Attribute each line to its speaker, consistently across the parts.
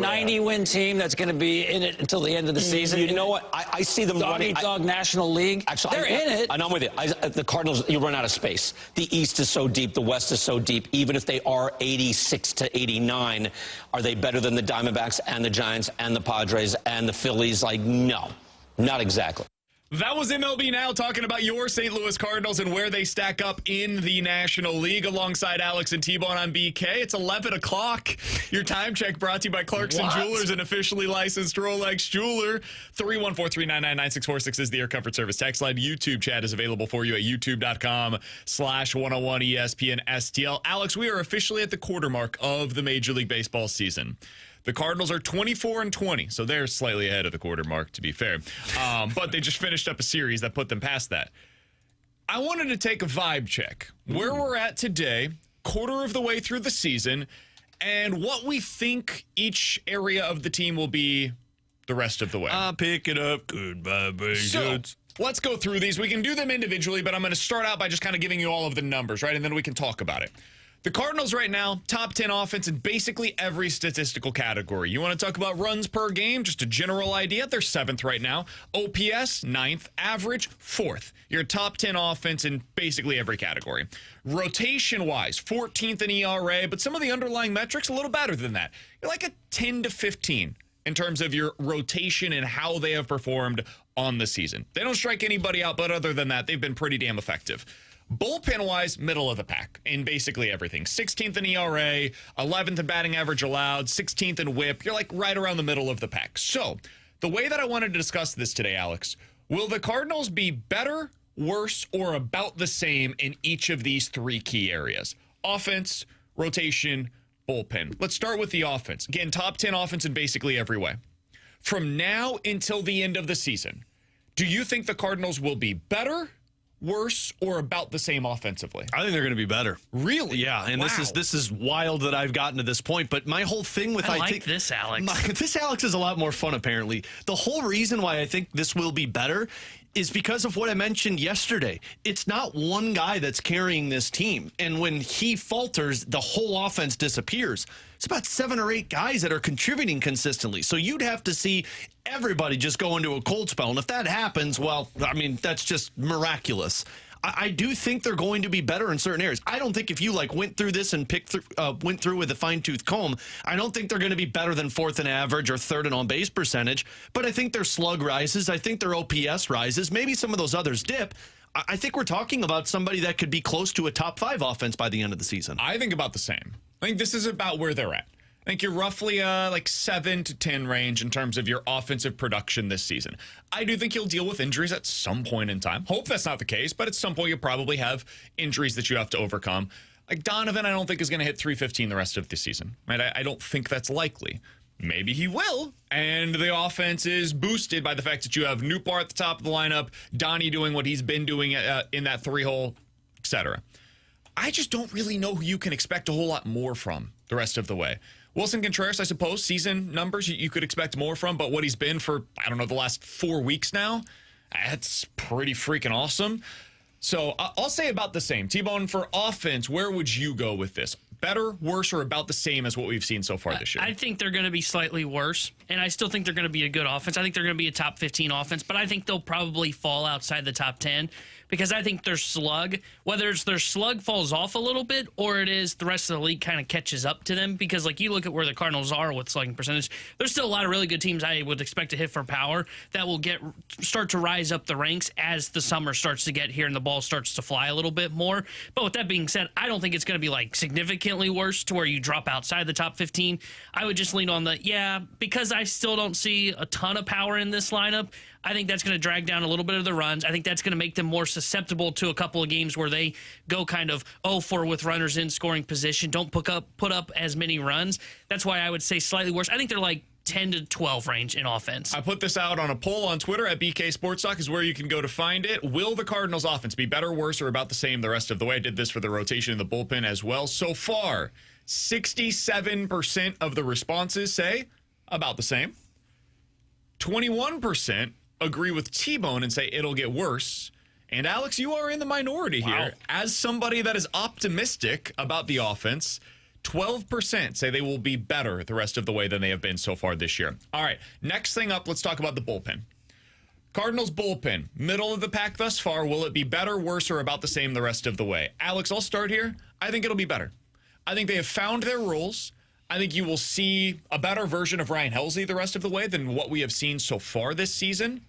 Speaker 1: 90-win team that's going to be in it until the end of the season.
Speaker 2: You know what? I see them running.
Speaker 1: Dog National League.
Speaker 2: Actually,
Speaker 1: they're in it.
Speaker 2: And I'm with you. The Cardinals, you run out of space. The East is so deep. The West is so deep. Even if they are 86 to 89, are they better than the Diamondbacks and the Giants and the Padres and the Phillies? Like, no, not exactly.
Speaker 3: That was MLB Now talking about your St. Louis Cardinals and where they stack up in the National League. Alongside Alex and T-Bone on BK, it's 11 o'clock. Your time check brought to you by Clarkson Jewelers, an officially licensed Rolex jeweler. 314-399-9646 is the Air Comfort Service text line. YouTube chat is available for you at youtube.com/101 ESPN STL. Alex, we are officially at the quarter mark of the Major League Baseball season. The Cardinals are 24-20, so they're slightly ahead of the quarter mark, to be fair. But they just finished up a series that put them past that. I wanted to take a vibe check. Where we're at today, quarter of the way through the season, and what we think each area of the team will be the rest of the way.
Speaker 4: I'll pick it up. Goodbye, baby.
Speaker 3: So, let's go through these. We can do them individually, but I'm going to start out by just kind of giving you all of the numbers, right? And then we can talk about it. The Cardinals right now, top 10 offense in basically every statistical category. You want to talk about runs per game? Just a general idea. They're 7th right now. OPS, 9th. Average, 4th. Your top 10 offense in basically every category. Rotation-wise, 14th in ERA, but some of the underlying metrics a little better than that. You're like a 10 to 15 in terms of your rotation and how they have performed on the season. They don't strike anybody out, but other than that, they've been pretty damn effective. Bullpen-wise, middle of the pack in basically everything. 16th in ERA, 11th in batting average allowed, 16th in whip. You're like right around the middle of the pack. So the way that I wanted to discuss this today, Alex, will the Cardinals be better, worse, or about the same in each of these three key areas? Offense, rotation, bullpen. Let's start with the offense. Again, top 10 offense in basically every way. From now until the end of the season, do you think the Cardinals will be better, worse, or about the same offensively?
Speaker 4: I think they're going to be better.
Speaker 3: Really?
Speaker 4: Yeah, and
Speaker 3: wow.
Speaker 4: this is wild that I've gotten to this point, but my whole thing with
Speaker 5: I think this Alex.
Speaker 4: This Alex is a lot more fun apparently. The whole reason why I think this will be better is because of what I mentioned yesterday. It's not one guy that's carrying this team, and when he falters, the whole offense disappears. It's about 7 or 8 guys that are contributing consistently. So you'd have to see everybody just go into a cold spell. And if that happens, well, I mean, that's just miraculous. I do think they're going to be better in certain areas. I don't think if you went through this and went through with a fine-tooth comb, I don't think they're going to be better than 4th in average or 3rd in on-base percentage. But I think their slug rises. I think their OPS rises. Maybe some of those others dip. I think we're talking about somebody that could be close to a top 5 offense by the end of the season.
Speaker 3: I think about the same. I think this is about where they're at. I think you're roughly like 7 to 10 range in terms of your offensive production this season. I do think you'll deal with injuries at some point in time. Hope that's not the case, but at some point you'll probably have injuries that you have to overcome. Like Donovan, I don't think is going to hit 315 the rest of the season. Right? I don't think that's likely. Maybe he will, and the offense is boosted by the fact that you have Nootbaar at the top of the lineup, Donnie doing what he's been doing in that 3-hole, etc. I just don't really know who you can expect a whole lot more from the rest of the way. Wilson Contreras, I suppose, season numbers you could expect more from, but what he's been for, I don't know, the last 4 weeks now, that's pretty freaking awesome. So I'll say about the same. T-Bone, for offense, where would you go with this? Better, worse, or about the same as what we've seen so far this year?
Speaker 5: I think they're going to be slightly worse, and I still think they're going to be a good offense. I think they're going to be a top 15 offense, but I think they'll probably fall outside the top 10 because I think their slug, whether it's their slug falls off a little bit or it is the rest of the league kind of catches up to them, because like you look at where the Cardinals are with slugging percentage, there's still a lot of really good teams I would expect to hit for power that will start to rise up the ranks as the summer starts to get here and the ball starts to fly a little bit more. But with that being said, I don't think it's going to be like significantly worse to where you drop outside the top 15. I would just lean on because I still don't see a ton of power in this lineup. I think that's going to drag down a little bit of the runs. I think that's going to make them more susceptible to a couple of games where they go kind of 0-4 with runners in scoring position, don't put up as many runs. That's why I would say slightly worse. I think they're like 10 to 12 range in offense.
Speaker 3: I put this out on a poll on Twitter at BK Sports Talk is where you can go to find it. Will the Cardinals offense be better, worse, or about the same the rest of the way? I did this for the rotation in the bullpen as well. So far, 67% of the responses say about the same. 21% agree with T-Bone and say it'll get worse. And Alex, you are in the minority here. As somebody that is optimistic about the offense, 12% say they will be better the rest of the way than they have been so far this year. All right, next thing up, let's talk about the bullpen. Cardinals bullpen, middle of the pack thus far. Will it be better, worse, or about the same the rest of the way? Alex, I'll start here. I think it'll be better. I think they have found their roles. I think you will see a better version of Ryan Helsley the rest of the way than what we have seen so far this season.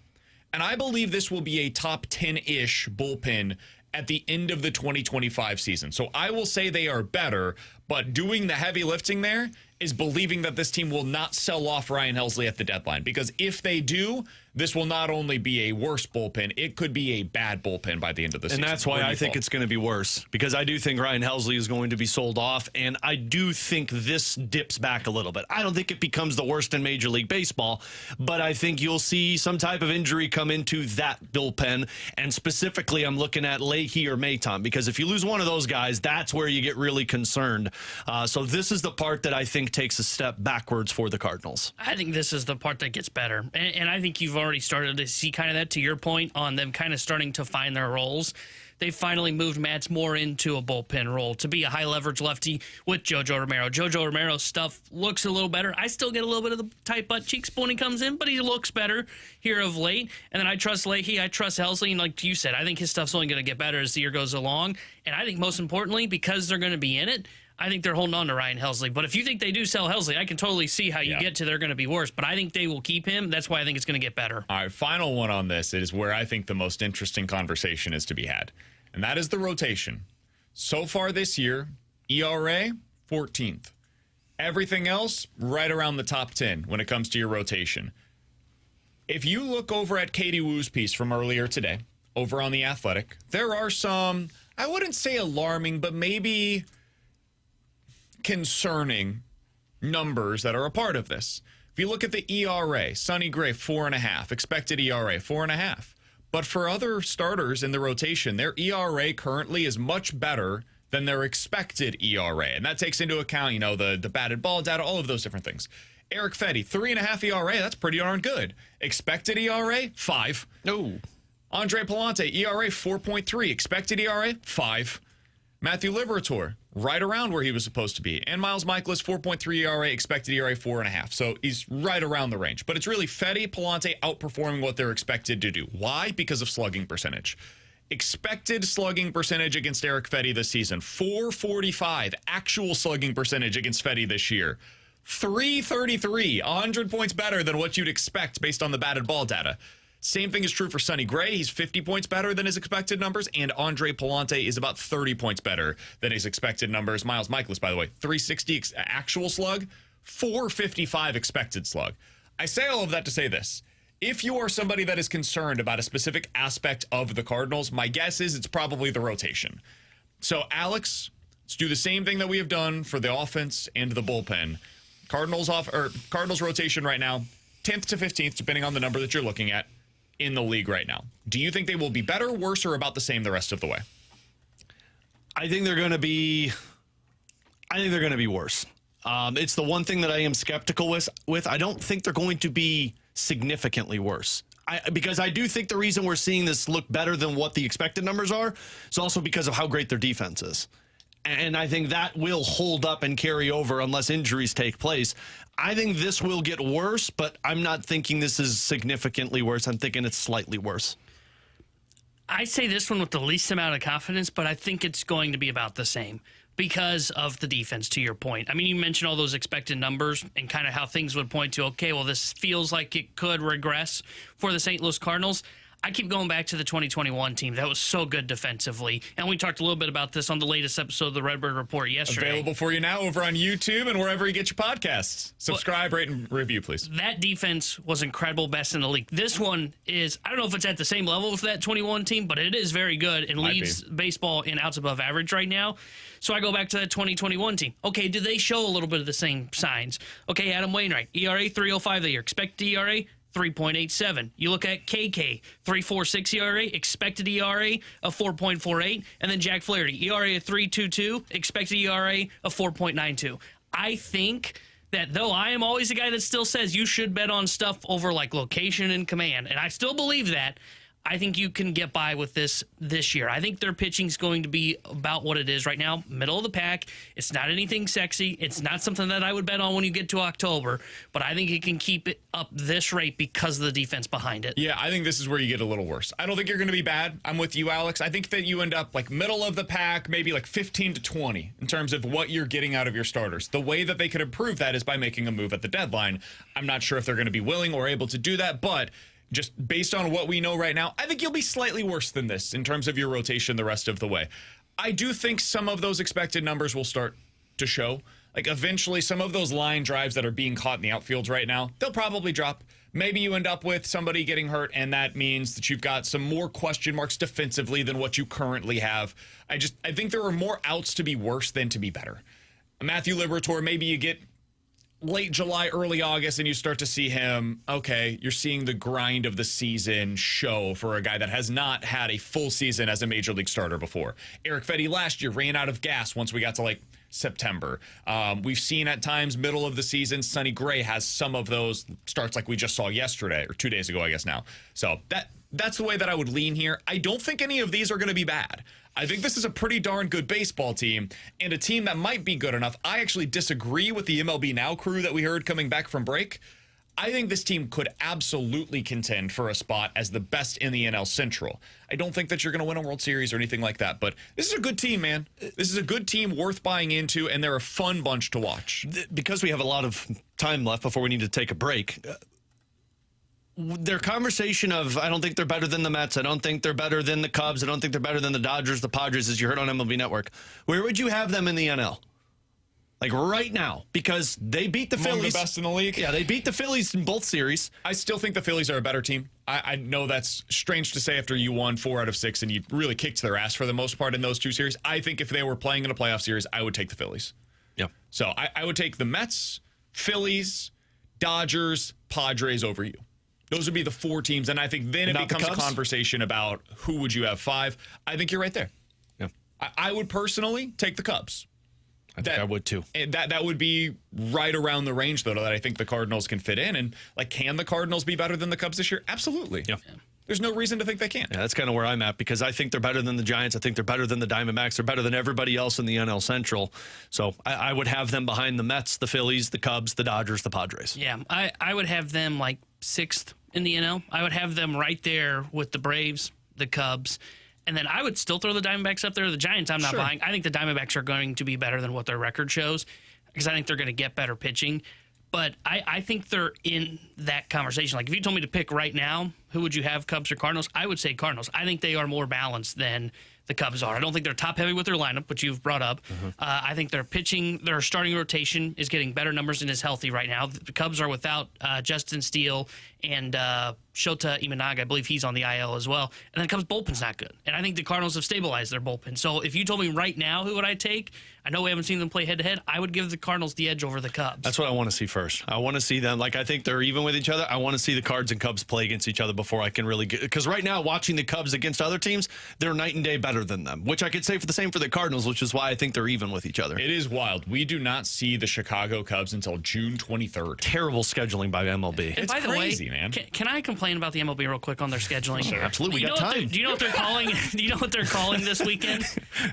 Speaker 3: And I believe this will be a top 10-ish bullpen at the end of the 2025 season. So I will say they are better, but doing the heavy lifting there is believing that this team will not sell off Ryan Helsley at the deadline. Because if they do, this will not only be a worse bullpen, it could be a bad bullpen by the end of the season.
Speaker 4: And that's why I think it's going to be worse, because I do think Ryan Helsley is going to be sold off, and I do think this dips back a little bit. I don't think it becomes the worst in Major League Baseball, but I think you'll see some type of injury come into that bullpen, and specifically I'm looking at Leahy or Maton, because if you lose one of those guys, that's where you get really concerned. So this is the part that I think takes a step backwards for the Cardinals.
Speaker 5: I think this is the part that gets better. And I think you've already started to see kind of that, to your point, on them kind of starting to find their roles. They finally moved Mats more into a bullpen role to be a high-leverage lefty with Jojo Romero. Jojo Romero's stuff looks a little better. I still get a little bit of the tight butt cheeks when he comes in, but he looks better here of late. And then I trust Leahy, I trust Helsley, and like you said, I think his stuff's only going to get better as the year goes along. And I think most importantly, because they're going to be in it, I think they're holding on to Ryan Helsley. But if you think they do sell Helsley, I can totally see how you get to they're going to be worse. But I think they will keep him. That's why I think it's going to get better.
Speaker 3: All right, final one on this is where I think the most interesting conversation is to be had. And that is the rotation. So far this year, ERA, 14th. Everything else, right around the top 10 when it comes to your rotation. If you look over at Katie Woo's piece from earlier today, over on The Athletic, there are some, I wouldn't say alarming, but maybe concerning numbers that are a part of this. If you look at the ERA, Sonny Gray, 4.5. Expected ERA, 4.5. But for other starters in the rotation, their ERA currently is much better than their expected ERA. And that takes into account, the batted ball data, all of those different things. Eric Fetty, 3.5 ERA. That's pretty darn good. Expected ERA, 5.
Speaker 4: No.
Speaker 3: Andre Palante, ERA, 4.3. Expected ERA, 5. Matthew Liberatore, right around where he was supposed to be. And Miles Michaelis, 4.3 ERA, expected ERA, 4.5. So he's right around the range. But it's really Fetty, Palante outperforming what they're expected to do. Why? Because of slugging percentage. Expected slugging percentage against Eric Fetty this season, 445. Actual slugging percentage against Fetty this year, 333. 100 points better than what you'd expect based on the batted ball data. Same thing is true for Sonny Gray. He's 50 points better than his expected numbers, and Andre Palante is about 30 points better than his expected numbers. Miles Michaelis, by the way, 360 actual slug, 455 expected slug. I say all of that to say this. If you are somebody that is concerned about a specific aspect of the Cardinals, my guess is it's probably the rotation. So, Alex, let's do the same thing that we have done for the offense and the bullpen. Cardinals rotation right now, 10th to 15th, depending on the number that you're looking at, in the league right now. Do you think they will be better, worse, or about the same the rest of the way?
Speaker 4: I think they're going to be worse. It's the one thing that I am skeptical with. I don't think they're going to be significantly worse. Because I do think the reason we're seeing this look better than what the expected numbers are is also because of how great their defense is. And I think that will hold up and carry over unless injuries take place. I think this will get worse, but I'm not thinking this is significantly worse. I'm thinking it's slightly worse.
Speaker 5: I say this one with the least amount of confidence, but I think it's going to be about the same because of the defense, to your point. I mean, you mentioned all those expected numbers and kind of how things would point to, okay, well, this feels like it could regress for the St. Louis Cardinals. I keep going back to the 2021 team. That was so good defensively. And we talked a little bit about this on the latest episode of the Redbird Report yesterday.
Speaker 3: Available for you now over on YouTube and wherever you get your podcasts. Subscribe, rate, and review, please.
Speaker 5: That defense was incredible, best in the league. This one is, I don't know if it's at the same level as that 21 team, but it is very good and leads baseball in outs above average right now. So I go back to that 2021 team. Okay, do they show a little bit of the same signs? Okay, Adam Wainwright, ERA 3.05 that year. Expected ERA 3.87. You look at KK, 3.46 ERA, expected ERA of 4.48, and then Jack Flaherty, ERA of 3.22, expected ERA of 4.92. I think that though I am always the guy that still says you should bet on stuff over like location and command, and I still believe that, I think you can get by with this year. I think their pitching is going to be about what it is right now, middle of the pack. It's not anything sexy. It's not something that I would bet on when you get to October, but I think it can keep it up this rate because of the defense behind it.
Speaker 3: Yeah, I think this is where you get a little worse. I don't think you're going to be bad. I'm with you, Alex. I think that you end up like middle of the pack, maybe like 15 to 20 in terms of what you're getting out of your starters. The way that they could improve that is by making a move at the deadline. I'm not sure if they're going to be willing or able to do that, but just based on what we know right now, I think you'll be slightly worse than this in terms of your rotation the rest of the way. I do think some of those expected numbers will start to show. Like eventually some of those line drives that are being caught in the outfields right now, they'll probably drop. Maybe you end up with somebody getting hurt, and that means that you've got some more question marks defensively than what you currently have. I think there are more outs to be worse than to be better. Matthew Liberatore, maybe you get late July, early August, and you start to see him, okay, you're seeing the grind of the season show for a guy that has not had a full season as a major league starter before. Eric Fetty last year ran out of gas once we got to like September. We've seen at times middle of the season, Sonny Gray has some of those starts like we just saw yesterday or 2 days ago, I guess now. So that's the way that I would lean here. I don't think any of these are going to be bad. I think this is a pretty darn good baseball team and a team that might be good enough. I actually disagree with the MLB Now crew that we heard coming back from break. I think this team could absolutely contend for a spot as the best in the NL Central. I don't think that you're going to win a World Series or anything like that, but this is a good team, man. This is a good team worth buying into, and they're a fun bunch to watch.
Speaker 4: Because we have a lot of time left before we need to take a break, their conversation of, I don't think they're better than the Mets, I don't think they're better than the Cubs, I don't think they're better than the Dodgers, the Padres, as you heard on MLB Network. Where would you have them in the NL? Like right now, because they beat the
Speaker 3: Among
Speaker 4: Phillies.
Speaker 3: the best in the league.
Speaker 4: Yeah, they beat the Phillies in both series.
Speaker 3: I still think the Phillies are a better team. I know that's strange to say after you won 4 out of 6 and you really kicked their ass for the most part in those 2 series. I think if they were playing in a playoff series, I would take the Phillies.
Speaker 4: Yeah.
Speaker 3: So I would take the Mets, Phillies, Dodgers, Padres over you. Those would be the 4 teams, and I think then it becomes a conversation about who would you have 5. I think you're right there.
Speaker 4: Yeah.
Speaker 3: I would personally take the Cubs.
Speaker 4: I think I would too.
Speaker 3: And that would be right around the range, though, that I think the Cardinals can fit in. And, like, can the Cardinals be better than the Cubs this year? Absolutely.
Speaker 4: Yeah.
Speaker 3: There's no reason to think they can't.
Speaker 4: Yeah, that's kind of where I'm at, because I think they're better than the Giants. I think they're better than the Diamondbacks. They're better than everybody else in the NL Central. So I would have them behind the Mets, the Phillies, the Cubs, the Dodgers, the Padres.
Speaker 5: Yeah, I would have them like 6th in the NL. I would have them right there with the Braves, the Cubs, and then I would still throw the Diamondbacks up there. The Giants I'm not buying. I think the Diamondbacks are going to be better than what their record shows because I think they're going to get better pitching. But I think they're in that conversation. Like, if you told me to pick right now, who would you have, Cubs or Cardinals? I would say Cardinals. I think they are more balanced than the Cubs are. I don't think they're top-heavy with their lineup, which you've brought up. I think their pitching, their starting rotation is getting better numbers and is healthy right now. The Cubs are without Justin Steele and Shota Imanaga. I believe he's on the IL as well. And then the Cubs' bullpen's not good. And I think the Cardinals have stabilized their bullpen. So if you told me right now who would I take, I know we haven't seen them play head-to-head, I would give the Cardinals the edge over the Cubs.
Speaker 4: That's what I want to see first. I want to see them. Like, I think they're even with each other. I want to see the Cards and Cubs play against each other before I can really get... Because right now, watching the Cubs against other teams, they're night and day better than them, which I could say for the same for the Cardinals, which is why I think they're even with each other.
Speaker 3: It is wild. We do not see the Chicago Cubs until June 23rd.
Speaker 4: Terrible scheduling by MLB.
Speaker 5: And by the
Speaker 3: crazy,
Speaker 5: way,
Speaker 3: man.
Speaker 5: Can I complain about the MLB real quick on their scheduling?
Speaker 4: Sure. Absolutely, we got time.
Speaker 5: Do you know what they're calling? Do you know what they're calling this weekend?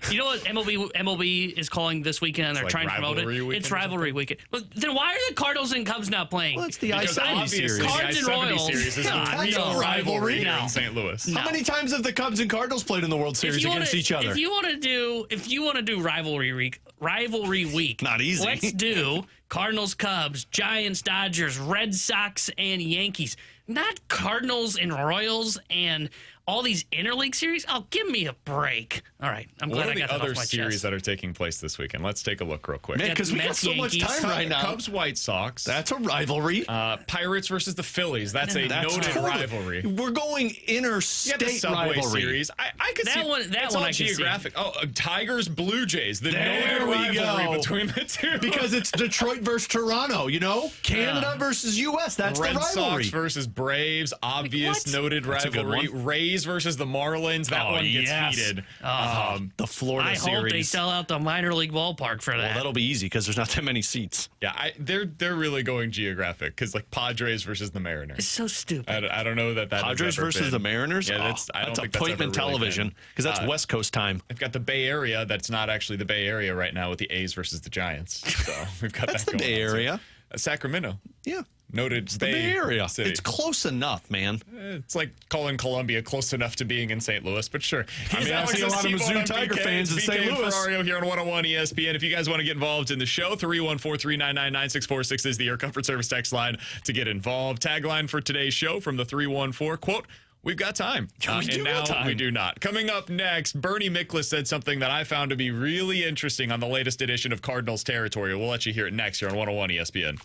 Speaker 5: You know what MLB is calling this weekend, and they're
Speaker 3: like
Speaker 5: trying to promote it?
Speaker 3: rivalry weekend
Speaker 5: It's rivalry weekend. Well, then why are the Cardinals and Cubs not playing?
Speaker 4: Well, it's the
Speaker 3: Because
Speaker 4: I-70
Speaker 3: obviously
Speaker 4: series.
Speaker 3: the
Speaker 5: Cards and
Speaker 3: I-70
Speaker 5: Royals.
Speaker 3: series is
Speaker 5: No,
Speaker 3: a
Speaker 5: that's
Speaker 3: real
Speaker 5: a
Speaker 3: rivalry here
Speaker 5: no.
Speaker 3: in St. Louis.
Speaker 5: No.
Speaker 4: How many times have the Cubs and Cardinals played in the World Series against each other?
Speaker 5: If you want to do rivalry week,
Speaker 4: Not easy.
Speaker 5: Let's do Cardinals, Cubs, Giants, Dodgers, Red Sox, and Yankees. Not Cardinals and Royals and all these interleague series. Oh, give me a break. All right, I'm glad
Speaker 3: What
Speaker 5: I
Speaker 3: are the
Speaker 5: got that
Speaker 3: other
Speaker 5: off my
Speaker 3: series
Speaker 5: chest.
Speaker 3: that are taking place this weekend? Let's take a look real quick.
Speaker 4: Man, because we got
Speaker 5: Mets,
Speaker 4: so much
Speaker 5: Yankees.
Speaker 4: time right now.
Speaker 3: Cubs, White Sox.
Speaker 4: That's a rivalry.
Speaker 3: Pirates versus the Phillies. That's a
Speaker 4: That's
Speaker 3: noted
Speaker 4: totally-
Speaker 3: rivalry.
Speaker 4: We're going
Speaker 3: You got the
Speaker 4: interstate
Speaker 3: Subway
Speaker 4: rivalry.
Speaker 3: series. I could
Speaker 5: That
Speaker 3: see
Speaker 5: one- that
Speaker 3: it's
Speaker 5: one
Speaker 3: all
Speaker 5: I could see.
Speaker 3: geographic. Oh, Tigers, Blue Jays. The
Speaker 4: There
Speaker 3: noted
Speaker 4: we
Speaker 3: rivalry
Speaker 4: go.
Speaker 3: between the two.
Speaker 4: Because it's Detroit Detroit versus Toronto, Canada versus U.S. That's
Speaker 3: Red
Speaker 4: the rivalry.
Speaker 3: Sox versus Braves, obvious noted
Speaker 4: That's a good
Speaker 3: rivalry.
Speaker 4: one.
Speaker 3: Rays versus the Marlins, that one gets heated.
Speaker 4: The Florida
Speaker 5: I
Speaker 4: series.
Speaker 5: hope they sell out the minor league ballpark for that.
Speaker 4: Well, that'll be easy because there's not that many seats.
Speaker 3: Yeah, they're really going geographic because like Padres versus the Mariners.
Speaker 5: It's so stupid.
Speaker 3: I don't know that
Speaker 4: Padres
Speaker 3: has ever
Speaker 4: versus
Speaker 3: been.
Speaker 4: the Mariners?
Speaker 3: Yeah,
Speaker 4: I don't
Speaker 3: that's
Speaker 4: think that's
Speaker 3: ever
Speaker 4: appointment
Speaker 3: really
Speaker 4: television because that's West Coast time.
Speaker 3: I've got the Bay Area that's not actually the Bay Area right now with the A's versus the Giants. So we've got
Speaker 4: That's
Speaker 3: that
Speaker 4: the
Speaker 3: going
Speaker 4: Bay
Speaker 3: on, too.
Speaker 4: Area.
Speaker 3: Sacramento.
Speaker 4: Yeah.
Speaker 3: Noted
Speaker 4: The Bay Area.
Speaker 3: City.
Speaker 4: It's close enough, man.
Speaker 3: It's like calling Columbia close enough to being in St. Louis, but sure.
Speaker 4: I see a lot of Mizzou Tiger fans in St. Louis.
Speaker 3: Ferrario here on 101 ESPN. If you guys want to get involved in the show, 314-399-9646 is the Air Comfort Service text line to get involved. Tagline for today's show from the 314, quote, "We've got time." And now we do not. Coming up next, Bernie Miklasz said something that I found to be really interesting on the latest edition of Cardinals Territory. We'll let you hear it next here on 101 ESPN.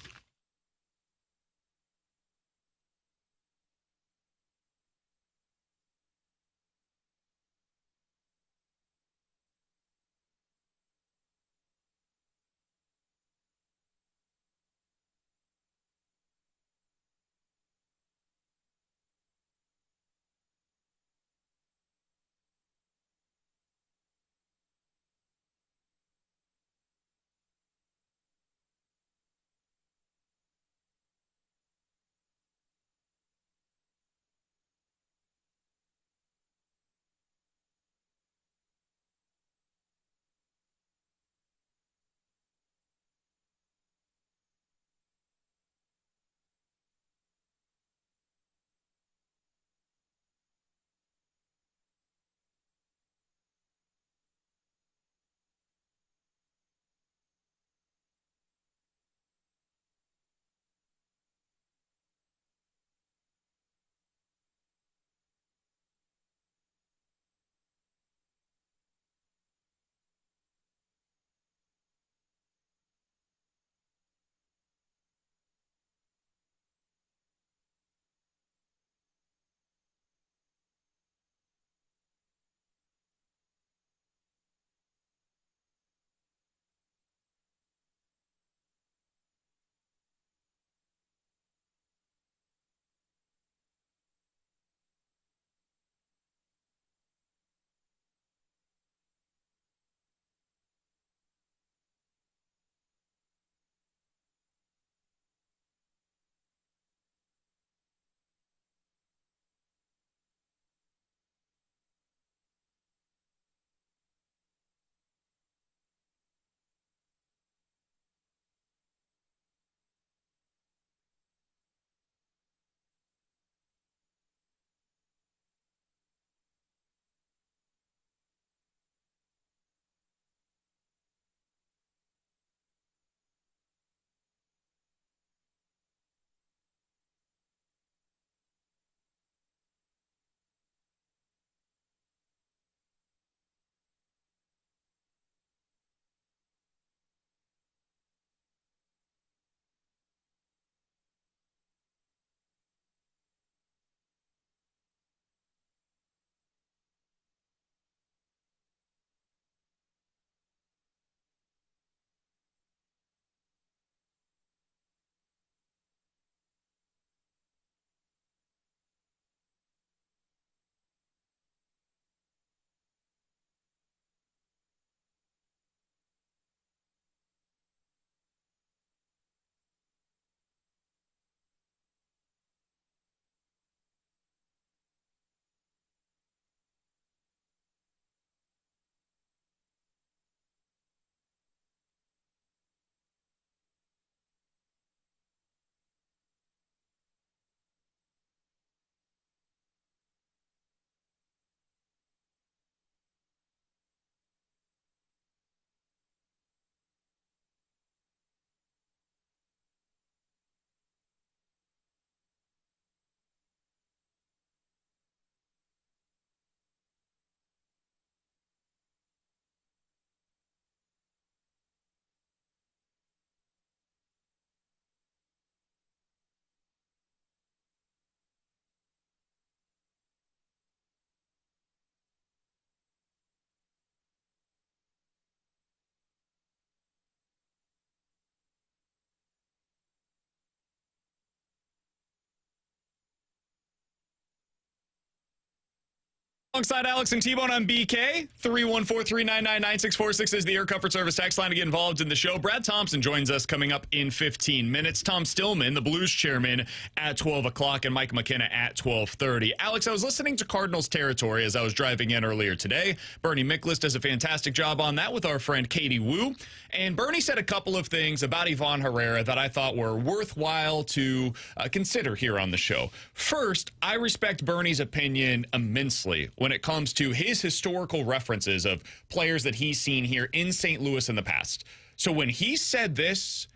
Speaker 3: Alongside Alex and T-Bone on BK, 314-399-9646 is the Air Comfort Service text line to get involved in the show. Brad Thompson joins us coming up in 15 minutes. Tom Stillman, the Blues chairman, at 12 o'clock, and Mike McKenna at 12:30. Alex, I was listening to Cardinals territory as I was driving in earlier today. Bernie Miklasz does a fantastic job on that with our friend Katie Wu. And Bernie said a couple of things about Ivan Herrera that I thought were worthwhile to consider here on the show. First, I respect Bernie's opinion immensely when it comes to his historical references of players that he's seen here in St. Louis in the past. So when he said this,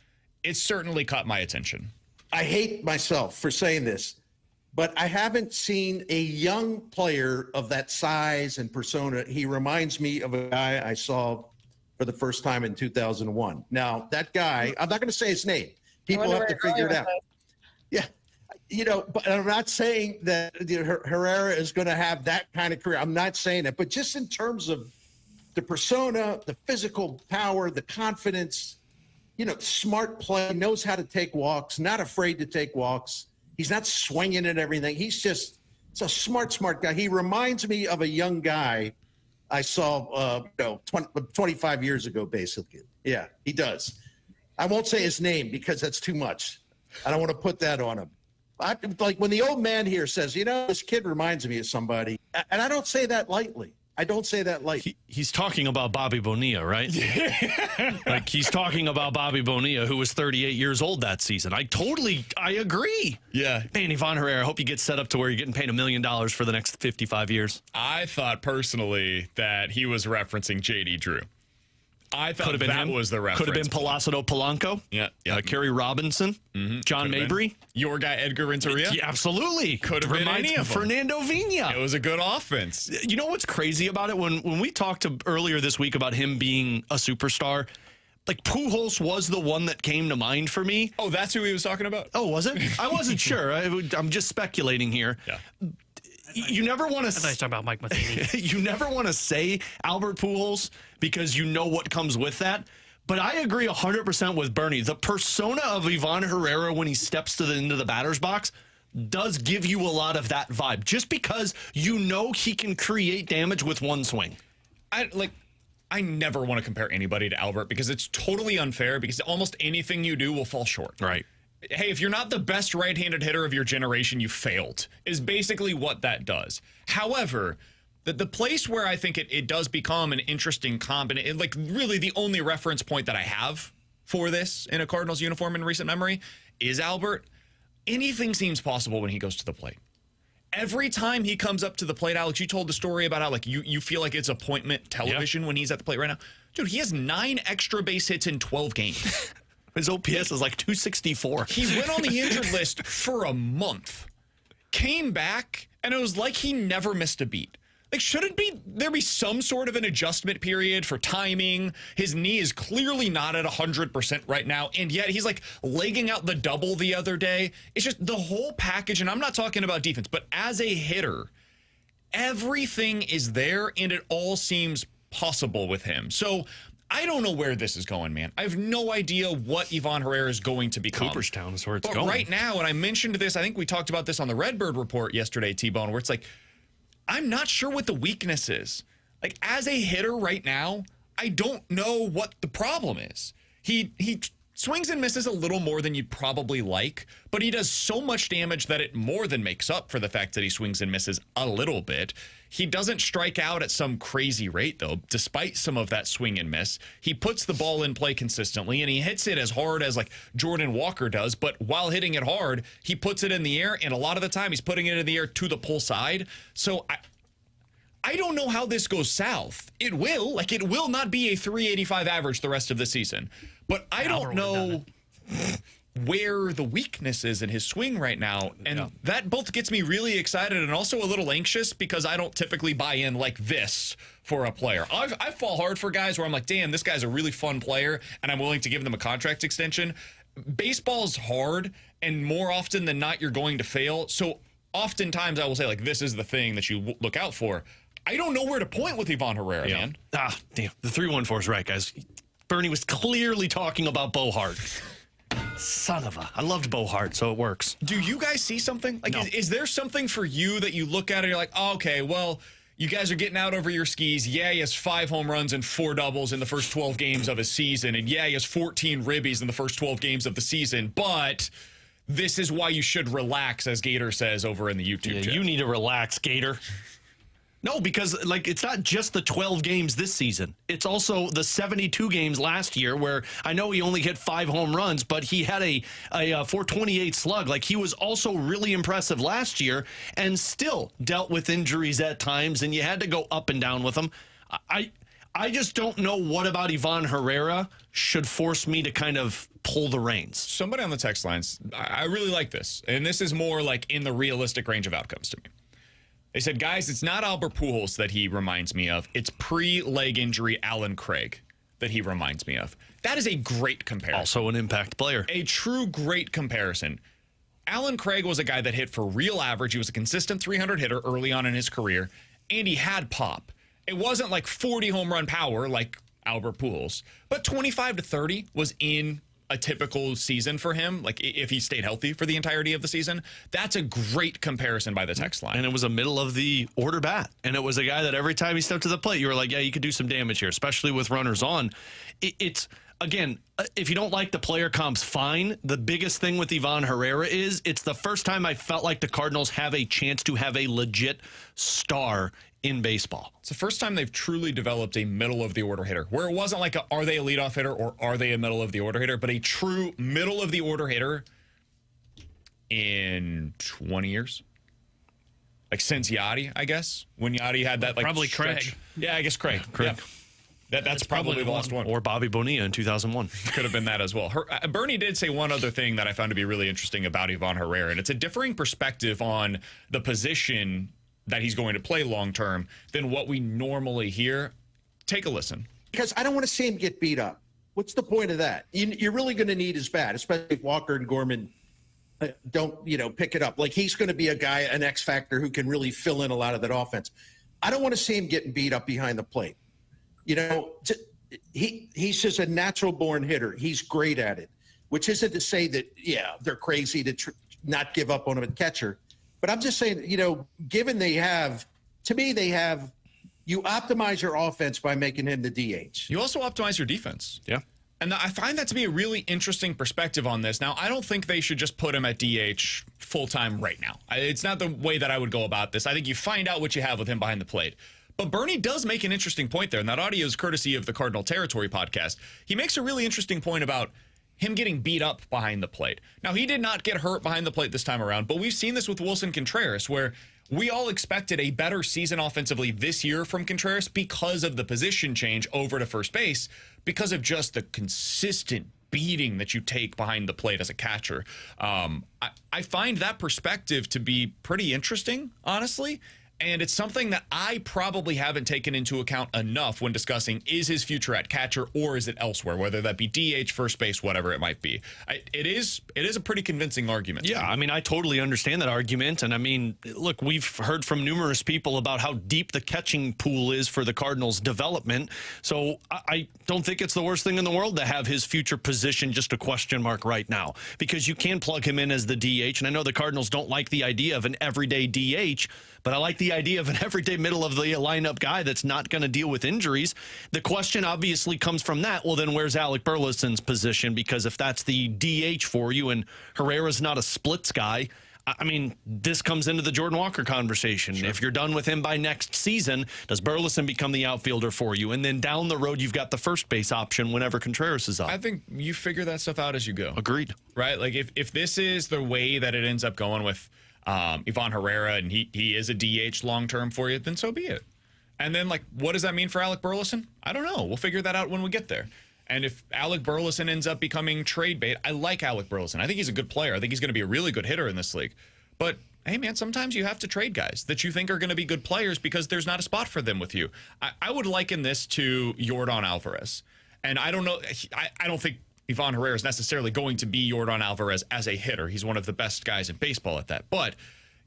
Speaker 3: it certainly caught my attention.
Speaker 6: I hate myself for saying this, but I haven't seen a young player of that size and persona. He reminds me of a guy I saw for the first time in 2001. Now, that guy, I'm not going to say his name. People have to figure it out. Yeah. You know, but I'm not saying that Herrera is going to have that kind of career. I'm not saying that. But just in terms of the persona, the physical power, the confidence, you know, smart play, knows how to take walks, not afraid to take walks. He's not swinging at everything. He's a smart guy. He reminds me of a young guy I saw, 25 years ago, basically. Yeah, he does. I won't say his name because that's too much. I don't want to put that on him. Like when the old man here says, you know, this kid reminds me of somebody, and I don't say that lightly. I don't say that lightly.
Speaker 4: He's talking about Bobby Bonilla, right? Yeah. Like he's talking about Bobby Bonilla, who was 38 years old that season. I agree.
Speaker 3: Yeah.
Speaker 4: Man, Ivan Herrera, I hope you get set up to where you're getting paid $1 million for the next 55 years.
Speaker 3: I thought personally that he was referencing J.D. Drew. I thought that was the reference.
Speaker 4: Could have been Palacios Polanco.
Speaker 3: Yeah.
Speaker 4: Kerry Robinson. Mm-hmm. John Mabry.
Speaker 3: Your guy, Edgar Renteria.
Speaker 4: Yeah, absolutely.
Speaker 3: Could have been any of them.
Speaker 4: Fernando Vina.
Speaker 3: It was a good offense.
Speaker 4: You know what's crazy about it? When we talked earlier this week about him being a superstar, like Pujols was the one that came to mind for me.
Speaker 3: Oh, that's who he was talking about?
Speaker 4: Oh, was it? I wasn't sure. I'm just speculating here.
Speaker 3: Yeah.
Speaker 4: You never want to.
Speaker 5: I thought you were talking about Mike Matheny.
Speaker 4: You never want to say Albert Pujols because you know what comes with that. But I agree 100% with Bernie. The persona of Ivan Herrera when he steps into the batter's box does give you a lot of that vibe. Just because you know he can create damage with one swing.
Speaker 3: I never want to compare anybody to Albert because it's totally unfair because almost anything you do will fall short.
Speaker 4: Right.
Speaker 3: Hey, if you're not the best right-handed hitter of your generation, you failed, is basically what that does. However, the place where I think it does become an interesting combination, like really the only reference point that I have for this in a Cardinals uniform in recent memory is Albert. Anything seems possible when he goes to the plate. Every time he comes up to the plate, Alex, you told the story about how you feel like it's appointment television when he's at the plate right now. Dude, he has 9 extra base hits in 12 games.
Speaker 4: His OPS is like 264.
Speaker 3: He went on the injured list for a month, came back, and it was like he never missed a beat. Like, shouldn't there be some sort of an adjustment period for timing? His knee is clearly not at 100% right now, and yet he's like legging out the double the other day. It's just the whole package, and I'm not talking about defense, but as a hitter, everything is there, and it all seems possible with him. So I don't know where this is going, man. I have no idea what Ivan Herrera is going to become.
Speaker 4: Cooperstown is where it's
Speaker 3: but
Speaker 4: going.
Speaker 3: Right now, and I mentioned this, I think we talked about this on the Redbird Report yesterday, T-Bone, where it's like, I'm not sure what the weakness is. Like, as a hitter right now, I don't know what the problem is. He swings and misses a little more than you'd probably like, but he does so much damage that it more than makes up for the fact that he swings and misses a little bit. He doesn't strike out at some crazy rate, though, despite some of that swing and miss. He puts the ball in play consistently, and he hits it as hard as, like, Jordan Walker does, but while hitting it hard, he puts it in the air, and a lot of the time he's putting it in the air to the pull side. So I don't know how this goes south. It will not be a 385 average the rest of the season. But I don't know where the weakness is in his swing right now. And that both gets me really excited and also a little anxious because I don't typically buy in like this for a player. I fall hard for guys where I'm like, damn, this guy's a really fun player, and I'm willing to give them a contract extension. Baseball's hard, and more often than not, you're going to fail. So oftentimes I will say, like, this is the thing that you look out for. I don't know where to point with Ivan Herrera, man.
Speaker 4: Damn. The 314 is right, guys. Bernie was clearly talking about Bo Hart. Son of a... I loved Bo Hart, so it works.
Speaker 3: Do you guys see something? Like,
Speaker 4: no.
Speaker 3: Is there something for you that you look at and you're like, oh, okay, well, you guys are getting out over your skis. Yeah, he has 5 home runs and 4 doubles in the first 12 games of his season. And yeah, he has 14 ribbies in the first 12 games of the season. But this is why you should relax, as Gator says over in the YouTube chat.
Speaker 4: You need to relax, Gator. No, because it's not just the 12 games this season. It's also the 72 games last year where I know he only hit 5 home runs, but he had a 428 slug. He was also really impressive last year and still dealt with injuries at times, and you had to go up and down with him. I just don't know what about Ivan Herrera should force me to kind of pull the reins.
Speaker 3: Somebody on the text lines, I really like this, and this is more in the realistic range of outcomes to me. They said, guys, it's not Albert Pujols that he reminds me of. It's pre-leg injury Alan Craig that he reminds me of. That is a great comparison.
Speaker 4: Also an impact player.
Speaker 3: A true great comparison. Alan Craig was a guy that hit for real average. He was a consistent 300 hitter early on in his career, and he had pop. It wasn't 40 home run power like Albert Pujols, but 25 to 30 was in a typical season for him, if he stayed healthy for the entirety of the season. That's a great comparison by the text line.
Speaker 4: And it was a middle of the order bat. And it was a guy that every time he stepped to the plate, you were like, yeah, you could do some damage here, especially with runners on. It's, again, if you don't like the player comps, fine. The biggest thing with Ivan Herrera is it's the first time I felt like the Cardinals have a chance to have a legit star in baseball.
Speaker 3: It's the first time they've truly developed a middle-of-the-order hitter, where it wasn't are they a leadoff hitter or are they a middle-of-the-order hitter, but a true middle-of-the-order hitter in 20 years. Since Yachty, I guess, when Yachty had that
Speaker 5: probably
Speaker 3: stretch.
Speaker 5: Craig.
Speaker 3: Yeah, I guess Craig.
Speaker 4: Craig.
Speaker 3: Yeah. That's probably the last one.
Speaker 4: Or Bobby Bonilla in 2001.
Speaker 3: Could have been that as well. Bernie did say one other thing that I found to be really interesting about Ivan Herrera, and it's a differing perspective on the position that he's going to play long-term than what we normally hear. Take a listen.
Speaker 6: Because I don't want to see him get beat up. What's the point of that? You're really going to need his bat, especially if Walker and Gorman don't, pick it up. He's going to be a guy, an X factor who can really fill in a lot of that offense. I don't want to see him getting beat up behind the plate. He's just a natural-born hitter. He's great at it, which isn't to say that, they're crazy to not give up on him at catcher. But I'm just saying, given you optimize your offense by making him the DH.
Speaker 3: You also optimize your defense.
Speaker 4: Yeah.
Speaker 3: And I find that to be a really interesting perspective on this. Now, I don't think they should just put him at DH full-time right now. It's not the way that I would go about this. I think you find out what you have with him behind the plate. But Bernie does make an interesting point there, and that audio is courtesy of the Cardinal Territory podcast. He makes a really interesting point about him getting beat up behind the plate. Now, he did not get hurt behind the plate this time around, but we've seen this with Wilson Contreras, where we all expected a better season offensively this year from Contreras because of the position change over to first base, because of just the consistent beating that you take behind the plate as a catcher. I find that perspective to be pretty interesting, honestly. And it's something that I probably haven't taken into account enough when discussing is his future at catcher or is it elsewhere, whether that be DH, first base, whatever it might be. It is a pretty convincing argument.
Speaker 4: Yeah, I totally understand that argument. And look, we've heard from numerous people about how deep the catching pool is for the Cardinals' development. So I don't think it's the worst thing in the world to have his future position just a question mark right now, because you can plug him in as the DH. And I know the Cardinals don't like the idea of an everyday DH, but I like the idea of an everyday middle of the lineup guy that's not going to deal with injuries. The question obviously comes from that. Well, then where's Alec Burleson's position? Because if that's the DH for you and Herrera's not a splits guy, this comes into the Jordan Walker conversation. Sure. If you're done with him by next season, does Burleson become the outfielder for you? And then down the road, you've got the first base option whenever Contreras is up.
Speaker 3: I think you figure that stuff out as you go.
Speaker 4: Agreed.
Speaker 3: Right? If this is the way that it ends up going with Ivan Herrera, and he is a DH long-term for you, then so be it. And then, what does that mean for Alec Burleson? I don't know. We'll figure that out when we get there. And if Alec Burleson ends up becoming trade bait, I like Alec Burleson. I think he's a good player. I think he's going to be a really good hitter in this league. But, hey, man, sometimes you have to trade guys that you think are going to be good players because there's not a spot for them with you. I would liken this to Yordan Alvarez. And I don't know. I don't think Ivan Herrera is necessarily going to be Yordan Alvarez as a hitter. He's one of the best guys in baseball at that. But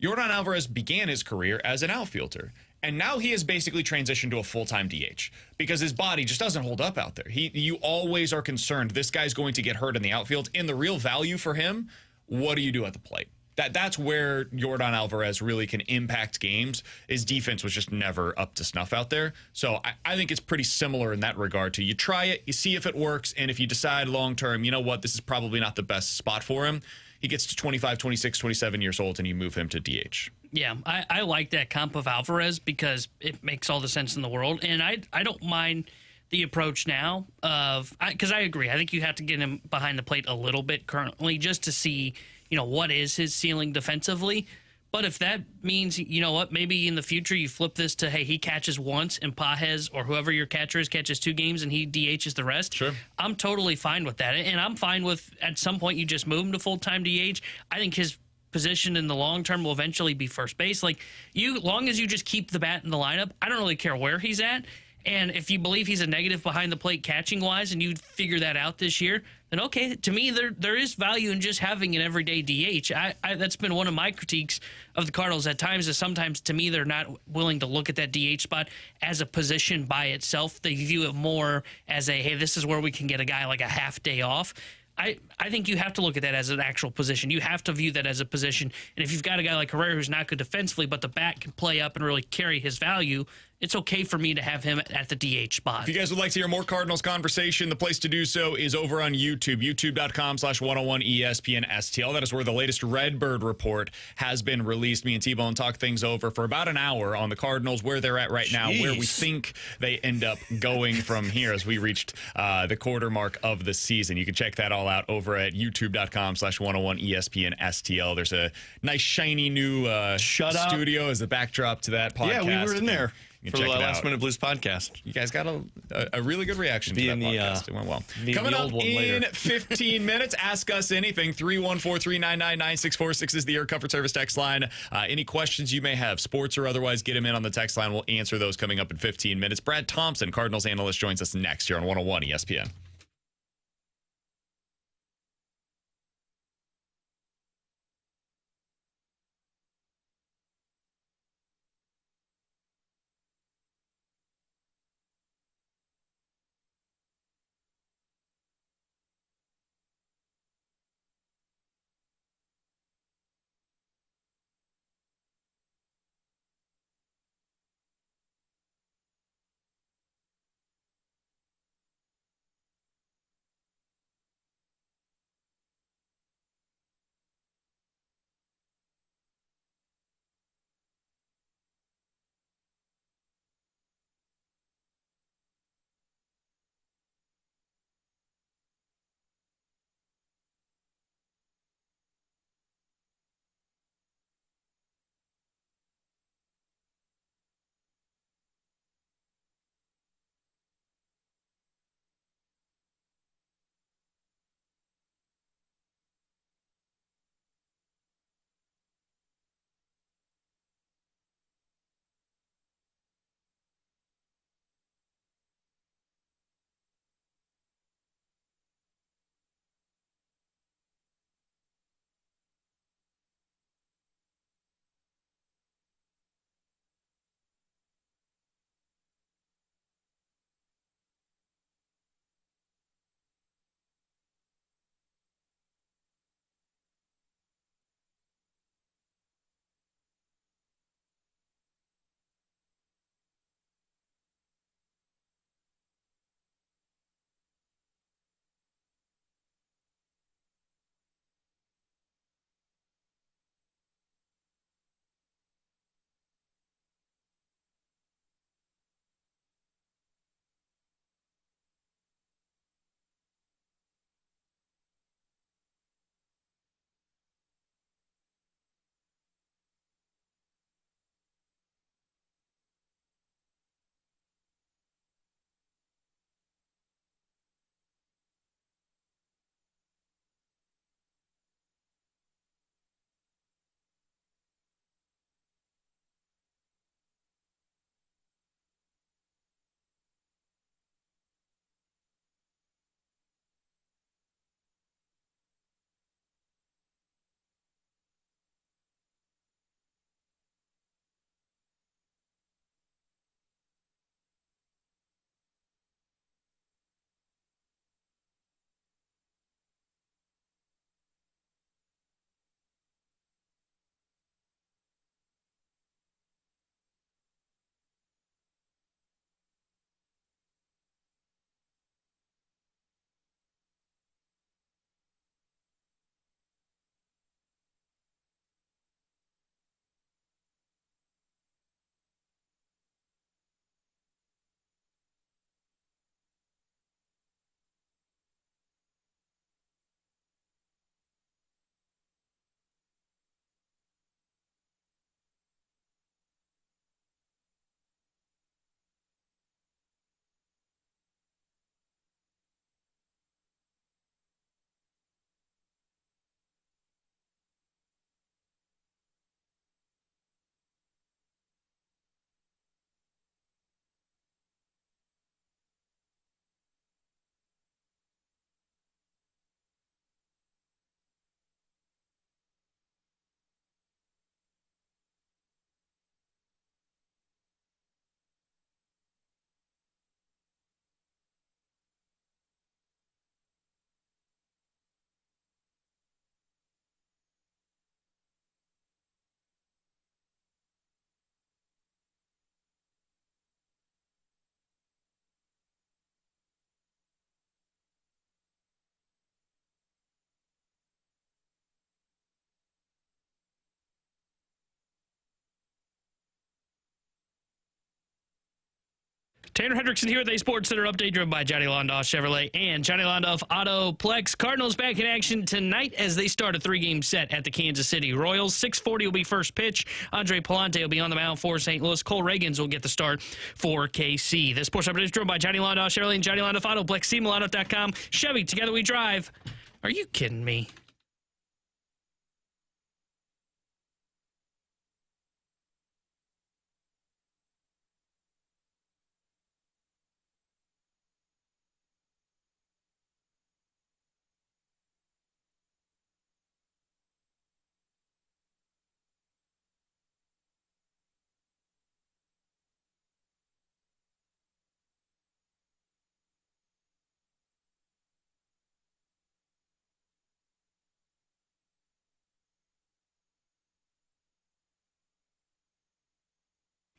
Speaker 3: Yordan Alvarez began his career as an outfielder. And now he has basically transitioned to a full-time DH because his body just doesn't hold up out there. You always are concerned this guy's going to get hurt in the outfield. And the real value for him, what do you do at the plate? That's where Yordan Alvarez really can impact games. His defense was just never up to snuff out there. So I think it's pretty similar in that regard to you try it, you see if it works, and if you decide long term, you know what, this is probably not the best spot for him, he gets to 25, 26, 27 years old, and you move him to DH.
Speaker 5: Yeah, I like that comp of Alvarez because it makes all the sense in the world. And I don't mind the approach now of, because I agree. I think you have to get him behind the plate a little bit currently just to see, what is his ceiling defensively. But if that means, maybe in the future you flip this to, hey, he catches once and Pages or whoever your catcher is catches 2 games and he DHs the rest.
Speaker 3: Sure.
Speaker 5: I'm totally fine with that. And I'm fine with at some point you just move him to full-time DH. I think his position in the long term will eventually be first base. Like, long as you just keep the bat in the lineup, I don't really care where he's at. And if you believe he's a negative behind the plate catching wise and you figure that out this year, then okay, to me there is value in just having an everyday DH. That's been one of my critiques of the Cardinals at times, is sometimes to me they're not willing to look at that DH spot as a position by itself. They view it more as a, hey, this is where we can get a guy like a half day off. I think you have to look at that as an actual position. You have to view that as a position. And if you've got a guy like Herrera who's not good defensively, but the bat can play up and really carry his value, it's okay for me to have him at the DH spot.
Speaker 3: If you guys would like to hear more Cardinals conversation, the place to do so is over on YouTube, youtube.com/101ESPN STL. That is where the latest Redbird report has been released. Me and T-Bone talked things over for about an hour on the Cardinals, where they're at right now, where we think they end up going from here as we reached the quarter mark of the season. You can check that all out over at youtube.com/101ESPN STL. There's a nice, shiny new studio as a backdrop to that podcast.
Speaker 4: Yeah, we were in there.
Speaker 3: For
Speaker 4: the Last Minute Blues podcast.
Speaker 3: You guys got a really good reaction to that podcast. It went well. Coming up in 15 minutes, ask us anything. 314-399-9646 is the Air Comfort Service text line. Any questions you may have, sports or otherwise, get them in on the text line. We'll answer those coming up in 15 minutes. Brad Thompson, Cardinals analyst, joins us next here on 101 ESPN.
Speaker 5: Tanner Hendrickson here with a Sports Center update driven by Johnny Londoff Chevrolet and Johnny Londoff Autoplex. Cardinals back in action tonight as they start a 3-game set at the Kansas City Royals. 6:40 will be first pitch. Andre Palante will be on the mound for St. Louis. Cole Reagans will get the start for KC. The Sports Update is driven by Johnny Londoff Chevrolet and Johnny Londoff Autoplex. CMilano.com. Chevy, together we drive. Are you kidding me?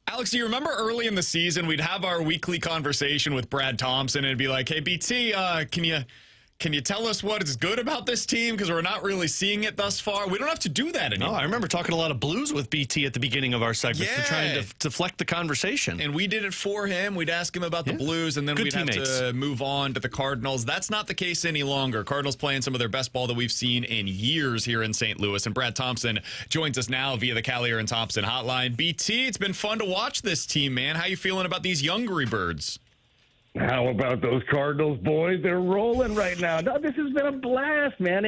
Speaker 3: Alex, do you remember early in the season, we'd have our weekly conversation with Brad Thompson and it'd be like, hey, BT, can you tell us what is good about this team? Because we're not really seeing it thus far. We don't have to do that anymore.
Speaker 4: No, I remember talking a lot of Blues with BT at the beginning of our segments to try and deflect the conversation.
Speaker 3: And we did it for him. We'd ask him about the Blues, and then we'd have to move on to the Cardinals. That's not the case any longer. Cardinals playing some of their best ball that we've seen in years here in St. Louis. And Brad Thompson joins us now via the Callier and Thompson hotline. BT, it's been fun to watch this team, man. How you feeling about these Youngery birds?
Speaker 7: How about those Cardinals, boys? They're rolling right now. No, this has been a blast, man.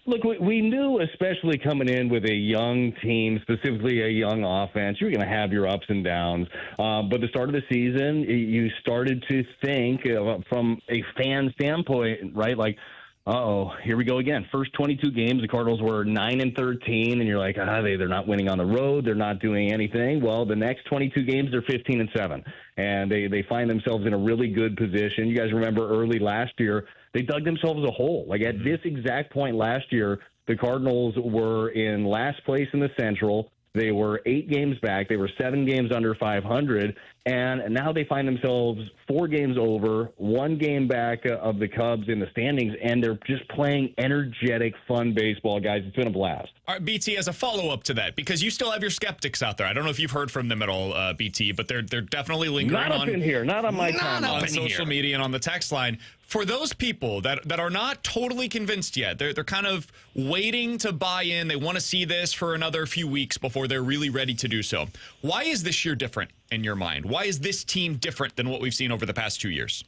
Speaker 7: Look, we knew, especially coming in with a young team, specifically a young offense, you're going to have your ups and downs. But the start of the season, you started to think from a fan standpoint, right? Like, here we go again. First 22 games, the Cardinals were 9-13, and you're like, they're not winning on the road. They're not doing anything. Well, the next 22 games, they're 15-7, and they find themselves in a really good position. You guys remember early last year, they dug themselves a hole. Like at this exact point last year, the Cardinals were in last place in the Central. They were 8 games back. They were 7 games under 500. And now they find themselves 4 games over, 1 game back of the Cubs in the standings, and they're just playing energetic, fun baseball, guys. It's been a blast.
Speaker 3: All right, BT, as a follow-up to that, because you still have your skeptics out there. I don't know if you've heard from them at all, BT, but they're definitely lingering
Speaker 7: not up in here, not on my time,
Speaker 3: on social media and on the text line. For those people that are not totally convinced yet, they're kind of waiting to buy in. They want to see this for another few weeks before they're really ready to do so. Why is this year different in your mind? Why is this team different than what we've seen over the past 2 years?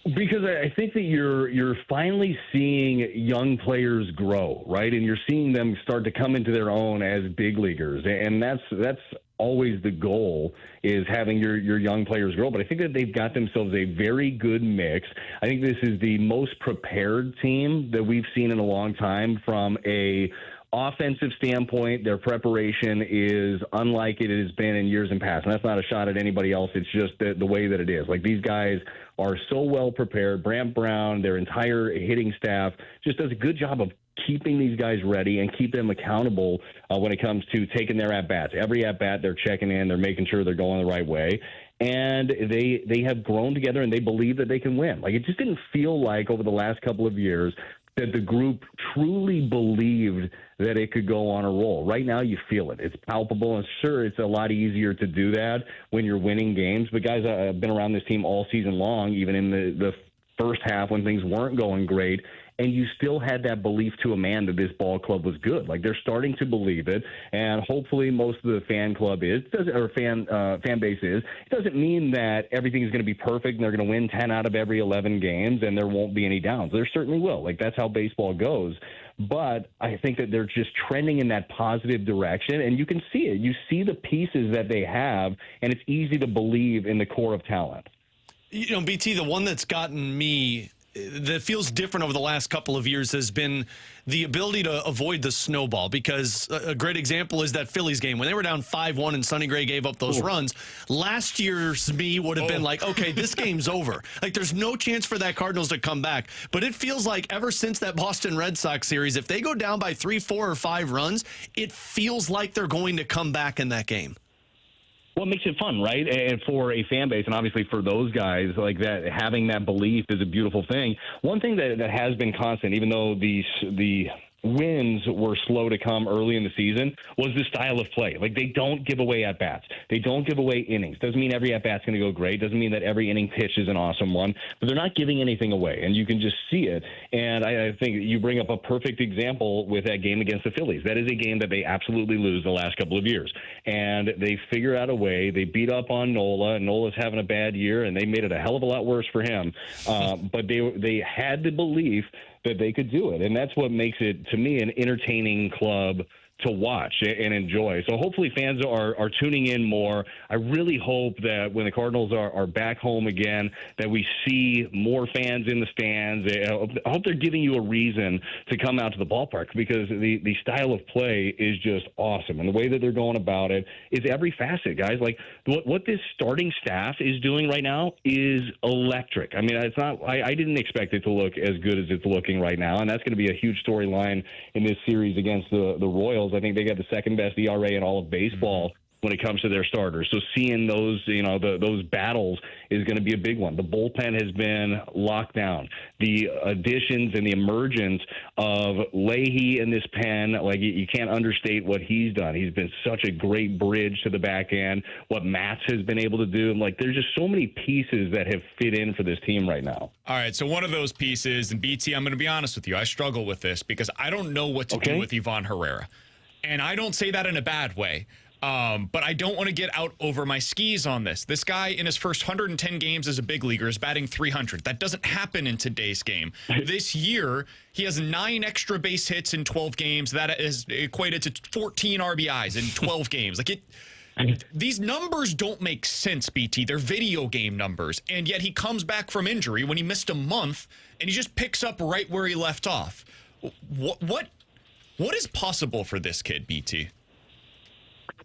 Speaker 7: Because I think that you're finally seeing young players grow, right? And you're seeing them start to come into their own as big leaguers. And that's always the goal, is having your young players grow. But I think that they've got themselves a very good mix. I think this is the most prepared team that we've seen in a long time from a offensive standpoint. Their preparation is unlike it has been in years in past. And that's not a shot at anybody else. It's just the way that it is. Like, these guys are so well prepared. Brant Brown, their entire hitting staff, just does a good job of keeping these guys ready and keep them accountable when it comes to taking their at-bats. Every at-bat, they're checking in. They're making sure they're going the right way. And they have grown together, and they believe that they can win. Like, it just didn't feel like over the last couple of years that the group truly believed that it could go on a roll. Right now, you feel it. It's palpable, and sure, it's a lot easier to do that when you're winning games. But, guys, I've been around this team all season long, even in the first half when things weren't going great, and you still had that belief to a man that this ball club was good. Like, they're starting to believe it, and hopefully most of the fan base is. It doesn't mean that everything is going to be perfect and they're going to win 10 out of every 11 games and there won't be any downs. There certainly will. Like, that's how baseball goes. But I think that they're just trending in that positive direction, and you can see it. You see the pieces that they have, and it's easy to believe in the core of talent.
Speaker 4: You know, BT, the one that's gotten me that feels different over the last couple of years has been the ability to avoid the snowball, because a great example is that Phillies game when they were down 5-1 and Sonny Gray gave up those runs. Last year's me would have been like, okay, this game's over. Like, there's no chance for that Cardinals to come back. But it feels like ever since that Boston Red Sox series, if they go down by 3, 4, or 5 runs, it feels like they're going to come back in that game.
Speaker 7: Well, it makes it fun, right? And for a fan base, and obviously for those guys, like that, having that belief is a beautiful thing. One thing that has been constant, even though the wins were slow to come early in the season was the style of play. Like, they don't give away at-bats. They don't give away innings. Doesn't mean every at-bat's going to go great. Doesn't mean that every inning pitch is an awesome one. But they're not giving anything away, and you can just see it. And I think you bring up a perfect example with that game against the Phillies. That is a game that they absolutely lose the last couple of years. And they figure out a way. They beat up on Nola. Nola's having a bad year, and they made it a hell of a lot worse for him. But they had the belief that they could do it. And that's what makes it, to me, an entertaining club to watch and enjoy. So hopefully fans are tuning in more. I really hope that when the Cardinals are back home again, that we see more fans in the stands. I hope they're giving you a reason to come out to the ballpark, because the style of play is just awesome. And the way that they're going about it is every facet, guys. Like, what this starting staff is doing right now is electric. I mean, it's not. I didn't expect it to look as good as it's looking right now, and that's going to be a huge storyline in this series against the Royals. I think they got the second best ERA in all of baseball when it comes to their starters. So seeing those, those battles is going to be a big one. The bullpen has been locked down. The additions and the emergence of Leahy in this pen, like, you can't understate what he's done. He's been such a great bridge to the back end. What Matz has been able to do, like, there's just so many pieces that have fit in for this team right now.
Speaker 3: All right, so one of those pieces, and BT, I'm going to be honest with you, I struggle with this because I don't know what to do with Ivan Herrera. And I don't say that in a bad way. But I don't want to get out over my skis on this. This guy, in his first 110 games as a big leaguer, is batting .300. That doesn't happen in today's game. This year, he has 9 extra base hits in 12 games. That is equated to 14 RBIs in 12 games. These numbers don't make sense, BT. They're video game numbers. And yet he comes back from injury when he missed a month, and he just picks up right where he left off. What is possible for this kid, BT?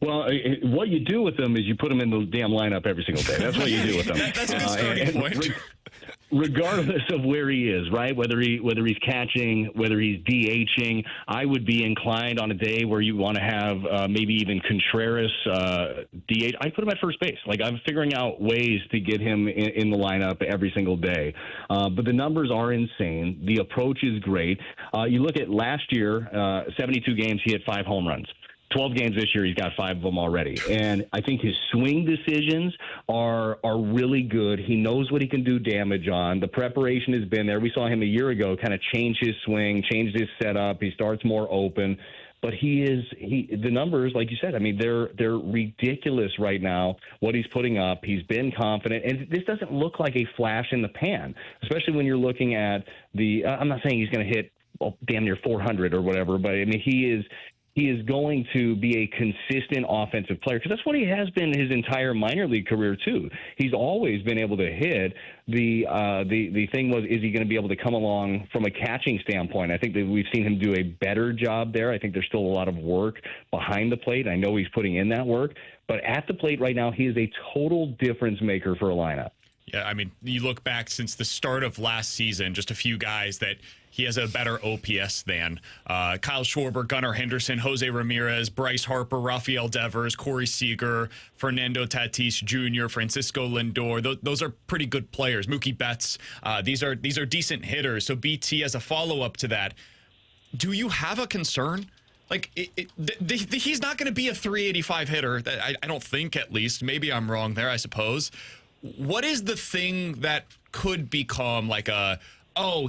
Speaker 7: Well, what you do with them is you put them in the damn lineup every single day. That's what you do with them.
Speaker 3: That's a good starting point.
Speaker 7: Regardless of where he is, right? Whether he's catching, whether he's DHing, I would be inclined on a day where you want to have maybe even Contreras DH. I put him at first base. Like, I'm figuring out ways to get him in the lineup every single day. But the numbers are insane. The approach is great. You look at last year, 72 games, he had 5 home runs. 12 games this year, he's got 5 of them already. And I think his swing decisions are really good. He knows what he can do damage on. The preparation has been there. We saw him a year ago kind of change his swing, change his setup. He starts more open. But the numbers, like you said, I mean, they're ridiculous right now, what he's putting up. He's been confident. And this doesn't look like a flash in the pan, especially when you're looking at I'm not saying he's going to hit damn near 400 or whatever, but I mean, he is going to be a consistent offensive player, because that's what he has been his entire minor league career too. He's always been able to hit. The thing was, is he going to be able to come along from a catching standpoint? I think that we've seen him do a better job there. I think there's still a lot of work behind the plate. I know he's putting in that work, but at the plate right now, he is a total difference maker for a lineup.
Speaker 3: Yeah, I mean, you look back since the start of last season, just a few guys that he has a better OPS than. Kyle Schwarber, Gunnar Henderson, Jose Ramirez, Bryce Harper, Rafael Devers, Corey Seager, Fernando Tatis Jr., Francisco Lindor. Those are pretty good players. Mookie Betts. These are decent hitters. So BT, as a follow-up to that, do you have a concern? Like, he's not going to be a 385 hitter. I don't think, at least. Maybe I'm wrong there, I suppose. What is the thing that could become like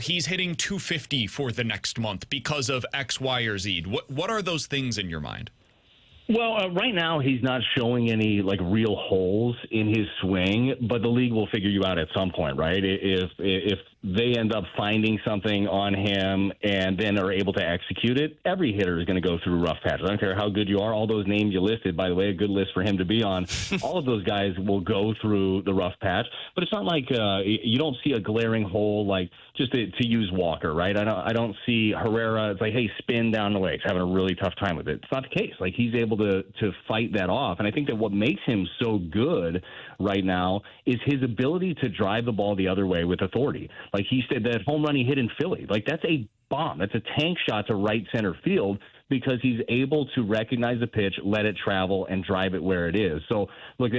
Speaker 3: he's hitting 250 for the next month because of X, Y, or Z? What are those things in your mind?
Speaker 7: Well, right now he's not showing any like real holes in his swing, but the league will figure you out at some point, right? If they end up finding something on him and then are able to execute it, every hitter is going to go through rough patches. I don't care how good you are. All those names you listed, by the way, a good list for him to be on. All of those guys will go through the rough patch, but it's not like you don't see a glaring hole, like just to use Walker, right? I don't see Herrera. It's like, hey, spin down the legs, having a really tough time with it. It's not the case. Like, he's able to fight that off. And I think that what makes him so good right now is his ability to drive the ball the other way with authority. Like he said, that home run he hit in Philly, like that's a bomb. That's a tank shot to right center field because he's able to recognize the pitch, let it travel, and drive it where it is. So, look,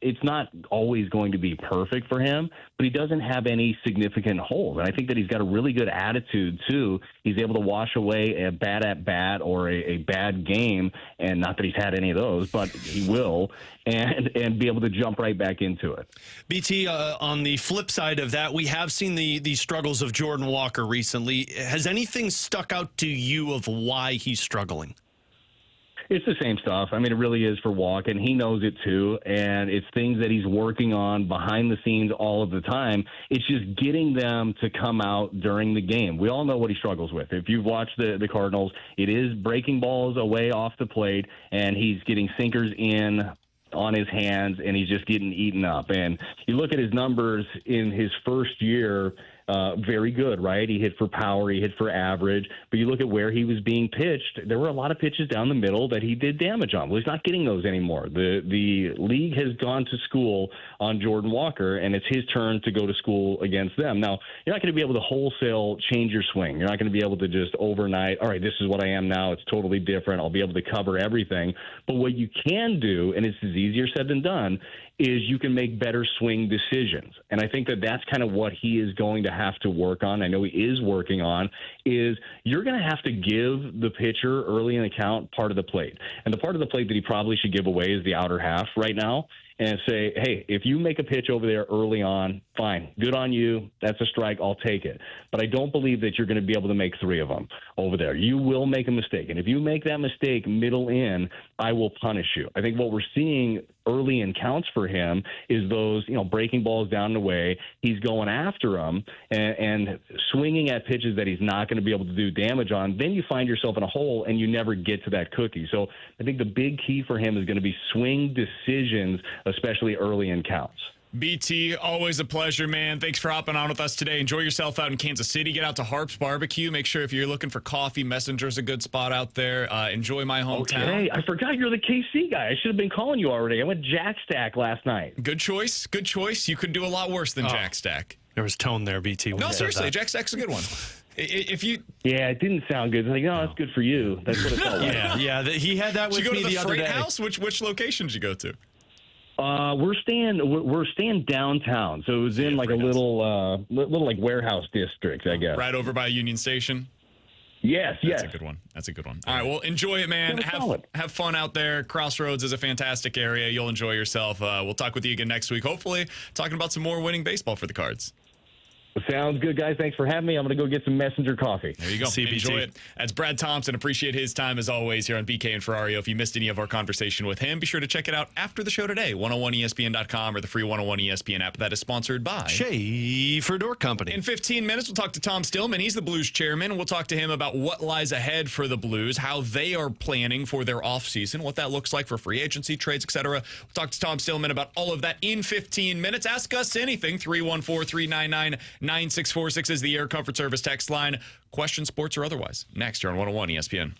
Speaker 7: it's not always going to be perfect for him, but he doesn't have any significant holes. And I think that he's got a really good attitude, too. He's able to wash away a bad at-bat or a bad game, and not that he's had any of those, but he will, and be able to jump right back into it.
Speaker 4: BT, on the flip side of that, we have seen the struggles of Jordan Walker recently. Has anything stuck out to you of why he's struggling?
Speaker 7: It's the same stuff. I mean, it really is for Walk, and he knows it too. And it's things that he's working on behind the scenes all of the time. It's just getting them to come out during the game. We all know what he struggles with. If you've watched the Cardinals, it is breaking balls away off the plate, and he's getting sinkers in on his hands, and he's just getting eaten up. And you look at his numbers in his first year, very good, right? He hit for power, he hit for average, but you look at where he was being pitched, there were a lot of pitches down the middle that he did damage on. Well, he's not getting those anymore. The league has gone to school on Jordan Walker, and it's his turn to go to school against them. Now, you're not going to be able to wholesale change your swing. You're not going to be able to just overnight, all right, this is what I am now, it's totally different, I'll be able to cover everything. But what you can do, and it's easier said than done, is you can make better swing decisions. And I think that that's kind of what he is going to have to work on. I know he is working on, is you're going to have to give the pitcher early in the count part of the plate. And the part of the plate that he probably should give away is the outer half right now. And say, hey, if you make a pitch over there early on, fine, good on you. That's a strike. I'll take it. But I don't believe that you're going to be able to make 3 of them over there. You will make a mistake. And if you make that mistake middle in, I will punish you. I think what we're seeing early in counts for him is those, breaking balls down the way. He's going after them and swinging at pitches that he's not going to be able to do damage on. Then you find yourself in a hole and you never get to that cookie. So I think the big key for him is going to be swing decisions, especially early in counts.
Speaker 3: BT, always a pleasure, man. Thanks for hopping on with us today. Enjoy yourself out in Kansas City. Get out to Harp's Barbecue. Make sure if you're looking for coffee, Messenger's a good spot out there. Enjoy my hometown.
Speaker 7: Okay, I forgot you're the KC guy. I should have been calling you already. I went Jack Stack last night.
Speaker 3: Good choice. Good choice. You could do a lot worse than Jack Stack.
Speaker 4: There was tone there, BT.
Speaker 3: No, seriously, Jack Stack's a good one.
Speaker 7: Yeah, it didn't sound good. It's like, no, that's good for you. That's what it felt like.
Speaker 4: Yeah, he had that with me the other day.
Speaker 3: Did you go to the Freight House? Which location did you go to?
Speaker 7: We're staying downtown, so it was in like a little like warehouse district, I guess.
Speaker 3: Right over by Union Station.
Speaker 7: Yes.
Speaker 3: That's a good one. All right, well, enjoy it, man. Have fun out there. Crossroads is a fantastic area. You'll enjoy yourself. We'll talk with you again next week, hopefully talking about some more winning baseball for the Cards.
Speaker 7: Sounds good, guys. Thanks for having me. I'm going to go get some Messenger coffee.
Speaker 3: There you go. Enjoy it. That's Brad Thompson. Appreciate his time as always here on BK and Ferrario. If you missed any of our conversation with him, be sure to check it out after the show today, 101ESPN.com or the free 101 ESPN app that is sponsored by
Speaker 4: Schaefer Door Company.
Speaker 3: In 15 minutes, we'll talk to Tom Stillman. He's the Blues chairman. We'll talk to him about what lies ahead for the Blues, how they are planning for their offseason, what that looks like for free agency, trades, etc. We'll talk to Tom Stillman about all of that in 15 minutes. Ask us anything. 314-399-9646 is the Air Comfort Service text line. Questions, sports, or otherwise. Next, you're on 101 ESPN.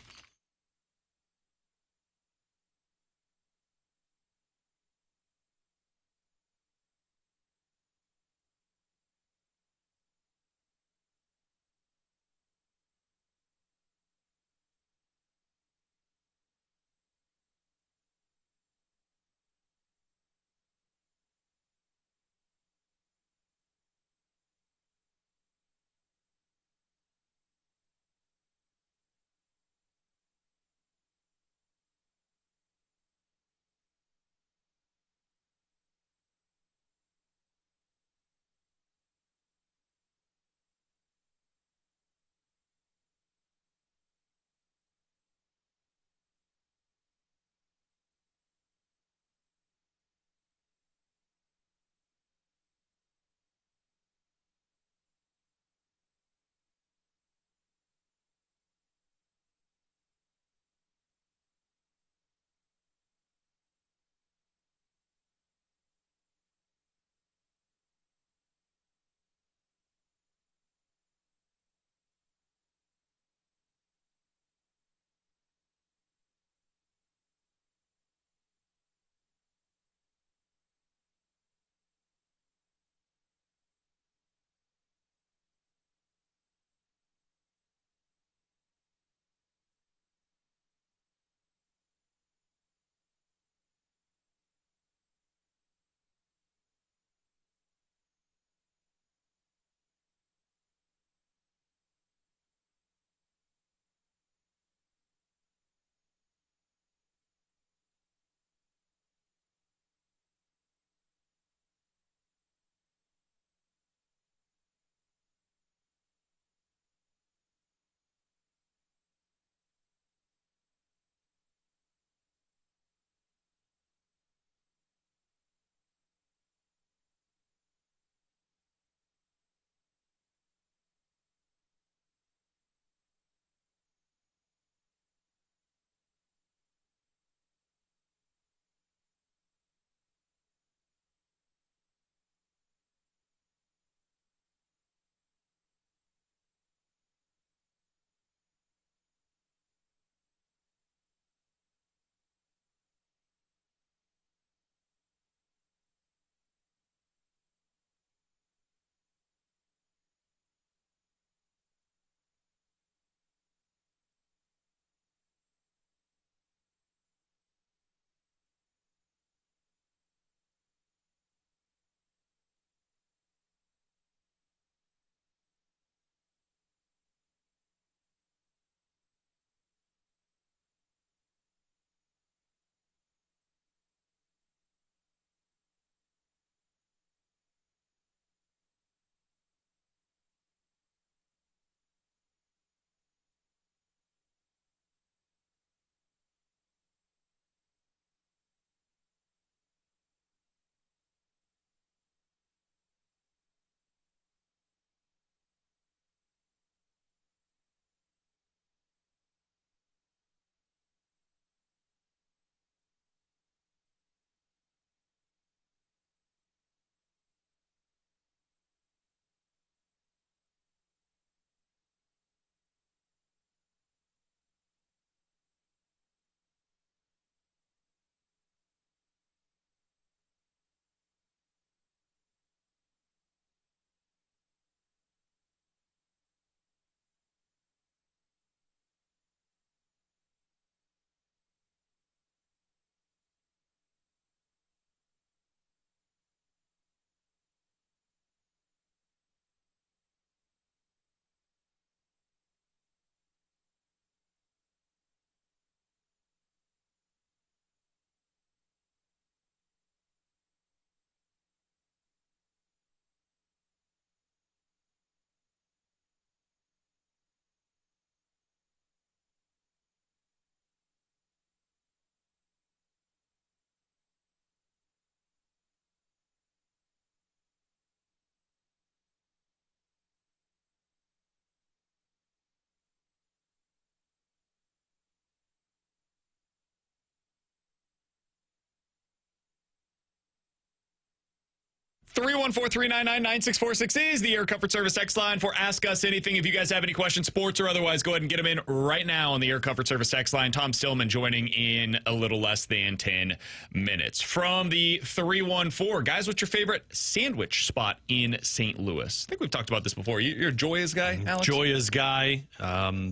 Speaker 3: 314-399-9646 is the Air Comfort Service text line for Ask Us Anything. If you guys have any questions, sports or otherwise, go ahead and get them in right now on the Air Comfort Service text line. Tom Stillman joining in a little less than 10 minutes. From the 314, guys, what's your favorite sandwich spot in St. Louis? I think we've talked about this before. You're a Joya's guy, Alex?
Speaker 4: Joya's guy.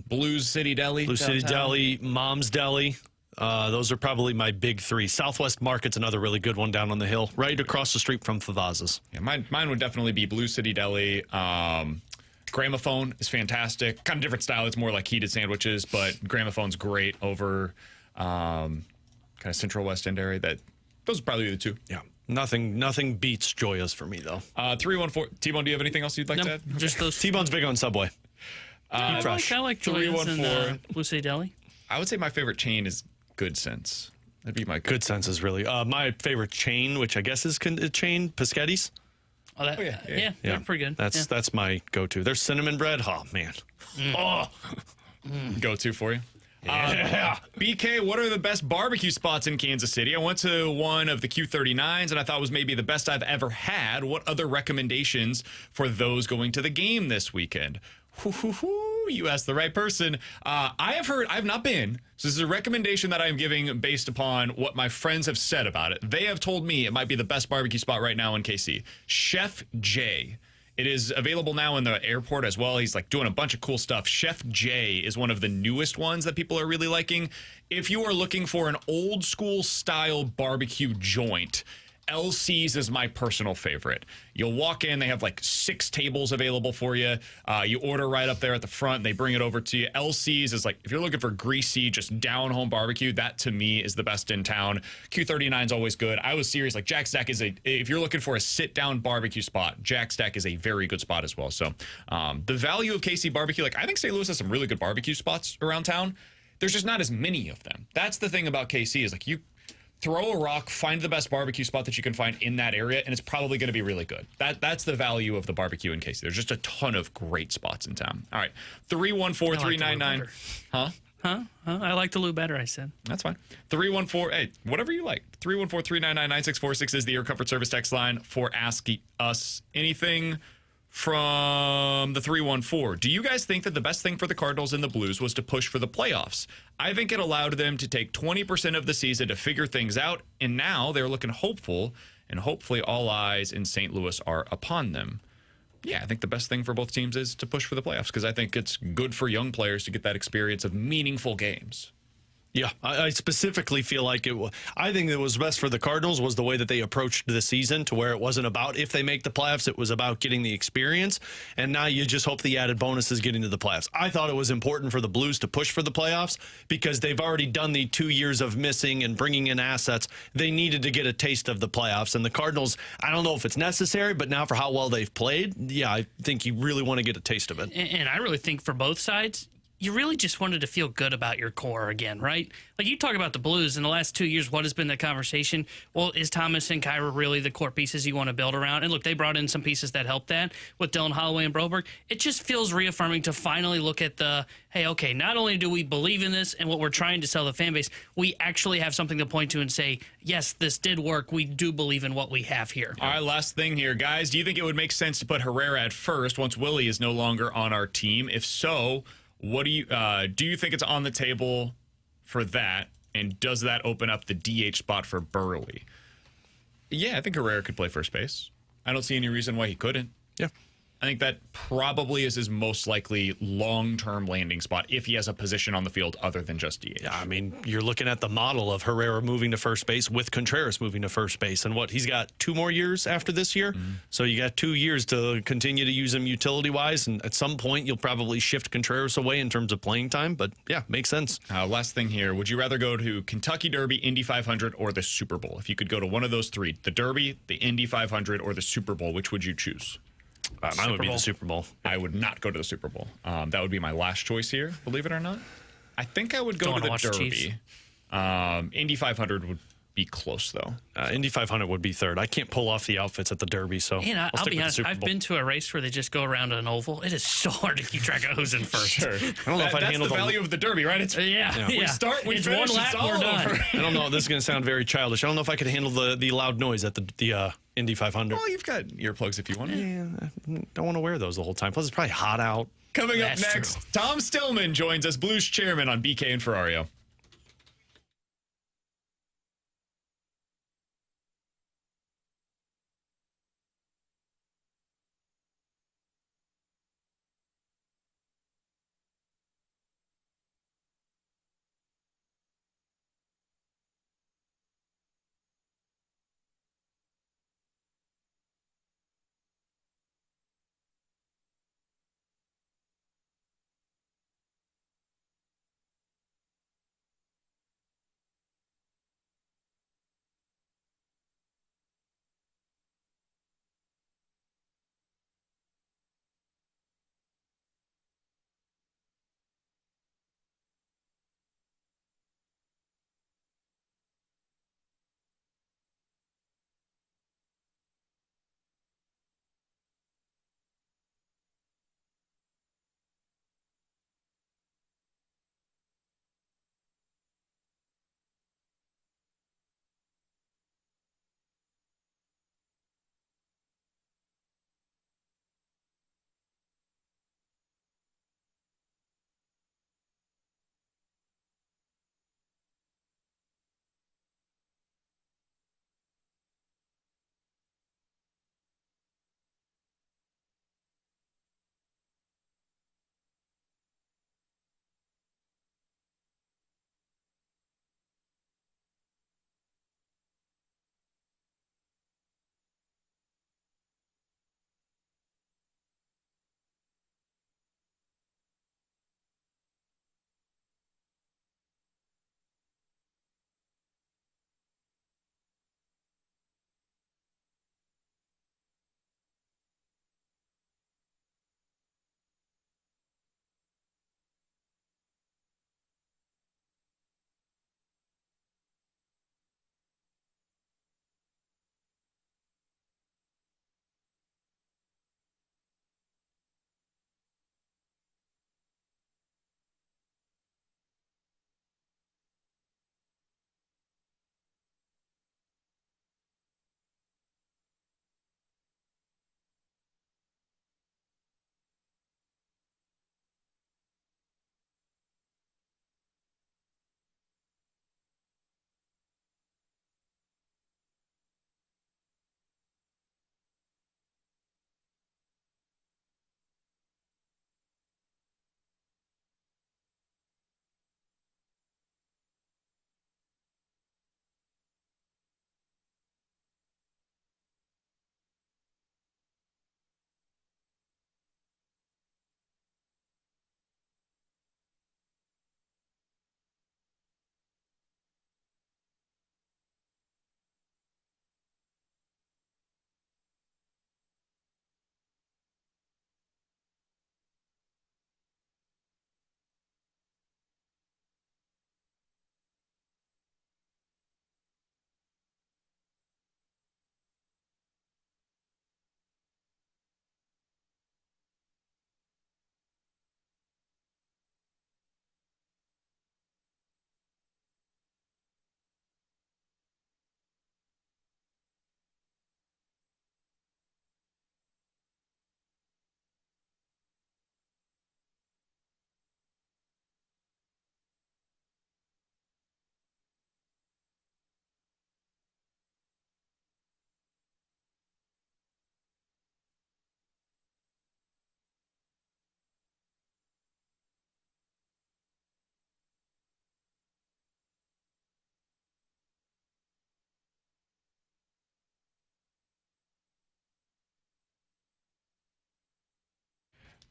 Speaker 3: Blues City Deli.
Speaker 4: Blue City
Speaker 3: downtown.
Speaker 4: Deli, Mom's Deli. Those are probably my big three. Southwest Market's another really good one down on the hill, right across the street from Favaz's.
Speaker 3: Yeah, mine would definitely be Blue City Deli. Gramophone is fantastic. Kind of different style. It's more like heated sandwiches, but Gramophone's great over kind of Central West End area. Those are probably the two.
Speaker 4: Yeah. Nothing beats Joya's for me, though.
Speaker 3: 314. T-Bone, do you have anything else you'd like to add?
Speaker 5: Just those.
Speaker 4: T-Bone's big on Subway.
Speaker 5: I like Joya's and Blue City Deli.
Speaker 3: I would say my favorite chain is Good Sense. That'd be my
Speaker 4: Good Sense is really my favorite chain, which I guess is a chain, Paschetti's.
Speaker 5: Oh, yeah, they're pretty good.
Speaker 4: That's my go-to. There's cinnamon bread. Oh man.
Speaker 3: go-to for you.
Speaker 4: Yeah.
Speaker 3: BK, what are the best barbecue spots in Kansas City? I went to one of the Q39s, and I thought it was maybe the best I've ever had. What other recommendations for those going to the game this weekend? You asked the right person. I have not been. So this is a recommendation that I'm giving based upon what my friends have said about it. They have told me it might be the best barbecue spot right now in KC. Chef J. It is available now in the airport as well. He's like doing a bunch of cool stuff. Chef J is one of the newest ones that people are really liking. If you are looking for an old school style barbecue joint, LC's is my personal favorite. You'll walk in, they have like 6 tables available for you. You order right up there at the front, they bring it over to you. LC's is like, if you're looking for greasy, just down-home barbecue, that to me is the best in town. Q39 is always good. I was serious, like Jack Stack if you're looking for a sit-down barbecue spot, Jack Stack is a very good spot as well. So the value of KC barbecue, like I think St. Louis has some really good barbecue spots around town. There's just not as many of them. That's the thing about KC is like you throw a rock, find the best barbecue spot that you can find in that area, and it's probably going to be really good. That's the value of the barbecue in KC. There's just a ton of great spots in town. All right, 314-399. Huh?
Speaker 5: I like the Lou better, I said.
Speaker 3: That's fine. 314, hey, whatever you like. 314-399-9646 is the Air Comfort Service text line for Ask Us Anything. From the 314, do you guys think that the best thing for the Cardinals and the Blues was to push for the playoffs? I think it allowed them to take 20% of the season to figure things out, and now they're looking hopeful, and hopefully all eyes in St. Louis are upon them. Yeah, I think the best thing for both teams is to push for the playoffs because I think it's good for young players to get that experience of meaningful games.
Speaker 4: Yeah, I specifically feel like I think it was best for the Cardinals was the way that they approached the season to where it wasn't about if they make the playoffs, it was about getting the experience. And now you just hope the added bonus is getting to the playoffs. I thought it was important for the Blues to push for the playoffs because they've already done the 2 years of missing and bringing in assets. They needed to get a taste of the playoffs. And the Cardinals, I don't know if it's necessary, but now for how well they've played, yeah, I think you really want to get a taste of it.
Speaker 5: And I really think for both sides, you really just wanted to feel good about your core again, right? Like you talk about the Blues in the last 2 years, what has been the conversation? Well, is Thomas and Kyra really the core pieces you want to build around? And look, they brought in some pieces that helped that with Dylan Holloway and Broberg. It just feels reaffirming to finally look at hey, okay, not only do we believe in this and what we're trying to sell the fan base, we actually have something to point to and say, yes, this did work. We do believe in what we have here.
Speaker 3: All right, last thing here. Guys, do you think it would make sense to put Herrera at first once Willie is no longer on our team? If so, what do you think it's on the table for that? And does that open up the DH spot for Burley? Yeah, I think Herrera could play first base. I don't see any reason why he couldn't.
Speaker 4: Yeah.
Speaker 3: I think that probably is his most likely long-term landing spot if he has a position on the field other than just DH.
Speaker 4: Yeah, I mean, you're looking at the model of Herrera moving to first base with Contreras moving to first base. And he's got 2 more years after this year. Mm-hmm. So you got 2 years to continue to use him utility-wise. And at some point, you'll probably shift Contreras away in terms of playing time. But, yeah, makes sense.
Speaker 3: Last thing here. Would you rather go to Kentucky Derby, Indy 500, or the Super Bowl? If you could go to one of those 3, the Derby, the Indy 500, or the Super Bowl, which would you choose?
Speaker 4: Mine would be the Super Bowl.
Speaker 3: I would not go to the Super Bowl. That would be my last choice here, believe it or not. I think I would go to the Derby. Indy 500 would be close, though.
Speaker 4: Indy 500 would be third. I can't pull off the outfits at the Derby, so
Speaker 5: I'll be honest. I've been to a race where they just go around an oval. It is so hard to keep track of who's in first.
Speaker 3: Sure.
Speaker 4: I don't know if I'd handle
Speaker 3: the value of the Derby, right? It's we start, we finish,
Speaker 5: one lap,
Speaker 3: it's all
Speaker 5: we're done.
Speaker 3: over.
Speaker 4: I don't know. This is going to sound very childish. I don't know if I could handle the loud noise at the Indy 500.
Speaker 3: Well, you've got earplugs if you want.
Speaker 4: Yeah, I don't want to wear those the whole time. Plus, it's probably hot out.
Speaker 3: Coming up
Speaker 5: That's
Speaker 3: next,
Speaker 5: true.
Speaker 3: Tom Stillman joins us, Blues chairman on BK and Ferrario.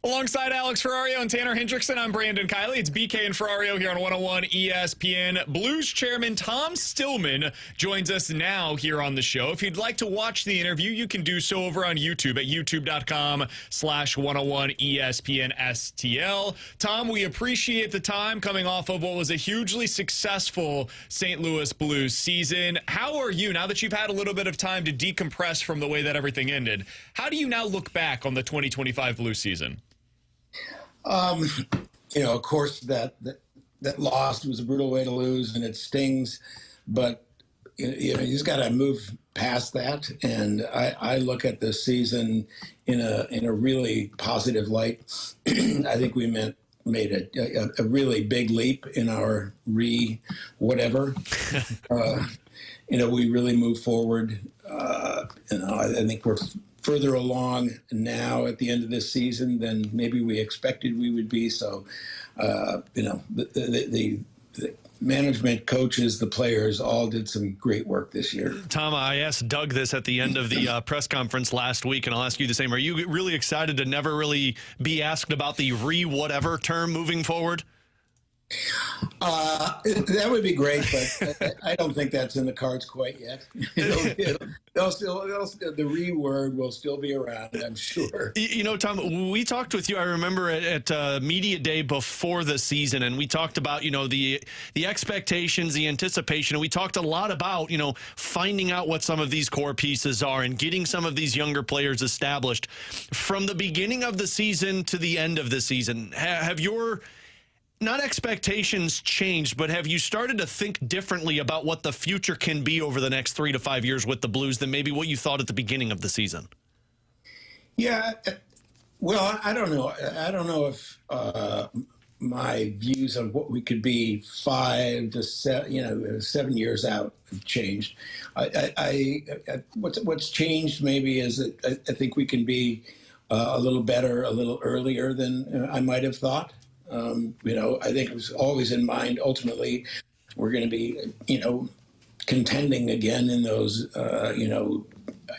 Speaker 3: Alongside Alex Ferrario and Tanner Hendrickson, I'm Brandon Kiley. It's BK and Ferrario here on 101 ESPN. Blues chairman Tom Stillman joins us now here on the show. If you'd like to watch the interview, you can do so over on YouTube at youtube.com/101 ESPN STL. Tom, we appreciate the time coming off of what was a hugely successful St. Louis Blues season. How are you, now that you've had a little bit of time to decompress from the way that everything ended, how do you now look back on the 2025 Blues season?
Speaker 8: Of course, that loss was a brutal way to lose, and it stings. But he's got to move past that. And I look at this season in a really positive light. I think we made a really big leap in our whatever. We really moved forward. I think we're further along now at the end of this season than maybe we expected we would be. So, the management, coaches, the players all did some great work this year.
Speaker 4: Tom, I asked Doug this at the end of the press conference last week, and I'll ask you the same. Are you really excited to never really be asked about the whatever term moving forward?
Speaker 8: That would be great, but I don't think that's in the cards quite yet. The word will still be around, I'm sure.
Speaker 4: Tom, we talked with you, I remember, at Media Day before the season, and we talked about, the expectations, the anticipation, and we talked a lot about, finding out what some of these core pieces are and getting some of these younger players established. From the beginning of the season to the end of the season, have your not expectations changed, but have you started to think differently about what the future can be over the next 3 to 5 years with the Blues than maybe what you thought at the beginning of the season?
Speaker 8: Yeah, well, I don't know. I don't know if my views on what we could be 5 to 7 years out have changed. What's changed maybe is that I think we can be a little better, a little earlier than I might have thought. I think it was always in mind, ultimately, we're going to be, contending again in those,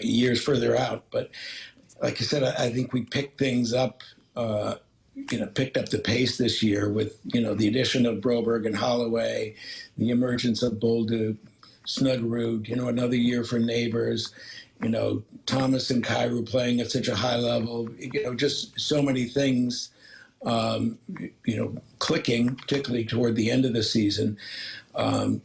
Speaker 8: years further out. But like I said, I think we picked things up, picked up the pace this year with, the addition of Broberg and Holloway, the emergence of Bolduc, Snuggerud, another year for Neighbors, Thomas and Kyrou playing at such a high level, just so many things. Clicking, particularly toward the end of the season, I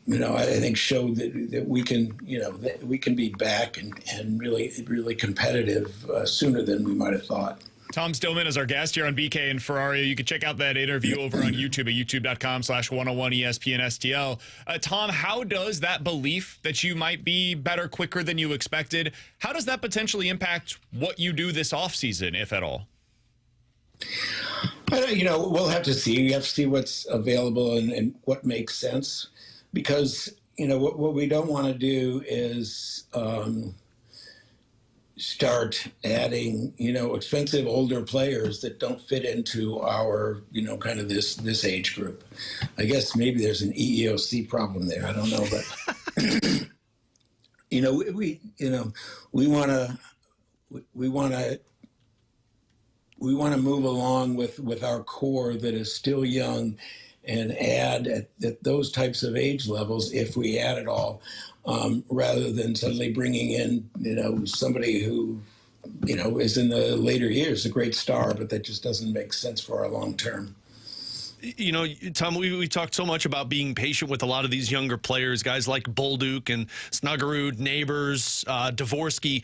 Speaker 8: think showed that we can, that we can be back and really, really competitive sooner than we might have thought.
Speaker 3: Tom Stillman is our guest here on BK and Ferrario. You can check out that interview over on YouTube at youtube.com/101 ESPN STL. Tom, how does that belief that you might be better quicker than you expected, how does that potentially impact what you do this offseason, if at all?
Speaker 8: We'll have to see. We have to see what's available and what makes sense, because what we don't want to do is start adding expensive older players that don't fit into our kind of this age group. I guess maybe there's an EEOC problem there. I don't know, but we want to move along with our core that is still young and add at those types of age levels, if we add it all, rather than suddenly bringing in, somebody who, is in the later years, a great star, but that just doesn't make sense for our long term.
Speaker 4: Tom, we talked so much about being patient with a lot of these younger players, guys like Bolduc and Snuggerud, Neighbors, Dvorsky.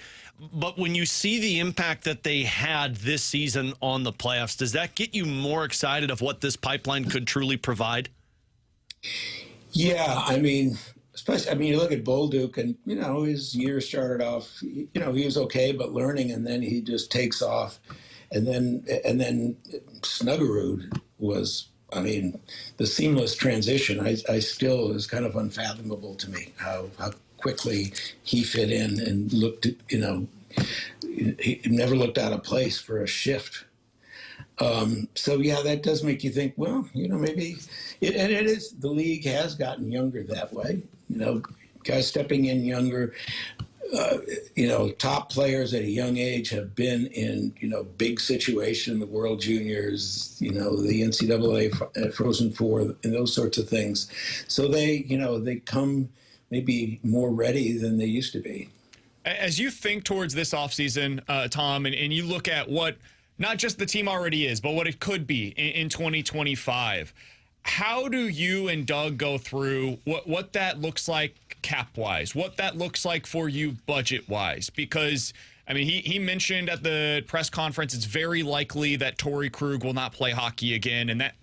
Speaker 4: But when you see the impact that they had this season on the playoffs, does that get you more excited of what this pipeline could truly provide?
Speaker 8: Yeah, especially, you look at Bolduc and, his year started off, he was okay, but learning, and then he just takes off. And then Snuggerud was, the seamless transition, I still is kind of unfathomable to me how quickly he fit in and looked, he never looked out of place for a shift. So yeah, that does make you think, well, maybe it is, the league has gotten younger that way, guys stepping in younger, top players at a young age have been in, big situation, the World Juniors, the NCAA Frozen Four, and those sorts of things. So they come maybe more ready than they used to be.
Speaker 3: As you think towards this offseason, Tom, and you look at what not just the team already is, but what it could be in 2025, how do you and Doug go through what that looks like cap-wise, what that looks like for you budget-wise? Because, he mentioned at the press conference it's very likely that Torrey Krug will not play hockey again, and that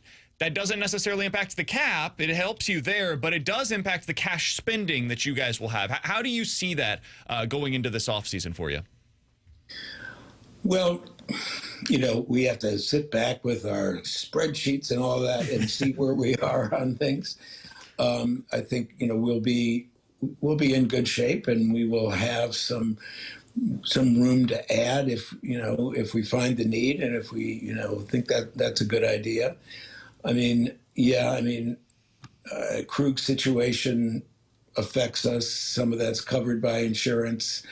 Speaker 3: that doesn't necessarily impact the cap. It helps you there, but it does impact the cash spending that you guys will have. How do you see that going into this offseason for you?
Speaker 8: Well, we have to sit back with our spreadsheets and all that and see where we are on things. I think, we'll be in good shape, and we will have some room to add if we find the need, and if we, think that that's a good idea. Krug's situation affects us. Some of that's covered by insurance.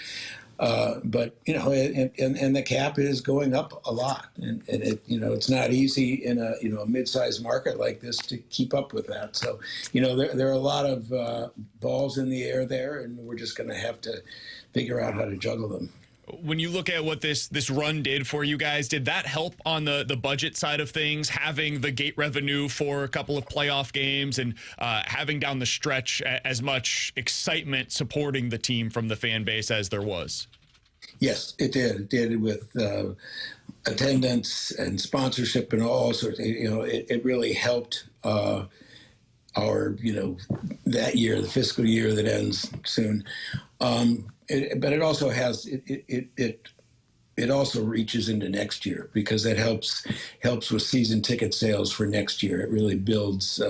Speaker 8: But and the cap is going up a lot, and it it's not easy in a mid-sized market like this to keep up with that. So there are a lot of balls in the air there, and we're just going to have to figure out how to juggle them.
Speaker 3: When you look at what this run did for you guys, did that help on the budget side of things, having the gate revenue for a couple of playoff games and having down the stretch as much excitement supporting the team from the fan base as there was?
Speaker 8: Yes, it did. It did with attendance and sponsorship and all sorts. It really helped our that year, the fiscal year that ends soon. But it also has it also reaches into next year, because that helps with season ticket sales for next year. It really builds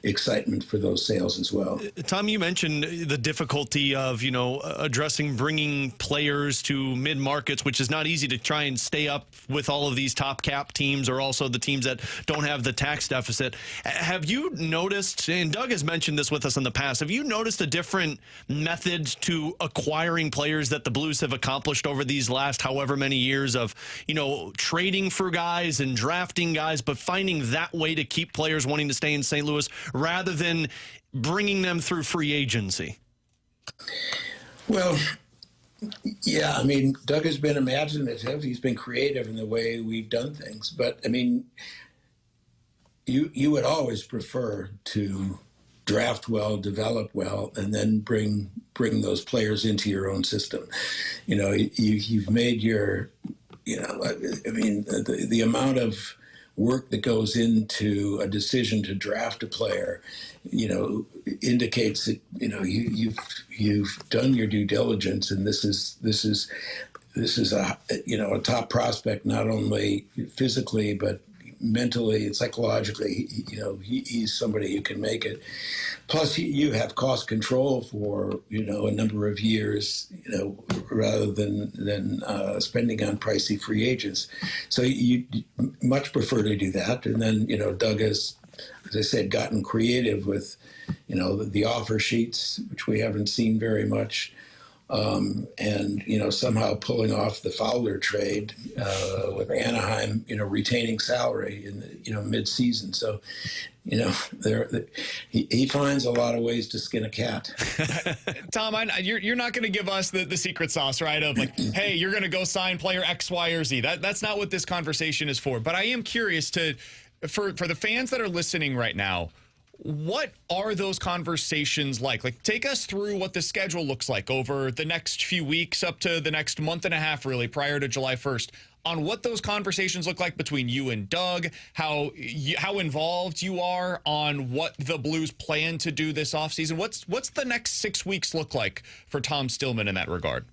Speaker 8: excitement for those sales as well.
Speaker 4: Tom, you mentioned the difficulty of bringing players to mid markets, which is not easy to try and stay up with all of these top cap teams, or also the teams that don't have the tax deficit. Have you noticed, and Doug has mentioned this with us in the past, have you noticed a different method to acquiring players that the Blues have accomplished over these last however many years of, trading for guys and drafting guys, but finding that way to keep players wanting to stay in St. Louis rather than bringing them through free agency?
Speaker 8: Well, yeah, Doug has been imaginative. He's been creative in the way we've done things. But, you would always prefer to draft well, develop well, and then bring those players into your own system. You've made your, the amount of work that goes into a decision to draft a player, indicates that you've done your due diligence, and this is a top prospect, not only physically but mentally and psychologically. He's somebody who can make it. Plus, you have cost control for a number of years, rather than spending on pricey free agents. So you much prefer to do that. And then Doug has, as I said, gotten creative with the offer sheets, which we haven't seen very much. And somehow pulling off the Fowler trade with Anaheim, retaining salary in the mid-season. So, he finds a lot of ways to skin a cat.
Speaker 3: Tom, you're not going to give us the secret sauce, right? Of like, hey, you're going to go sign player X, Y, or Z. That's not what this conversation is for. But I am curious for the fans that are listening right now, what are those conversations like? Like, take us through what the schedule looks like over the next few weeks up to the next month and a half, really, prior to July 1st, on what those conversations look like between you and Doug, how involved you are on what the Blues plan to do this offseason. What's the next 6 weeks look like for Tom Stillman in that regard?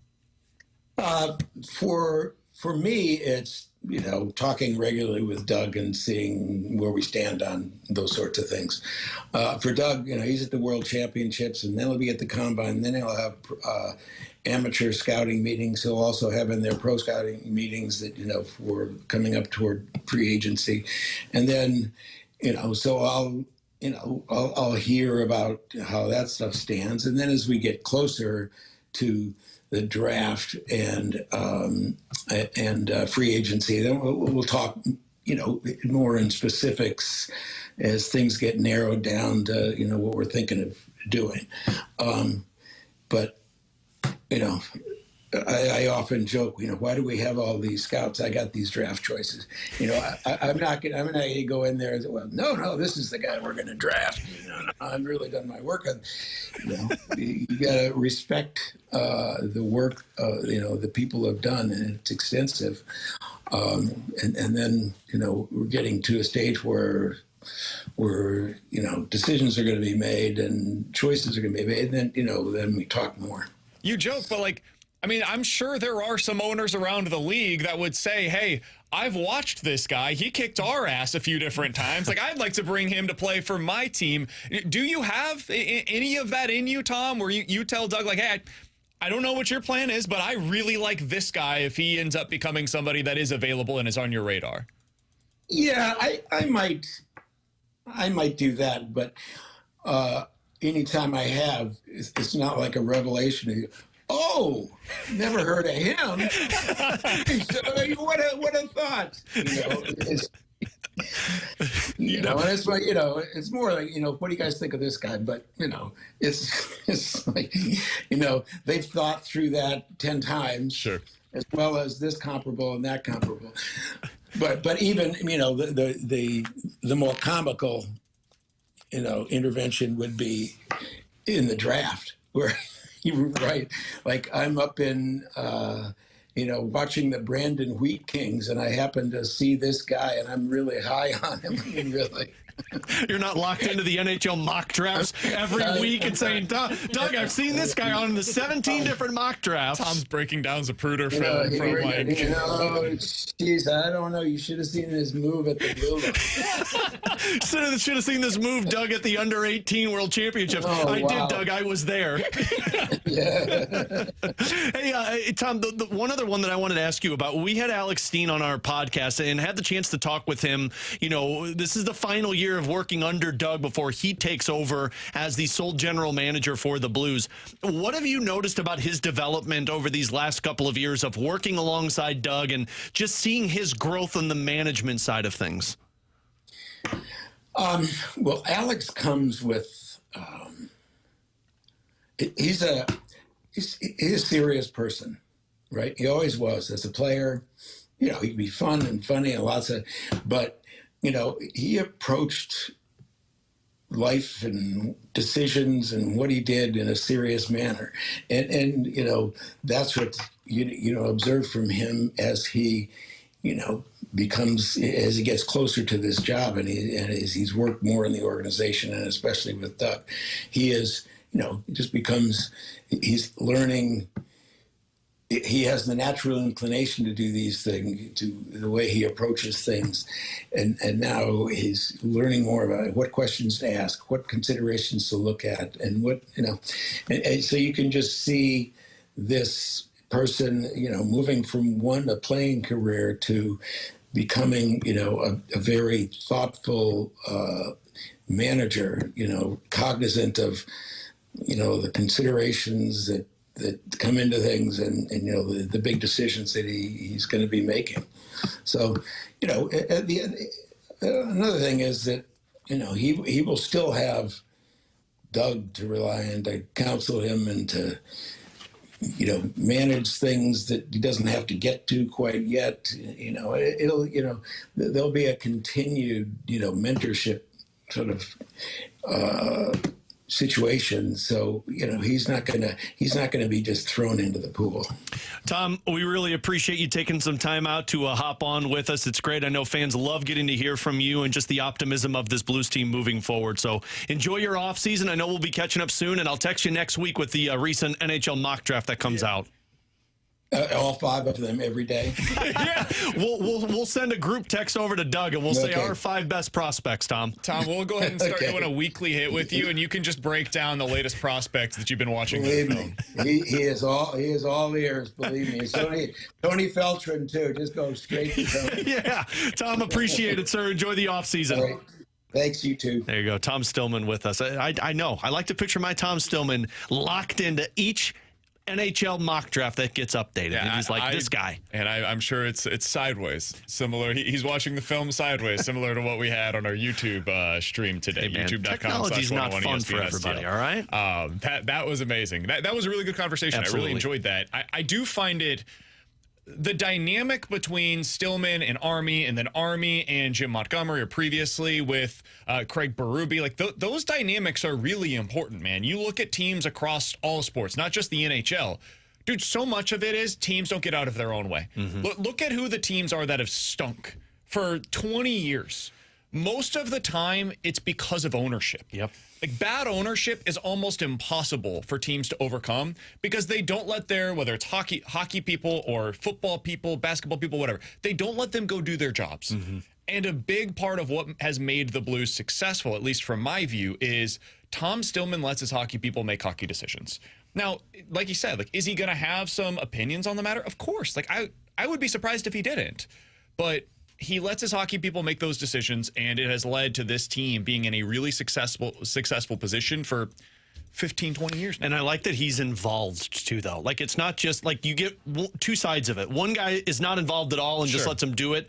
Speaker 8: For me, it's talking regularly with Doug and seeing where we stand on those sorts of things. For Doug, he's at the World Championships, and then he'll be at the Combine, and then he'll have amateur scouting meetings. He'll also have in their pro scouting meetings that, for coming up toward free agency. And then, so I'll hear about how that stuff stands. And then as we get closer to the draft and free agency, then we'll talk, more in specifics as things get narrowed down to, what we're thinking of doing. But I often joke, why do we have all these scouts? I got these draft choices. I'm not gonna go in there and say, well, no, this is the guy we're going to draft. I've really done my work. You got to respect the work, the people have done, and it's extensive. And then, we're getting to a stage where decisions are going to be made and choices are going to be made, then then we talk more.
Speaker 3: You joke, but I'm sure there are some owners around the league that would say, hey, I've watched this guy. He kicked our ass a few different times. I'd like to bring him to play for my team. Do you have any of that in you, Tom, where you tell Doug, hey, I don't know what your plan is, but I really like this guy if he ends up becoming somebody that is available and is on your radar?
Speaker 8: Yeah, I might do that, but anytime I have, it's not like a revelation. Oh, never heard of him. What a thought. It's like, it's more like, what do you guys think of this guy? But, it's like, they've thought through that 10 times.
Speaker 3: Sure.
Speaker 8: As well as this comparable and that comparable. But even, the more comical, intervention would be in the draft where you were right. I'm up in, watching the Brandon Wheat Kings, and I happen to see this guy, and I'm really high on him. Really.
Speaker 4: You're not locked into the NHL mock drafts every week and saying, Doug, I've seen this guy on the 17 different mock drafts.
Speaker 3: Tom's breaking down Zapruder film from
Speaker 8: geez, I don't know. You should have seen this move at the Blue Line.
Speaker 4: Should have seen this move, Doug, at the under-18 World Championships. I did, Doug. I was there.
Speaker 8: Yeah.
Speaker 4: Hey, Tom, the one other one that I wanted to ask you about, we had Alex Steen on our podcast and had the chance to talk with him. This is the final year of working under Doug before he takes over as the sole general manager for the Blues. What have you noticed about his development over these last couple of years of working alongside Doug and just seeing his growth on the management side of things?
Speaker 8: Well, Alex comes with he's a serious person, right? He always was as a player. He could be fun and funny and but he approached life and decisions and what he did in a serious manner. And that's what, observe from him as he, becomes, as he gets closer to this job and as he's worked more in the organization and especially with Doug, he is, just becomes, he's learning. He has the natural inclination to do these things, to the way he approaches things. And now he's learning more about what questions to ask, what considerations to look at, and what, and so you can just see this person, moving from a playing career to becoming, a very thoughtful manager, cognizant of, the considerations that come into things and the big decisions that he's going to be making. So, at the end, another thing is that, he will still have Doug to rely on to counsel him and to, manage things that he doesn't have to get to quite yet. There'll be a continued, mentorship sort of, situation. So, he's not gonna be just thrown into the pool.
Speaker 4: Tom, we really appreciate you taking some time out to hop on with us. It's great. I know fans love getting to hear from you and just the optimism of this Blues team moving forward. So enjoy your off season. I know we'll be catching up soon, and I'll text you next week with the recent NHL mock draft that comes out.
Speaker 8: All 5 of them every day.
Speaker 4: Yeah, we'll send a group text over to Doug and we'll say our 5 best prospects. Tom,
Speaker 3: we'll go ahead and start doing a weekly hit with you, and you can just break down the latest prospects that you've been watching.
Speaker 8: Believe me, he is all ears. Believe me, Tony Feltrin too. Just go straight to Tony.
Speaker 4: Yeah, Tom, appreciate it, sir. Enjoy the off season.
Speaker 8: Right. Thanks, you too.
Speaker 4: There you go, Tom Stillman with us. I know. I like to picture my Tom Stillman locked into each NHL mock draft that gets updated.
Speaker 3: Yeah,
Speaker 4: and he's like, this guy.
Speaker 3: And I'm sure it's sideways. Similar. He's watching the film sideways, similar to what we had on our YouTube stream today.
Speaker 4: Hey,
Speaker 3: YouTube.com/101ESPN.
Speaker 4: Technology's not fun for everybody, all right?
Speaker 3: That was amazing. That was a really good conversation.
Speaker 4: Absolutely.
Speaker 3: I really enjoyed that. I do find it, the dynamic between Stillman and Army, and then Army and Jim Montgomery, or previously with Craig Berube, those dynamics are really important, man. You look at teams across all sports, not just the NHL. Dude, so much of it is teams don't get out of their own way. Mm-hmm. Look at who the teams are that have stunk for 20 years. most of the time it's because of ownership.
Speaker 4: Yep.
Speaker 3: Like, bad ownership is almost impossible for teams to overcome because they don't let their, whether it's hockey people or football people, basketball people, whatever, they don't let them go do their jobs. And a big part of what has made the Blues successful, at least from my view, is Tom Stillman lets his hockey people make hockey decisions. Now, like you said, like, is he going to have some opinions on the matter? Of course. Like, I would be surprised if he didn't. But he lets his hockey people make those decisions, and it has led to this team being in a really successful position for 15, 20 years now.
Speaker 4: And I like that he's involved, too, though. Like, it's not just, like, you get two sides of it. One guy is not involved at all and just lets him do it,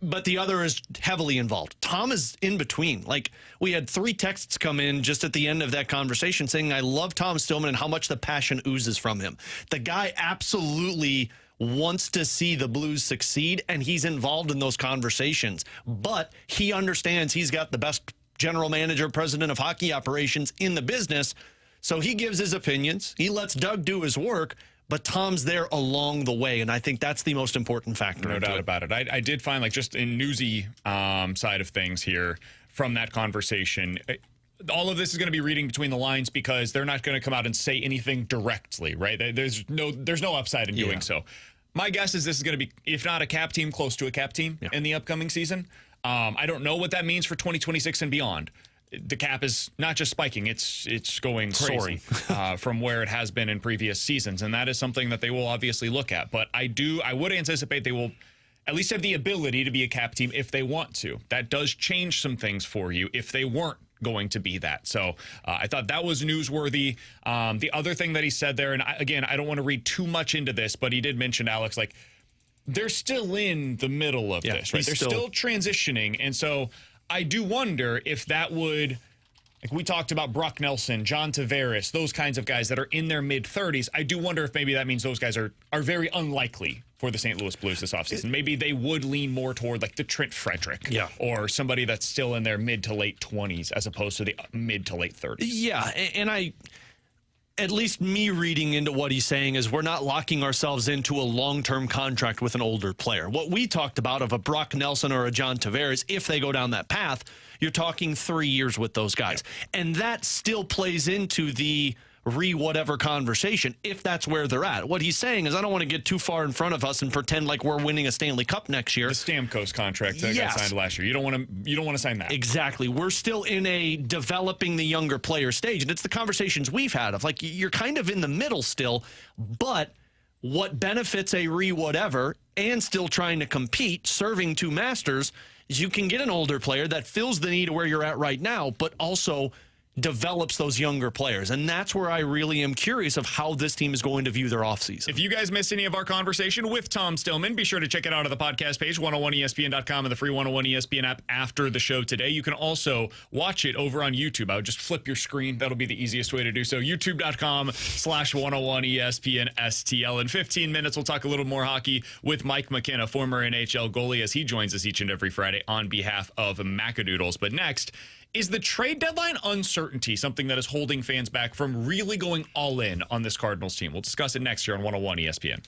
Speaker 4: but the other is heavily involved. Tom is in between. Like, we had 3 texts come in just at the end of that conversation saying, I love Tom Stillman and how much the passion oozes from him. The guy absolutely wants to see the Blues succeed, and he's involved in those conversations. But he understands he's got the best general manager, president of hockey operations in the business, so he gives his opinions. He lets Doug do his work, but Tom's there along the way, and I think that's the most important factor.
Speaker 3: No doubt about it. I did find, like, just in newsy side of things here from that conversation, all of this is going to be reading between the lines because they're not going to come out and say anything directly, right? There's no upside in doing so. My guess is this is going to be, if not a cap team, close to a cap team in the upcoming season. I don't know what that means for 2026 and beyond. The cap is not just spiking, it's going crazy from where it has been in previous seasons, and that is something that they will obviously look at. But I would anticipate they will at least have the ability to be a cap team if they want to. That does change some things for you if they weren't going to be that. So I thought that was newsworthy. The other thing that he said there, and again, I don't want to read too much into this, but he did mention, Alex, like, they're still in the middle of this, right? They're still transitioning. And so I do wonder if that would, like, we talked about Brock Nelson, John Tavares, those kinds of guys that are in their mid-30s. I do wonder if maybe that means those guys are very unlikely for the St. Louis Blues this offseason. Maybe they would lean more toward, like, the Trent Frederick or somebody that's still in their mid to late 20s as opposed to the mid to late 30s.
Speaker 4: Yeah, and at least me reading into what he's saying is we're not locking ourselves into a long-term contract with an older player. What we talked about of a Brock Nelson or a John Tavares, if they go down that path, you're talking 3 years with those guys. And that still plays into the whatever conversation, if that's where they're at. What he's saying is, I don't want to get too far in front of us and pretend like we're winning a Stanley Cup next year.
Speaker 3: The Stamkos contract that got signed last year. You don't want to sign that.
Speaker 4: Exactly. We're still in a developing the younger player stage, and it's the conversations we've had of, like, you're kind of in the middle still, but what benefits a whatever and still trying to compete, serving 2 masters, is you can get an older player that fills the need of where you're at right now, but also develops those younger players. And that's where I really am curious of how this team is going to view their offseason.
Speaker 3: If you guys missed any of our conversation with Tom Stillman, be sure to check it out on the podcast page, 101ESPN.com, and the free 101 ESPN app after the show today. You can also watch it over on YouTube. I would just flip your screen. That'll be the easiest way to do so. YouTube.com/101ESPN STL. In 15 minutes, we'll talk a little more hockey with Mike McKenna, former NHL goalie, as he joins us each and every Friday on behalf of Macadoodles. But next, is the trade deadline uncertainty something that is holding fans back from really going all in on this Cardinals team? We'll discuss it next year on 101 ESPN.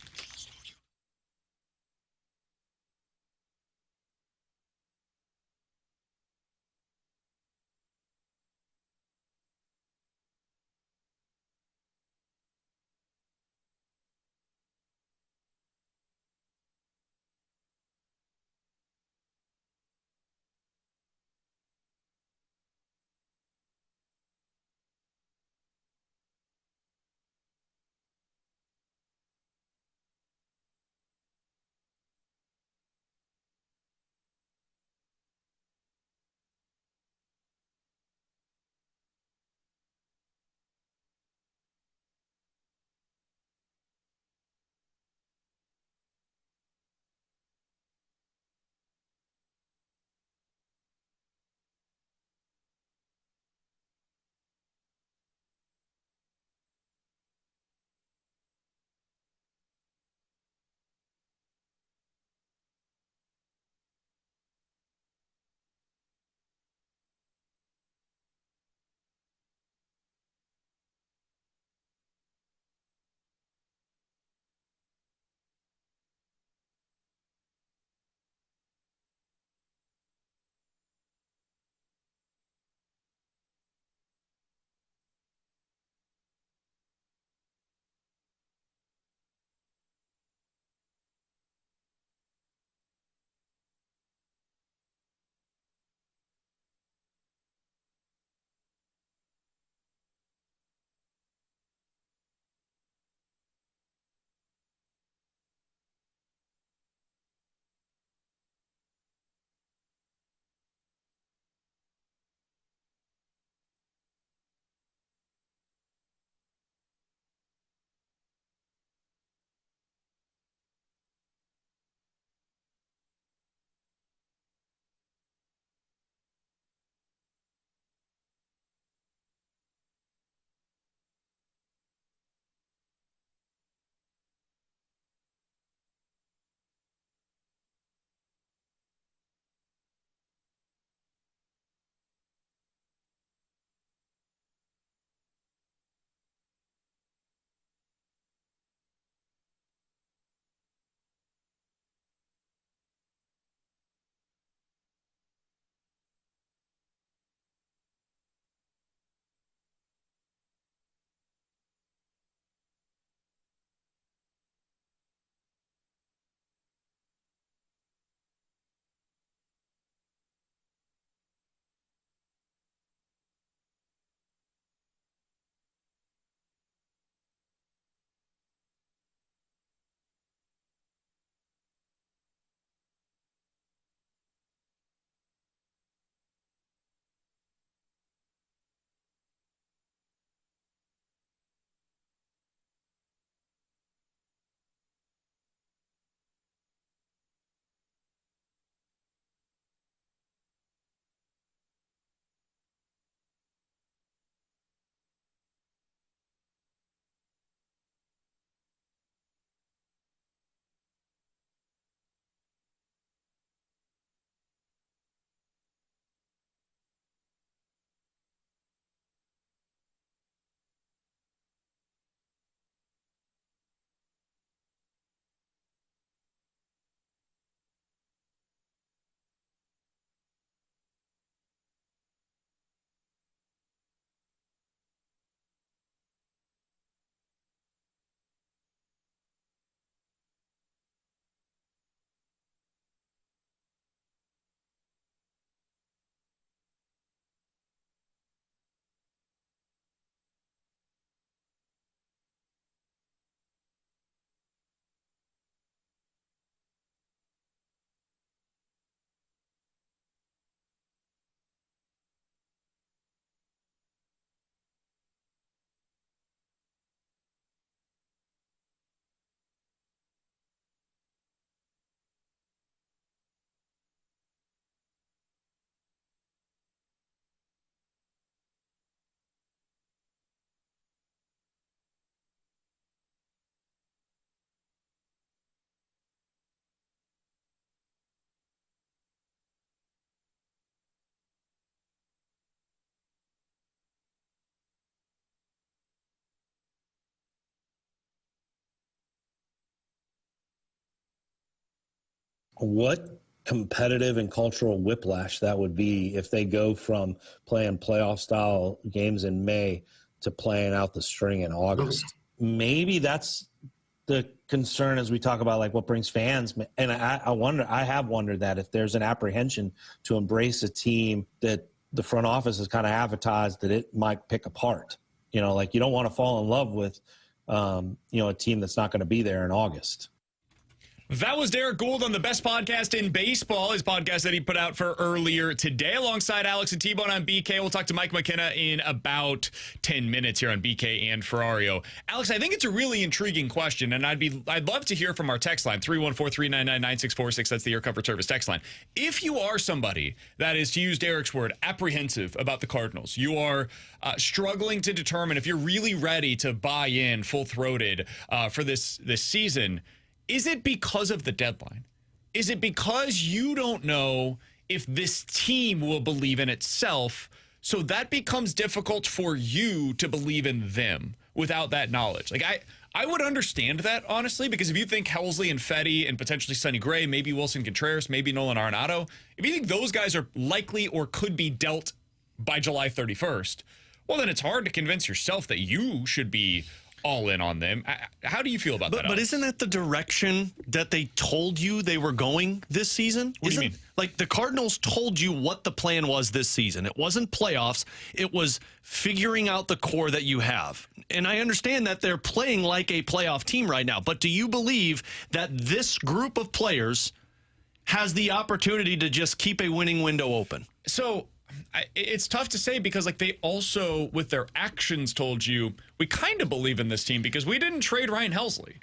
Speaker 9: what competitive and cultural whiplash that would be if they go from playing playoff style games in May to playing out the string in August. Maybe that's the concern as we talk about like what brings fans. And I have wondered that if there's an apprehension to embrace a team that the front office has kind of advertised that it might pick apart. You know, like you don't want to fall in love with, a team that's not going to be there in August.
Speaker 3: That was Derek Gould on the best podcast in baseball, his podcast that he put out for earlier today, alongside Alex and T-Bone on BK. We'll talk to Mike McKenna in about 10 minutes here on BK and Ferrario. Alex, I think it's a really intriguing question, and I'd love to hear from our text line, 314-399-9646. That's the Air Comfort Service text line. If you are somebody that is, to use Derek's word, apprehensive about the Cardinals, you are struggling to determine if you're really ready to buy in full-throated for this season, is it because of the deadline? Is it because you don't know if this team will believe in itself, so that becomes difficult for you to believe in them without that knowledge? Like I would understand that, honestly, because if you think Helsley and Fetty and potentially Sonny Gray, maybe Wilson Contreras, maybe Nolan Arenado, if you think those guys are likely or could be dealt by July 31st, well, then it's hard to convince yourself that you should be all in on them. How do you feel about that?
Speaker 4: But isn't that the direction that they told you they were going this season?
Speaker 3: What do you mean?
Speaker 4: Like the Cardinals told you what the plan was this season. It wasn't playoffs. It was figuring out the core that you have. And I understand that they're playing like a playoff team right now. But do you believe that this group of players has the opportunity to just keep a winning window open?
Speaker 3: So it's tough to say because like they also, with their actions, told you we kind of believe in this team because we didn't trade Ryan Helsley.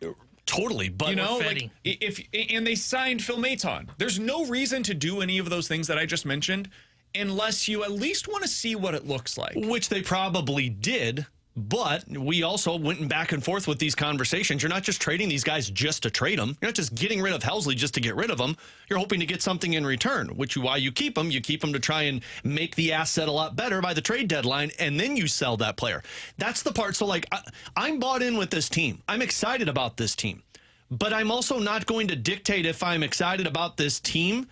Speaker 4: Totally, but
Speaker 3: like and they signed Phil Maton. There's no reason to do any of those things that I just mentioned unless you at least want to see what it looks like.
Speaker 4: Which they probably did. But we also went back and forth with these conversations. You're not just trading these guys just to trade them. You're not just getting rid of Helsley just to get rid of them. You're hoping to get something in return, which is why you keep them. You keep them to try and make the asset a lot better by the trade deadline, and then you sell that player. That's the part. So, like, I'm bought in with this team. I'm excited about this team. But I'm also not going to dictate if I'm excited about this team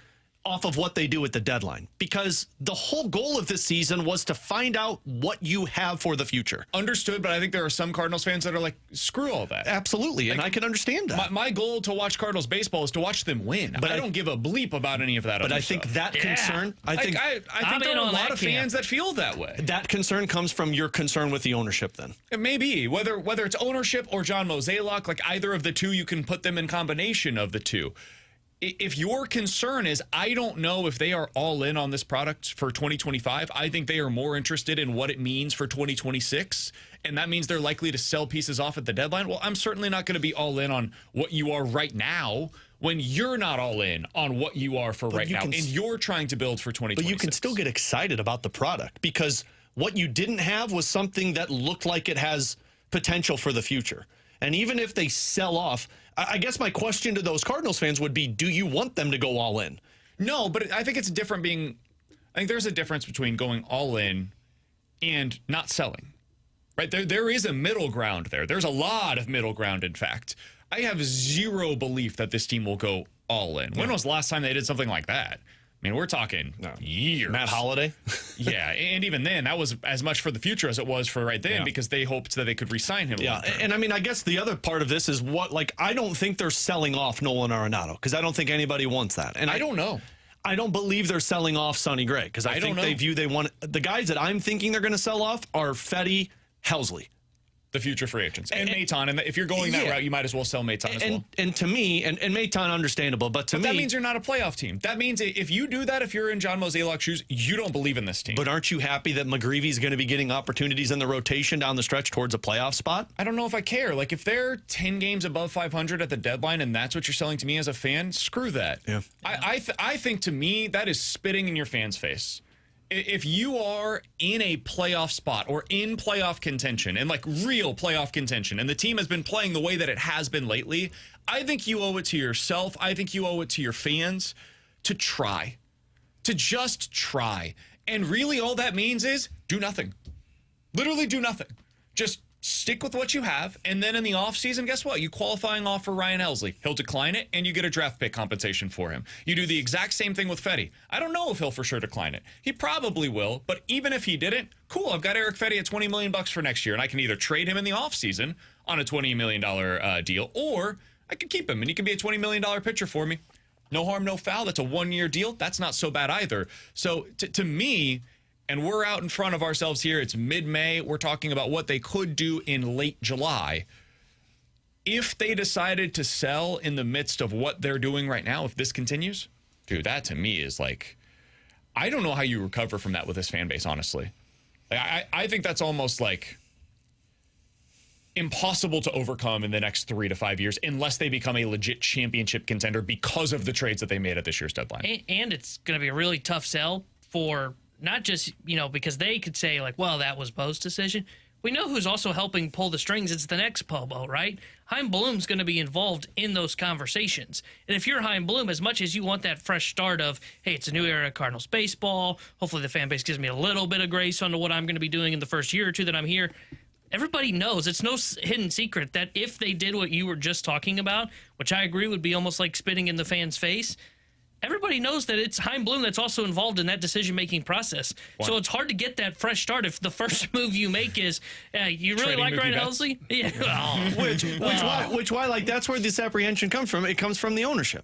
Speaker 4: off of what they do at the deadline, because the whole goal of this season was to find out what you have for the future.
Speaker 3: Understood, but I think there are some Cardinals fans that are like, screw all that.
Speaker 4: Absolutely, and I can understand that.
Speaker 3: My goal to watch Cardinals baseball is to watch them win. But I don't give a bleep about any of that.
Speaker 4: But I think that concern, I think
Speaker 3: there are a lot of fans that feel that way.
Speaker 4: That concern comes from your concern with the ownership then.
Speaker 3: It may be, whether it's ownership or John Mozeliak, like either of the two, you can put them in combination of the two. If your concern is, I don't know if they are all in on this product for 2025, I think they are more interested in what it means for 2026, and that means they're likely to sell pieces off at the deadline. Well, I'm certainly not going to be all in on what you are right now when you're not all in on what you are for right now, and you're trying to build for 2026.
Speaker 4: But you can still get excited about the product, because what you didn't have was something that looked like it has potential for the future. And even if they sell off, I guess my question to those Cardinals fans would be, do you want them to go all in?
Speaker 3: No, but I think it's different I think there's a difference between going all in and not selling, right? There is a middle ground there. There's a lot of middle ground, in fact. I have zero belief that this team will go all in. When was the last time they did something like that? I mean, we're talking years.
Speaker 4: Matt Holliday?
Speaker 3: Yeah, and even then, that was as much for the future as it was for right then, because they hoped that they could re-sign him.
Speaker 4: Yeah, and I mean, I guess the other part of this is I don't think they're selling off Nolan Arenado, because I don't think anybody wants that. And
Speaker 3: I don't know.
Speaker 4: I don't believe they're selling off Sonny Gray, because I think they want the guys that I'm thinking they're going to sell off are Fetty, Helsley.
Speaker 3: The future free agents. And Maton. And if you're going that route, you might as well sell Maton as well.
Speaker 4: And to me, and Maton, understandable, but to me...
Speaker 3: that means you're not a playoff team. That means if you do that, if you're in John Mozeliak's shoes, you don't believe in this team.
Speaker 4: But aren't you happy that McGreevy's going to be getting opportunities in the rotation down the stretch towards a playoff spot?
Speaker 3: I don't know if I care. Like, if they're 10 games above 500 at the deadline and that's what you're selling to me as a fan, screw that.
Speaker 4: Yeah.
Speaker 3: I think, to me, that is spitting in your fan's face. If you are in a playoff spot or in playoff contention, and like real playoff contention, and the team has been playing the way that it has been lately, I think you owe it to yourself, I think you owe it to your fans to try. To just try. And really all that means is do nothing. Literally do nothing. Just stick with what you have, and then in the offseason, guess what? You qualifying offer Ryan Helsley. He'll decline it, and you get a draft pick compensation for him. You do the exact same thing with Fetty. I don't know if he'll for sure decline it. He probably will, but even if he didn't, cool, I've got Eric Fetty at $20 million for next year, and I can either trade him in the offseason on a $20 million deal, or I could keep him, and he can be a $20 million pitcher for me. No harm, no foul. That's a one-year deal. That's not so bad either. So to me, and we're out in front of ourselves here. It's mid-May. We're talking about what they could do in late July. If they decided to sell in the midst of what they're doing right now, if this continues, dude, that to me is like, I don't know how you recover from that with this fan base, honestly. I think that's almost like impossible to overcome in the next 3 to 5 years unless they become a legit championship contender because of the trades that they made at this year's deadline.
Speaker 5: And it's going to be a really tough sell for not just, because they could say, like, well, that was Bo's decision. We know who's also helping pull the strings. It's the next Bo, right? Chaim Bloom's going to be involved in those conversations. And if you're Chaim Bloom, as much as you want that fresh start of, hey, it's a new era of Cardinals baseball, hopefully the fan base gives me a little bit of grace onto what I'm going to be doing in the first year or two that I'm here, everybody knows, it's no hidden secret, that if they did what you were just talking about, which I agree would be almost like spitting in the fan's face, everybody knows that it's Chaim Bloom that's also involved in that decision-making process. So it's hard to get that fresh start if the first move you make is, you really
Speaker 3: Trading
Speaker 5: like
Speaker 3: Mookie
Speaker 5: Ryan
Speaker 3: Betts?
Speaker 5: Helsley? Yeah.
Speaker 4: Which why, like, that's where this apprehension comes from. It comes from the ownership.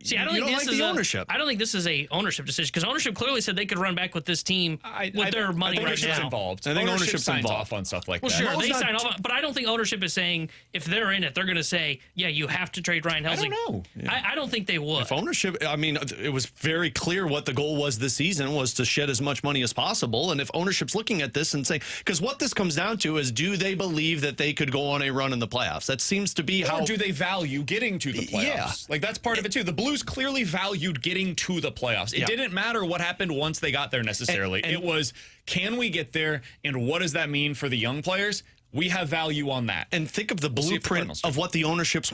Speaker 5: See, I don't think this
Speaker 4: like
Speaker 5: is
Speaker 4: the ownership.
Speaker 5: I don't think this is a ownership decision because ownership clearly said they could run back with this team with their money right
Speaker 3: ownership's
Speaker 5: now.
Speaker 3: involved.
Speaker 4: I think
Speaker 3: ownership
Speaker 4: ownership's
Speaker 3: signs
Speaker 4: involved.
Speaker 3: off on stuff like
Speaker 5: Well,
Speaker 3: that.
Speaker 5: sure,
Speaker 4: No,
Speaker 5: they
Speaker 4: it's
Speaker 5: sign
Speaker 4: not-
Speaker 5: off, but I don't think ownership is saying if they're in it, they're going to say, yeah, you have to trade Ryan Helsley.
Speaker 3: I don't know.
Speaker 5: I don't think they would.
Speaker 4: If ownership, I mean, it was very clear what the goal was this season was to shed as much money as possible. And if ownership's looking at this and saying, because what this comes down to is, do they believe that they could go on a run in the playoffs? That seems to be how.
Speaker 3: Or do they value getting to the playoffs?
Speaker 4: Yeah.
Speaker 3: Like, that's part of it, too. The Blues clearly valued getting to the playoffs. It
Speaker 4: Yeah.
Speaker 3: didn't matter what happened once they got there necessarily.
Speaker 4: And
Speaker 3: it was, can we get there, and what does that mean for the young players? We have value on that.
Speaker 4: And think of the
Speaker 3: see if the
Speaker 4: blueprint
Speaker 3: Cardinals do.
Speaker 4: of what the ownership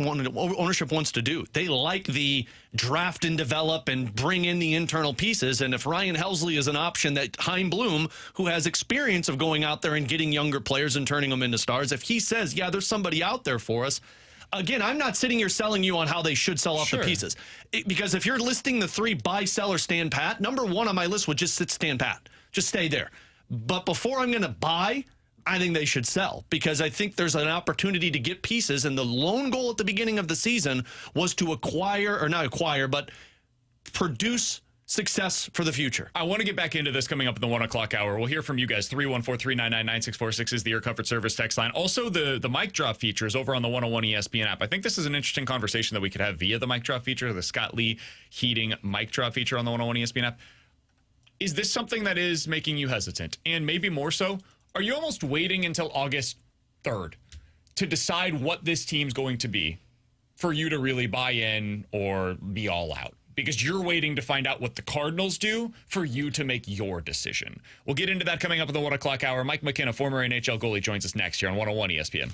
Speaker 4: wants to do. They like the draft and develop and bring in the internal pieces. And if Ryan Helsley is an option that Chaim Bloom, who has experience of going out there and getting younger players and turning them into stars, if he says, yeah, there's somebody out there for us. Again, I'm not sitting here selling you on how they should sell off the pieces. Because if you're listing the 3 buy, sell, or stand pat, number 1 on my list would just sit stand pat. Just stay there. But before I'm going to buy, I think they should sell because I think there's an opportunity to get pieces. And the lone goal at the beginning of the season was to acquire, or not acquire, but produce success for the future.
Speaker 3: I want to get back into this coming up in the 1 o'clock hour. We'll hear from you guys. 314-399-9646 is the Air Comfort Service text line. Also, the mic drop feature is over on the 101 ESPN app. I think this is an interesting conversation that we could have via the mic drop feature, the Scott Lee heating mic drop feature on the 101 ESPN app. Is this something that is making you hesitant? And maybe more so, are you almost waiting until August 3rd to decide what this team's going to be for you to really buy in or be all out? Because you're waiting to find out what the Cardinals do for you to make your decision. We'll get into that coming up in the 1 o'clock hour. Mike McKenna, former NHL goalie, joins us next here on 101 ESPN.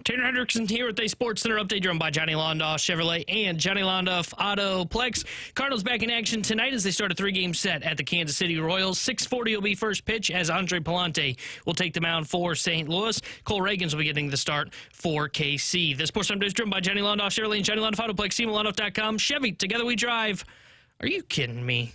Speaker 5: Tanner Hendrickson here with a Sports Center update driven by Johnny Londoff Chevrolet and Johnny Londoff Autoplex. Cardinals back in action tonight as they start a 3-game set at the Kansas City Royals. 6:40 will be first pitch as Andre Palante will take the mound for St. Louis. Cole Reagans will be getting the start for KC. The Sports Center is driven by Johnny Londoff Chevrolet and Johnny Londoff Autoplex. CMLondoff.com. Chevy, together we drive. Are you kidding me?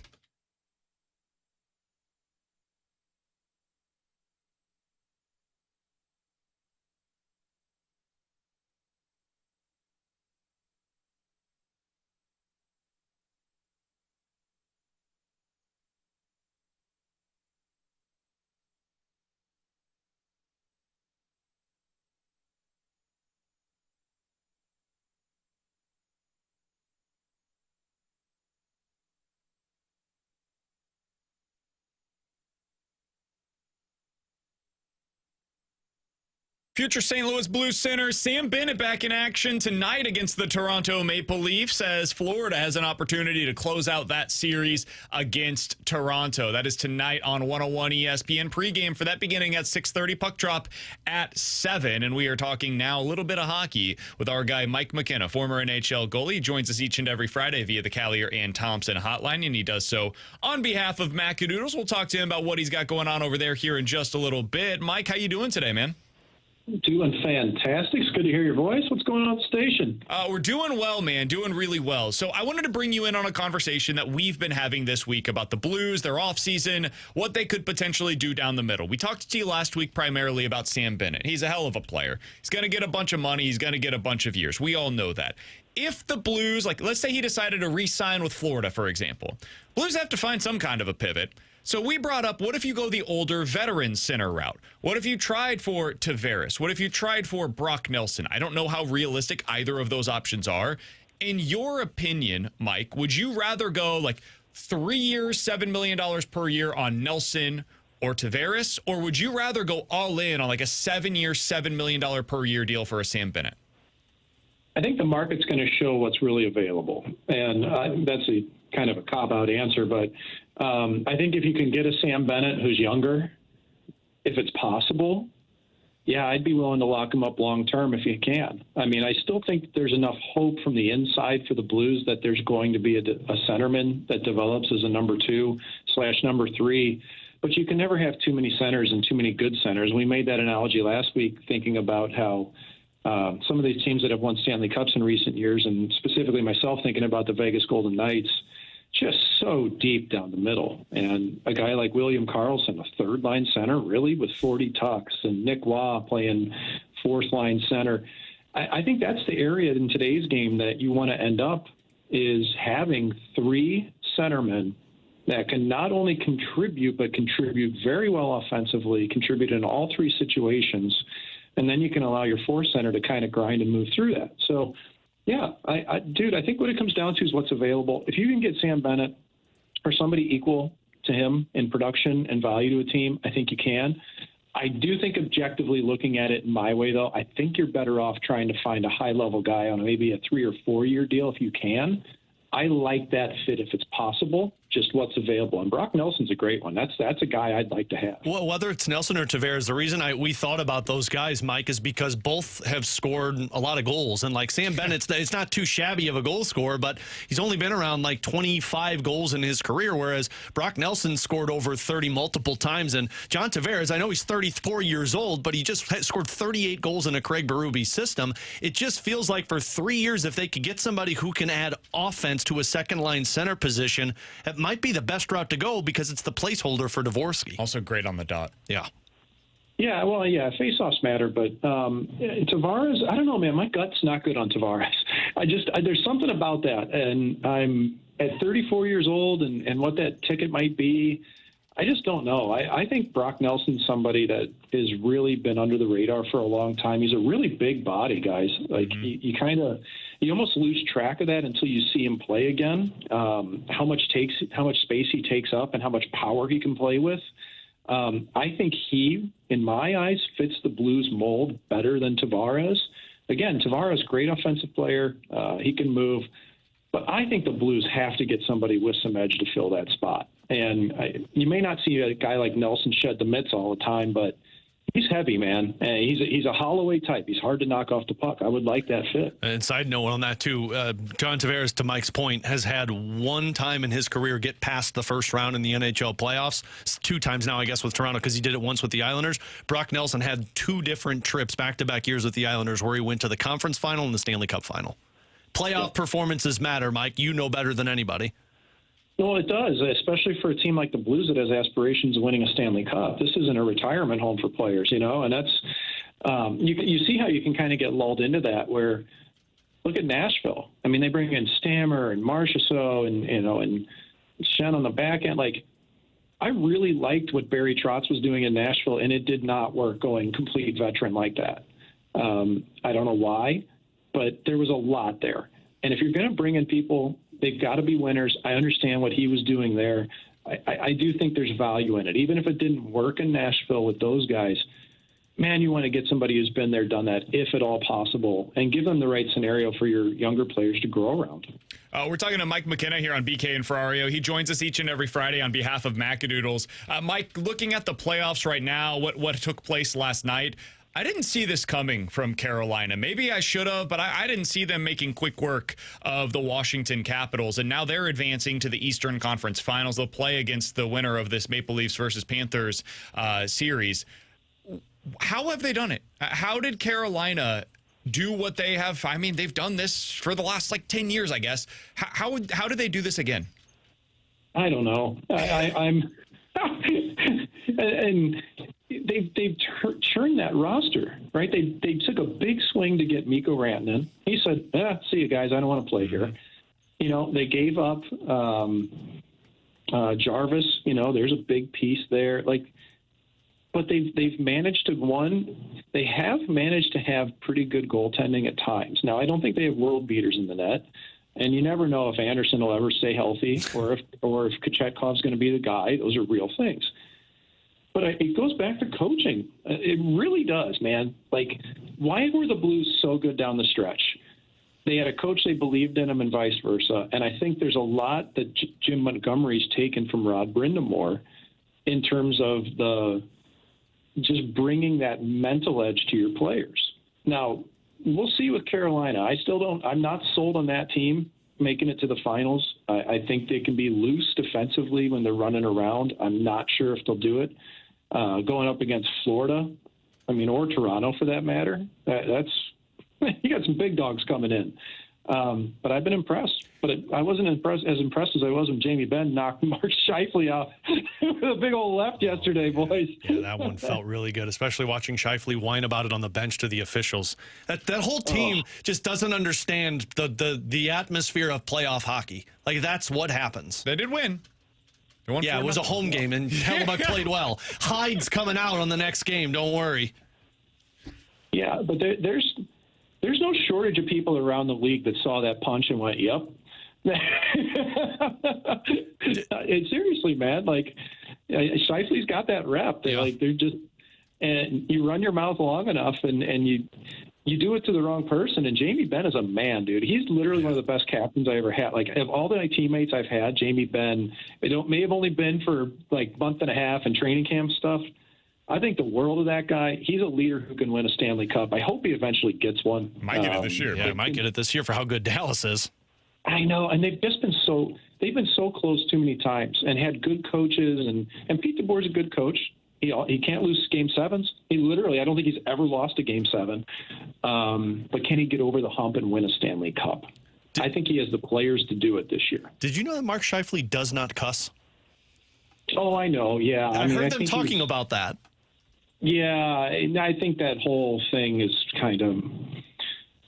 Speaker 3: Future St. Louis Blues center Sam Bennett back in action tonight against the Toronto Maple Leafs as Florida has an opportunity to close out that series against Toronto. That is tonight on 101 ESPN. Pregame for that beginning at 6:30, puck drop at 7. And we are talking now a little bit of hockey with our guy Mike McKenna, former NHL goalie. He joins us each and every Friday via the Callier and Thompson hotline, and he does so on behalf of Macadoodles. We'll talk to him about what he's got going on over there here in just a little bit. Mike, how you doing today, man?
Speaker 10: Doing fantastic. It's good to hear your voice. What's going on at the station?
Speaker 3: We're doing well, man. Doing really well. So I wanted to bring you in on a conversation that we've been having this week about the Blues, their offseason, what they could potentially do down the middle. We talked to you last week primarily about Sam Bennett. He's a hell of a player. He's going to get a bunch of money. He's going to get a bunch of years. We all know that. If the Blues, like let's say he decided to re-sign with Florida, for example, Blues have to find some kind of a pivot. So we brought up, what if you go the older veteran center route? What if you tried for Tavares? What if you tried for Brock Nelson? I don't know how realistic either of those options are. In your opinion, Mike, would you rather go like 3 years, $7 million per year on Nelson or Tavares? Or would you rather go all in on like a 7-year, $7 million per year deal for a Sam Bennett?
Speaker 10: I think the market's going to show what's really available. And that's a kind of a cop-out answer, but I think if you can get a Sam Bennett who's younger, if it's possible, yeah, I'd be willing to lock him up long-term if you can. I mean, I still think there's enough hope from the inside for the Blues that there's going to be a centerman that develops as a number 2/number 3. But you can never have too many centers and too many good centers. We made that analogy last week thinking about how some of these teams that have won Stanley Cups in recent years, and specifically myself thinking about the Vegas Golden Knights, just so deep down the middle. And a guy like William Karlsson, a third-line center, really, with 40 tucks, and Nick Waugh playing fourth-line center. I think that's the area in today's game that you want to end up, is having 3 centermen that can not only contribute, but contribute very well offensively, contribute in all 3 situations, and then you can allow your fourth center to kind of grind and move through that. So, yeah, dude, I think what it comes down to is what's available. If you can get Sam Bennett or somebody equal to him in production and value to a team, I think you can. I do think objectively looking at it in my way, though, I think you're better off trying to find a high-level guy on maybe a 3 or 4 year deal if you can. I like that fit if it's possible, just what's available. And Brock Nelson's a great one. That's a guy I'd like to have.
Speaker 4: Well, whether it's Nelson or Tavares, the reason we thought about those guys, Mike, is because both have scored a lot of goals. And like Sam Bennett, it's not too shabby of a goal scorer, but he's only been around like 25 goals in his career, whereas Brock Nelson scored over 30 multiple times. And John Tavares, I know he's 34 years old, but he just scored 38 goals in a Craig Berube system. It just feels like for 3 years, if they could get somebody who can add offense to a second-line center position, it might be the best route to go because it's the placeholder for Dvorsky.
Speaker 3: Also great on the dot.
Speaker 10: Yeah. Yeah, well, yeah, face-offs matter, but Tavares, I don't know, man. My gut's not good on Tavares. There's something about that, and I'm at 34 years old, and what that ticket might be, I just don't know. I think Brock Nelson's somebody that has really been under the radar for a long time. He's a really big body, guys. Like, you almost lose track of that until you see him play again. How much space he takes up and how much power he can play with. I think he, in my eyes, fits the Blues mold better than Tavares. Again, Tavares, great offensive player. He can move. But I think the Blues have to get somebody with some edge to fill that spot. And you may not see a guy like Nelson shed the mitts all the time, but He's heavy, man. And he's a Holloway type. He's hard to knock off the puck. I would like that fit.
Speaker 4: And side note on that, too, John Tavares, to Mike's point, has had one time in his career get past the first round in the NHL playoffs. It's 2 times now, I guess, with Toronto, because he did it once with the Islanders. Brock Nelson had 2 different trips back-to-back years with the Islanders where he went to the conference final and the Stanley Cup final. Playoff performances matter, Mike. You know better than anybody.
Speaker 10: Well, it does, especially for a team like the Blues that has aspirations of winning a Stanley Cup. This isn't a retirement home for players, and that's you see how you can kind of get lulled into that. Where look at Nashville. I mean, they bring in Stammer and Marchessault and Shen on the back end. Like, I really liked what Barry Trotz was doing in Nashville, and it did not work going complete veteran like that. I don't know why, but there was a lot there. And if you're going to bring in people, they've got to be winners. I understand what he was doing there. I do think there's value in it. Even if it didn't work in Nashville with those guys, man, you want to get somebody who's been there, done that, if at all possible, and give them the right scenario for your younger players to grow around.
Speaker 3: We're talking to Mike McKenna here on BK and Ferrario. He joins us each and every Friday on behalf of Macadoodles. Mike, looking at the playoffs right now, what took place last night, I didn't see this coming from Carolina. Maybe I should have, but I didn't see them making quick work of the Washington Capitals. And now they're advancing to the Eastern Conference Finals. They'll play against the winner of this Maple Leafs versus Panthers series. How have they done it? How did Carolina do what they have? I mean, they've done this for the last 10 years, I guess. How did they do this again?
Speaker 10: I don't know. I'm and they've churned that roster, right? They took a big swing to get Mikko Rantanen. He said, see you guys, I don't want to play here. They gave up Jarvis. There's a big piece there. But they've managed they have managed to have pretty good goaltending at times. Now, I don't think they have world beaters in the net. And you never know if Anderson will ever stay healthy or if Kachekhov's going to be the guy. Those are real things. But it goes back to coaching. It really does, man. Why were the Blues so good down the stretch? They had a coach they believed in him and vice versa. And I think there's a lot that Jim Montgomery's taken from Rod Brindamore in terms of just bringing that mental edge to your players. Now, we'll see with Carolina. I'm not sold on that team making it to the finals. I think they can be loose defensively when they're running around. I'm not sure if they'll do it. Going up against Florida, or Toronto for that matter, that's you got some big dogs coming in. But I've been impressed. But I wasn't as impressed as I was when Jamie Benn knocked Mark Scheifele out with a big old left yesterday, boys.
Speaker 4: Yeah, that one felt really good, especially watching Scheifele whine about it on the bench to the officials. That whole team just doesn't understand the atmosphere of playoff hockey. That's what happens.
Speaker 3: They did win.
Speaker 4: Yeah, it was a home game, and Hellebuck played well. Hyde's coming out on the next game. Don't worry.
Speaker 10: Yeah, but there's no shortage of people around the league that saw that punch and went, "Yep." Seriously, man. Scheifele's got that rep. They're just, and you run your mouth long enough, and you do it to the wrong person. And Jamie Benn is a man, dude. He's literally one of the best captains I ever had. Of all my teammates I've had, Jamie Benn, may have only been for month and a half and training camp stuff. I think the world of that guy. He's a leader who can win a Stanley Cup. I hope he eventually gets one.
Speaker 3: Might get it this year.
Speaker 4: Yeah, might get it this year for how good Dallas is.
Speaker 10: I know, and they've been so close too many times and had good coaches. And Pete DeBoer's a good coach. He can't lose game sevens. I don't think he's ever lost a game 7. But can he get over the hump and win a Stanley Cup? I think he has the players to do it this year.
Speaker 4: Did you know that Mark Scheifele does not cuss?
Speaker 10: Oh, I know. Yeah,
Speaker 4: I heard them talking about that.
Speaker 10: Yeah, and I think that whole thing is kind of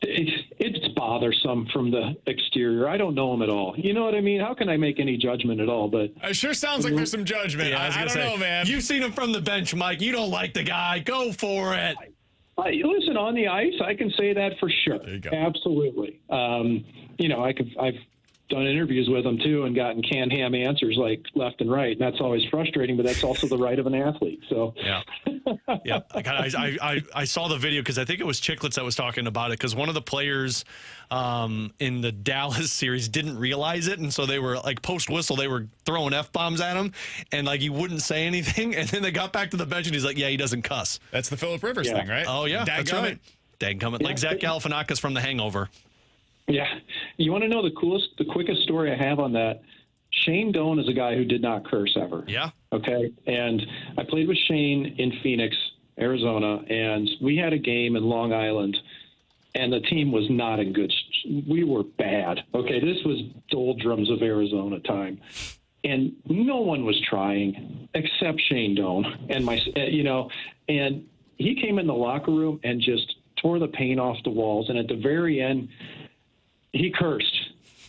Speaker 10: it's bothersome from the exterior. I don't know him at all. You know what I mean? How can I make any judgment at all? But
Speaker 3: it sure sounds like there's some judgment.
Speaker 4: Yeah,
Speaker 3: I don't know, man.
Speaker 4: You've seen him from the bench, Mike. You don't like the guy. Go for it.
Speaker 10: Listen, on the ice, I can say that for sure.
Speaker 3: There you go.
Speaker 10: Absolutely. done interviews with them too and gotten canned ham answers like left and right. And that's always frustrating, but that's also the right of an athlete. So
Speaker 4: yeah. Yeah, I saw the video because I think it was Chicklets that was talking about it because one of the players in the Dallas series didn't realize it, and so they were like post whistle they were throwing F-bombs at him, and like he wouldn't say anything, and then they got back to the bench and he's like, yeah, he doesn't cuss.
Speaker 3: That's the Phillip Rivers thing, right?
Speaker 4: Oh yeah, that's right. Dadgummit, like Zach Galifianakis from The Hangover.
Speaker 10: Yeah, you want to know the quickest story I have on that? Shane Doan is a guy who did not curse ever.
Speaker 4: Yeah.
Speaker 10: Okay. And I played with Shane in Phoenix, Arizona, and we had a game in Long Island, and the team was not in good. We were bad. Okay. This was doldrums of Arizona time, and no one was trying except Shane Doan and and he came in the locker room and just tore the paint off the walls. And at the very end, he cursed.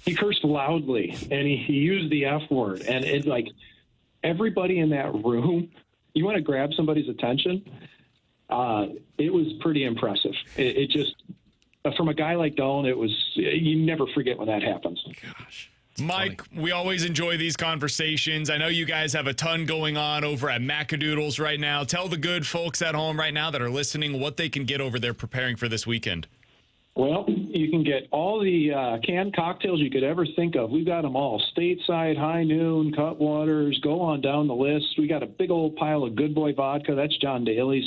Speaker 10: He cursed loudly, and he used the F word. And it like everybody in that room, you want to grab somebody's attention. It was pretty impressive. It just, from a guy like Dolan, it was, you never forget when that happens.
Speaker 4: Gosh.
Speaker 3: Mike, we always enjoy these conversations. I know you guys have a ton going on over at Macadoodles right now. Tell the good folks at home right now that are listening what they can get over there preparing for this weekend.
Speaker 10: Well, you can get all the canned cocktails you could ever think of. We've got them all. Stateside, High Noon, Cutwaters, go on down the list. We got a big old pile of Good Boy vodka. That's John Daly's.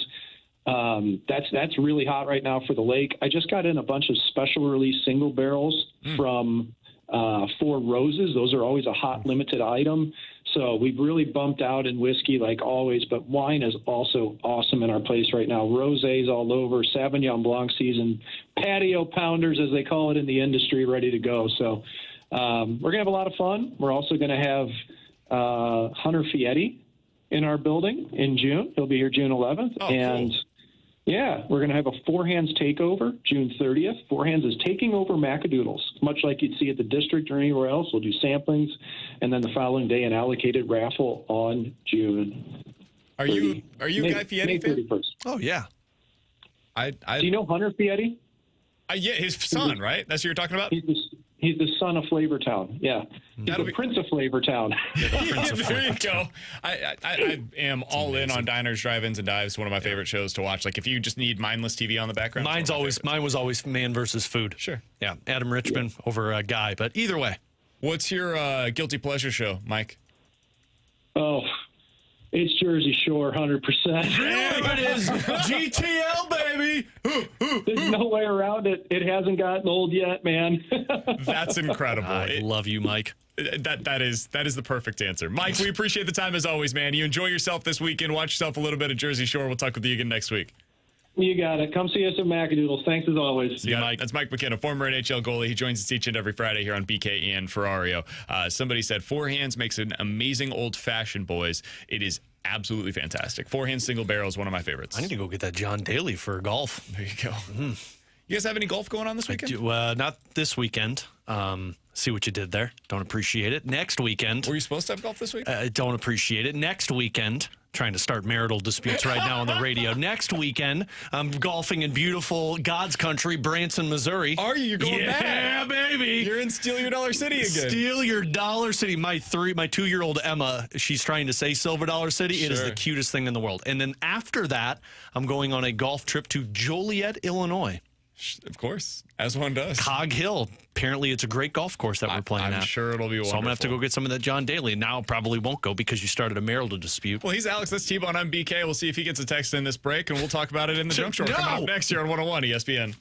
Speaker 10: That's really hot right now for the lake. I just got in a bunch of special release single barrels from Four Roses. Those are always a hot limited item. So we've really bumped out in whiskey like always, but wine is also awesome in our place right now. Rosés all over, Sauvignon Blanc season, patio pounders, as they call it in the industry, ready to go. So we're going to have a lot of fun. We're also going to have Hunter Fietti in our building in June. He'll be here June 11th.
Speaker 3: Oh,
Speaker 10: and
Speaker 3: cool.
Speaker 10: Yeah, we're going to have a Four Hands takeover June 30th. Four Hands is taking over Macadoodles, much like you'd see at the district or anywhere else. We'll do samplings, and then the following day an allocated raffle on June.
Speaker 3: Are you a Guy Fieri fan?
Speaker 10: 31st.
Speaker 4: Oh yeah.
Speaker 10: Do you know Hunter Fietti?
Speaker 3: Yeah, his son, right? That's what you're talking about?
Speaker 10: He's the son of Flavortown. Yeah. He's the Prince of Flavortown.
Speaker 3: There you go. I am all in on Diners, Drive-Ins, and Dives. One of my favorite shows to watch. Like if you just need mindless TV on the background.
Speaker 4: Mine was always Man versus Food.
Speaker 3: Sure.
Speaker 4: Yeah, Adam Richman over a Guy, but either way.
Speaker 3: What's your guilty pleasure show, Mike?
Speaker 10: Oh, it's Jersey Shore, 100%.
Speaker 4: There it is. GTL, baby.
Speaker 10: There's no way around it. It hasn't gotten old yet, man.
Speaker 3: That's incredible.
Speaker 4: I love you, Mike.
Speaker 3: That is the perfect answer. Mike, we appreciate the time as always, man. You enjoy yourself this weekend. Watch yourself a little bit of Jersey Shore. We'll talk with you again next week.
Speaker 10: You got it. Come see us at Macadoodles. Thanks as always.
Speaker 3: See you, Mike. That's Mike McKenna, former NHL goalie. He joins us each and every Friday here on BK and Ferrario. Somebody said Four Hands makes an amazing old-fashioned, boys. It is absolutely fantastic. Four Hands single barrel is one of my favorites.
Speaker 4: I need to go get that John Daly for golf.
Speaker 3: There you go. Mm-hmm. You guys have any golf going on this weekend?
Speaker 4: Not this weekend. See what you did there. Don't appreciate it. Next weekend.
Speaker 3: Were you supposed to have golf this week?
Speaker 4: Don't appreciate it. Next weekend. Trying to start marital disputes right now on the radio. Next weekend, I'm golfing in beautiful God's country, Branson, Missouri.
Speaker 3: Are you? You're going back?
Speaker 4: Yeah, baby.
Speaker 3: You're in Steal Your Dollar City again.
Speaker 4: Steal Your Dollar City. My 2-year-old Emma, she's trying to say Silver Dollar City. Sure. It is the cutest thing in the world. And then after that, I'm going on a golf trip to Joliet, Illinois.
Speaker 3: Of course, as one does.
Speaker 4: Cog Hill. Apparently, it's a great golf course that we're playing at.
Speaker 3: I'm sure it'll be wonderful.
Speaker 4: So I'm going to have to go get some of that John Daly. Now probably won't go because you started a marital dispute.
Speaker 3: Well, he's Alex. That's T-Bone. I'm BK. We'll see if he gets a text in this break, and we'll talk about it in the junk drawer coming up next year on 101 ESPN.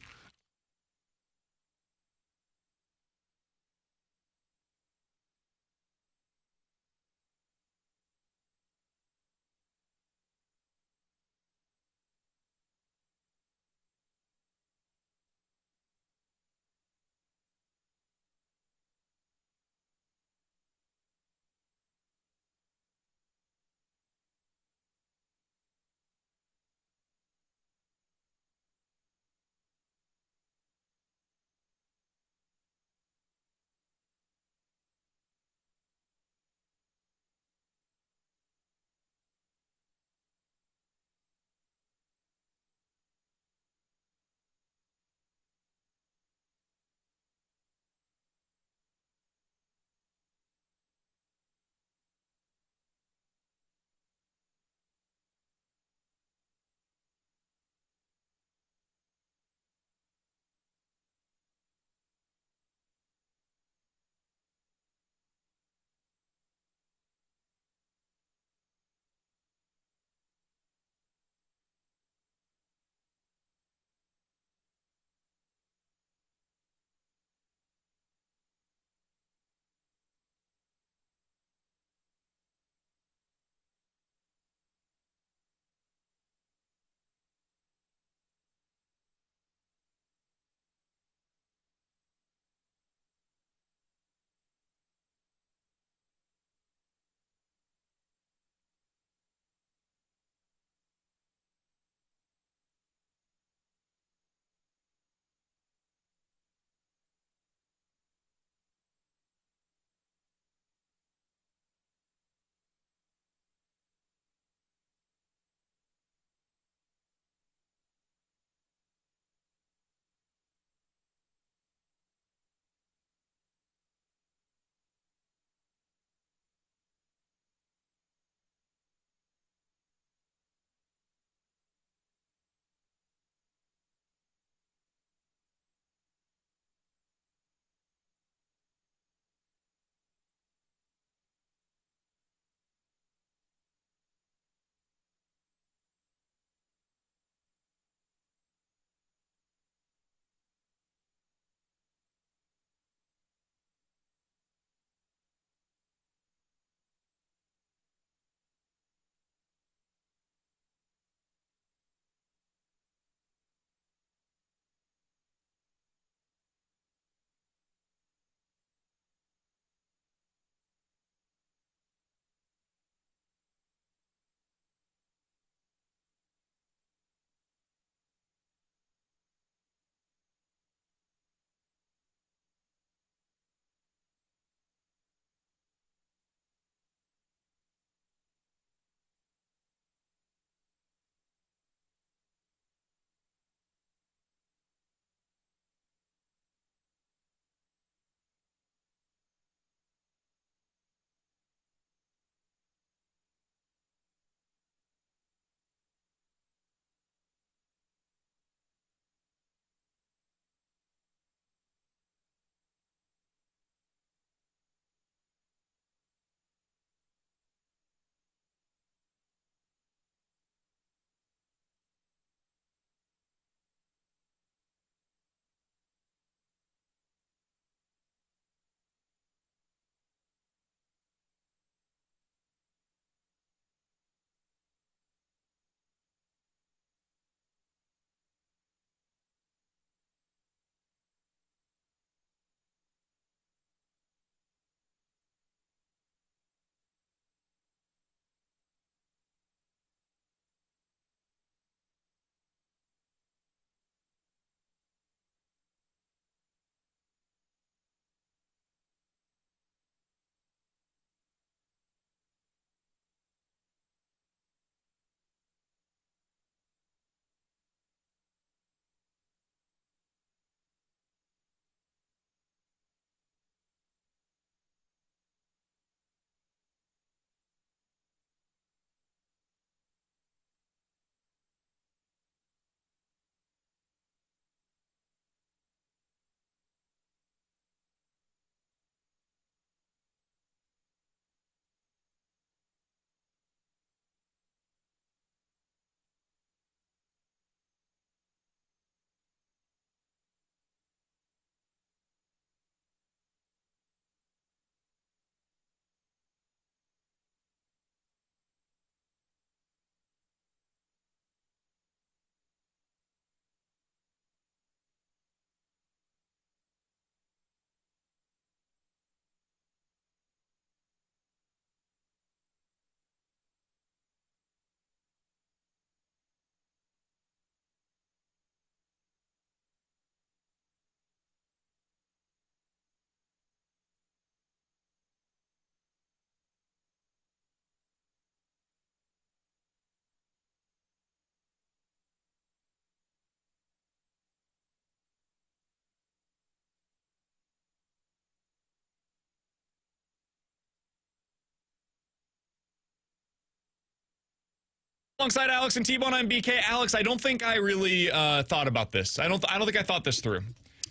Speaker 3: Alongside Alex and T-Bone, I'm BK. Alex, I don't think I really thought about this. I don't think I thought this through.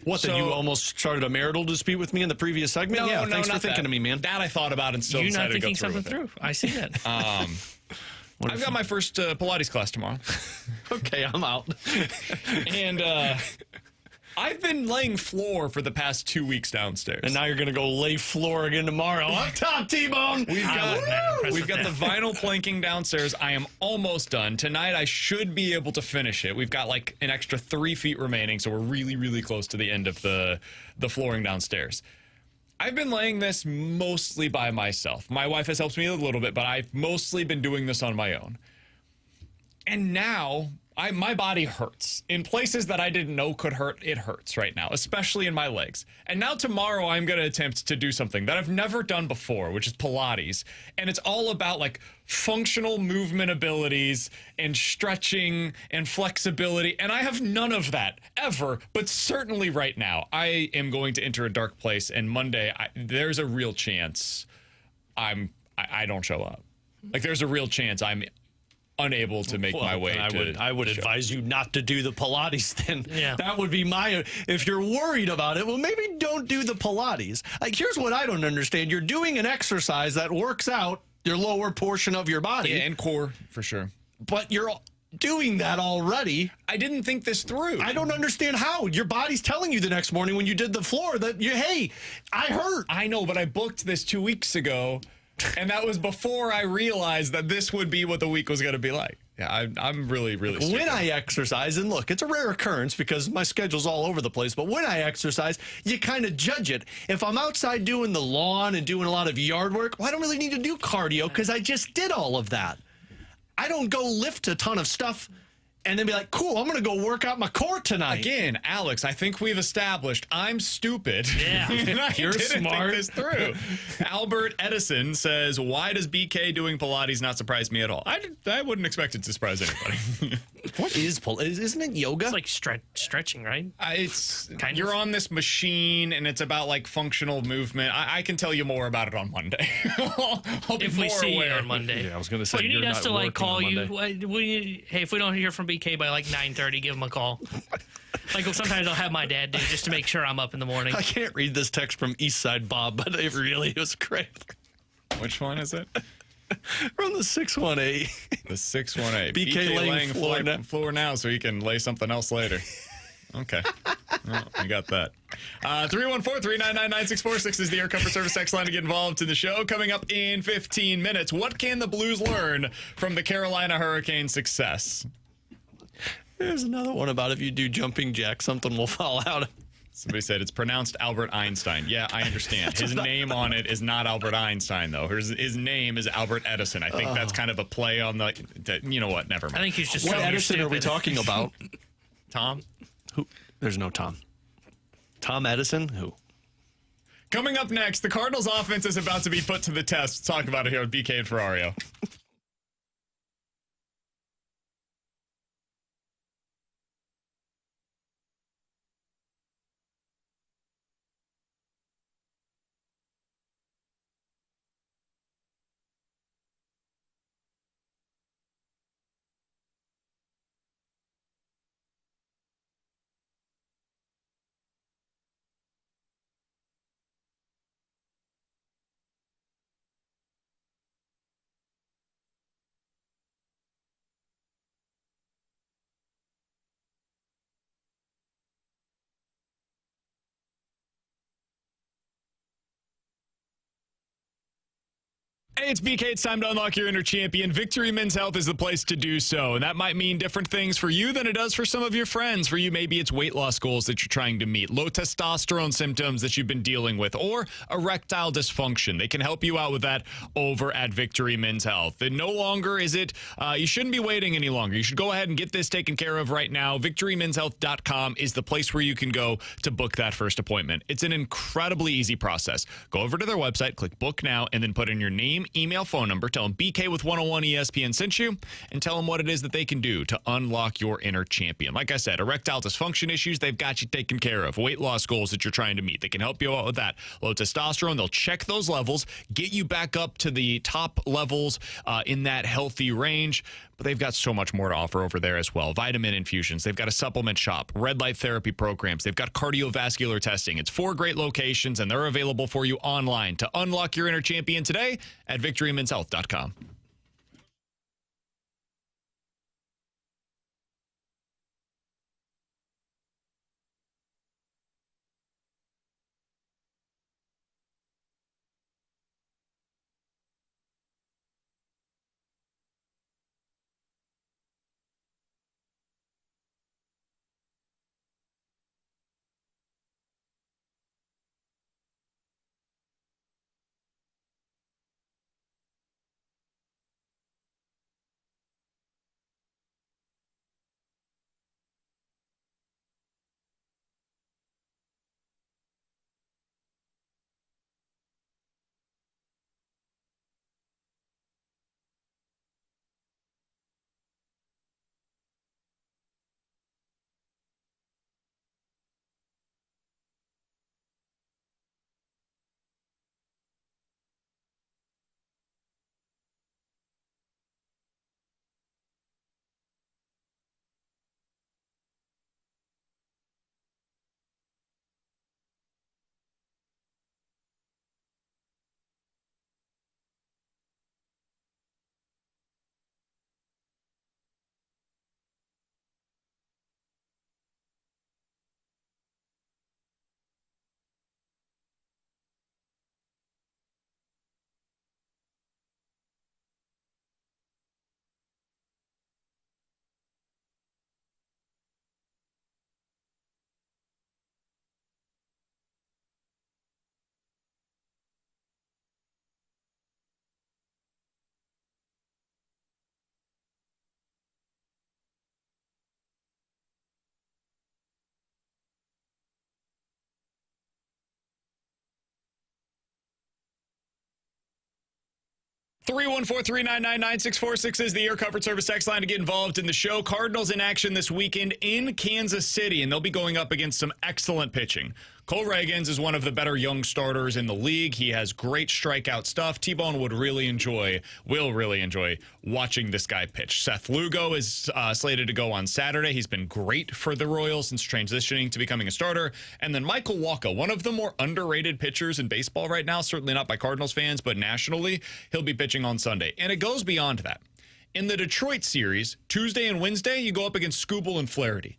Speaker 4: What, that you almost started a marital dispute with me in the previous segment?
Speaker 3: No,
Speaker 4: yeah,
Speaker 3: no,
Speaker 4: thanks for
Speaker 3: not
Speaker 4: thinking
Speaker 3: that.
Speaker 4: of me, man.
Speaker 3: That I thought about and still
Speaker 5: You're not
Speaker 3: decided to
Speaker 5: thinking
Speaker 3: go through
Speaker 5: something
Speaker 3: with it.
Speaker 5: through. I see that.
Speaker 3: I've got my first Pilates class tomorrow.
Speaker 4: Okay, I'm out.
Speaker 3: And I've been laying floor for the past 2 weeks downstairs.
Speaker 4: And now you're going to go lay floor again tomorrow. Up top, T-Bone.
Speaker 3: We've got the vinyl planking downstairs. I am almost done. Tonight, I should be able to finish it. We've got like an extra 3 feet remaining, so we're really, really close to the end of the flooring downstairs. I've been laying this mostly by myself. My wife has helped me a little bit, but I've mostly been doing this on my own. And now my body hurts in places that I didn't know could hurt. It hurts right now, especially in my legs. And now tomorrow I'm going to attempt to do something that I've never done before, which is Pilates. And it's all about like functional movement abilities and stretching and flexibility. And I have none of that ever, but certainly right now I am going to enter a dark place. And Monday, there's a real chance I don't show up. Like there's a real chance I'm unable to make my way
Speaker 4: I would advise you not to do the Pilates then.
Speaker 5: Yeah.
Speaker 4: That would be if you're worried about it, well, maybe don't do the Pilates. Like, here's what I don't understand. You're doing an exercise that works out your lower portion of your body.
Speaker 3: Yeah, and core, for sure.
Speaker 4: But you're doing that already.
Speaker 3: I didn't think this through.
Speaker 4: I don't understand how. Your body's telling you the next morning when you did the floor that, hey, I hurt.
Speaker 3: I know, but I booked this 2 weeks ago. And that was before I realized that this would be what the week was going to be like. Yeah, I'm really, really stupid.
Speaker 4: When I exercise, and look, it's a rare occurrence because my schedule's all over the place, but when I exercise, you kind of judge it. If I'm outside doing the lawn and doing a lot of yard work, well, I don't really need to do cardio because I just did all of that. I don't go lift a ton of stuff and then be like, cool, I'm going to go work out my core tonight.
Speaker 3: Again, Alex, I think we've established I'm stupid.
Speaker 5: Yeah.
Speaker 3: And I
Speaker 4: You're
Speaker 3: didn't
Speaker 4: smart.
Speaker 3: think this through. Albert Edison says, why does BK doing Pilates not surprise me at all? I wouldn't expect it to surprise anybody.
Speaker 4: What is Pilates? Isn't it yoga?
Speaker 5: It's like stretching, right?
Speaker 3: You're on this machine, and it's about like functional movement. I can tell you more about it on Monday. I'll be
Speaker 5: If we
Speaker 3: more
Speaker 5: see you
Speaker 3: aware.
Speaker 5: on Monday.
Speaker 4: Yeah, I was going to say,
Speaker 5: Well, you need
Speaker 4: you're
Speaker 5: us
Speaker 4: not
Speaker 5: to like
Speaker 4: working
Speaker 5: call
Speaker 4: on
Speaker 5: you.
Speaker 4: Monday.
Speaker 5: Hey, if we don't hear from BK by like 9:30, give him a call. Like sometimes I'll have my dad do just to make sure I'm up in the morning.
Speaker 4: I can't read this text from Eastside Bob, but it really was great.
Speaker 3: Which one is it?
Speaker 4: From the 618.
Speaker 3: The 618.
Speaker 4: BK laying
Speaker 3: floor now so he can lay something else later. Okay. Well, I got that. 314-399-9646 is the Air Comfort Service text line to get involved in the show. Coming up in 15 minutes, what can the Blues learn from the Carolina Hurricanes' success?
Speaker 4: There's another one about if you do jumping jack, something will fall out.
Speaker 3: Somebody said it's pronounced Albert Einstein. Yeah, I understand. His name on it is not Albert Einstein, though. His name is Albert Edison. I think that's kind of a play on the... You know what? Never mind.
Speaker 5: I think he's just
Speaker 4: What
Speaker 5: so
Speaker 4: Edison are we
Speaker 5: stupid.
Speaker 4: talking about?
Speaker 3: Tom?
Speaker 4: Who? There's no Tom. Tom Edison? Who?
Speaker 3: Coming up next, the Cardinals' offense is about to be put to the test. Let's talk about it here with BK and Ferrario. Hey, it's BK. It's time to unlock your inner champion. Victory Men's Health is the place to do so. And that might mean different things for you than it does for some of your friends. For you, maybe it's weight loss goals that you're trying to meet, low testosterone symptoms that you've been dealing with, or erectile dysfunction. They can help you out with that over at Victory Men's Health. And no longer is it, you shouldn't be waiting any longer. You should go ahead and get this taken care of right now. VictoryMen'sHealth.com is the place where you can go to book that first appointment. It's an incredibly easy process. Go over to their website, click book now, and then put in your name, email, phone number. Tell them BK with 101 ESPN sent you, and tell them what it is that they can do to unlock your inner champion. Like I said, erectile dysfunction issues, they've got you taken care of. Weight loss goals that you're trying to meet, they can help you out with that. Low testosterone, they'll check those levels, get you back up to the top levels in that healthy range. but they've got so much more to offer over there as well. Vitamin infusions. They've got a supplement shop, red light therapy programs. They've got cardiovascular testing. It's 4 great locations, and they're available for you online. To unlock your inner champion today at victorymenshealth.com. Three 314-399-9646 is the Air Comfort Service text line to get involved in the show. Cardinals in action this weekend in Kansas City, and they'll be going up against some excellent pitching. Cole Reagans is one of the better young starters in the league. He has great strikeout stuff. T-Bone will really enjoy watching this guy pitch. Seth Lugo is slated to go on Saturday. He's been great for the Royals since transitioning to becoming a starter. And then Michael Wacha, one of the more underrated pitchers in baseball right now, certainly not by Cardinals fans, but nationally, he'll be pitching on Sunday. And it goes beyond that. In the Detroit series, Tuesday and Wednesday, you go up against Skubal and Flaherty.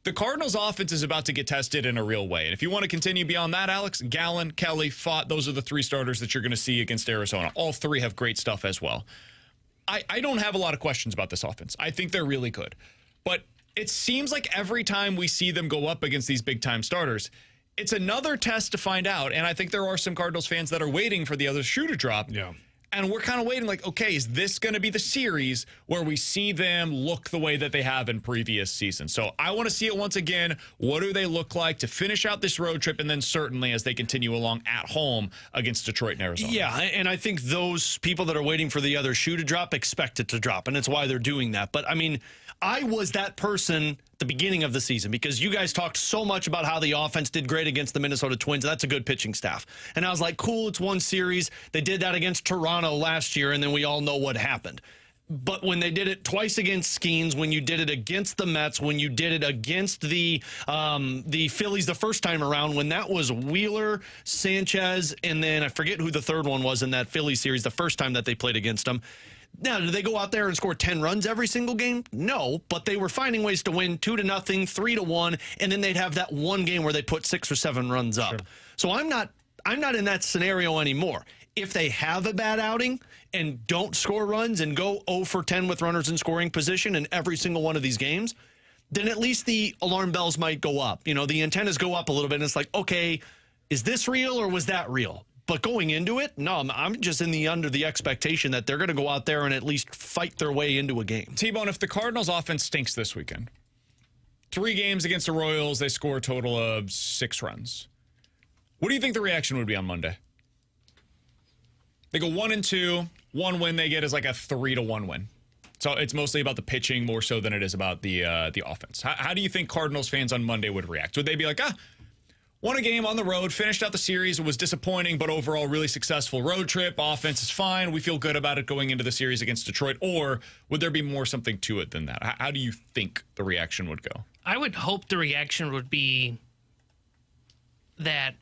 Speaker 3: The Cardinals' offense is about to get tested in a real way. And if you want to continue beyond that, Alex, Gallen, Kelly, Fott, those are the 3 starters that you're going to see against Arizona. All 3 have great stuff as well. I don't have a lot of questions about this offense. I think they're really good. But it seems like every time we see them go up against these big-time starters, it's another test to find out. And I think there are some Cardinals fans that are waiting for the other shoe to drop.
Speaker 4: Yeah.
Speaker 3: And we're kind of waiting like, okay, is this going to be the series where we see them look the way that they have in previous seasons? So I want to see it once again. What do they look like to finish out this road trip? And then certainly as they continue along at home against Detroit and Arizona.
Speaker 4: Yeah, and I think those people that are waiting for the other shoe to drop expect it to drop. And it's why they're doing that. But I mean, I was that person at the beginning of the season because you guys talked so much about how the offense did great against the Minnesota Twins. That's a good pitching staff. And I was like, cool, it's one series. They did that against Toronto last year, and then we all know what happened. But when they did it twice against Skeens, when you did it against the Mets, when you did it against the Phillies the first time around, when that was Wheeler, Sanchez, and then I forget who the third one was in that Philly series the first time that they played against them. Now, did they go out there and score 10 runs every single game? No, but they were finding ways to win 2-0, 3-1, and then they'd have that one game where they put 6 or 7 runs up. Sure. So I'm not in that scenario anymore. If they have a bad outing and don't score runs and go 0 for 10 with runners in scoring position in every single one of these games, then at least the alarm bells might go up. You know, the antennas go up a little bit, and it's like, okay, is this real or was that real? But going into it, no, I'm just under the expectation that they're going to go out there and at least fight their way into a game.
Speaker 3: T-Bone, if the Cardinals offense stinks this weekend, 3 games against the Royals, they score a total of 6 runs. What do you think the reaction would be on Monday? They go 1-2, one win they get is like a 3-1 win. So it's mostly about the pitching more so than it is about the offense. How do you think Cardinals fans on Monday would react? Would they be like, Won a game on the road, finished out the series. It was disappointing, but overall really successful road trip. Offense is fine. We feel good about it going into the series against Detroit. Or would there be more something to it than that? How do you think the reaction would go?
Speaker 5: I would hope the reaction would be that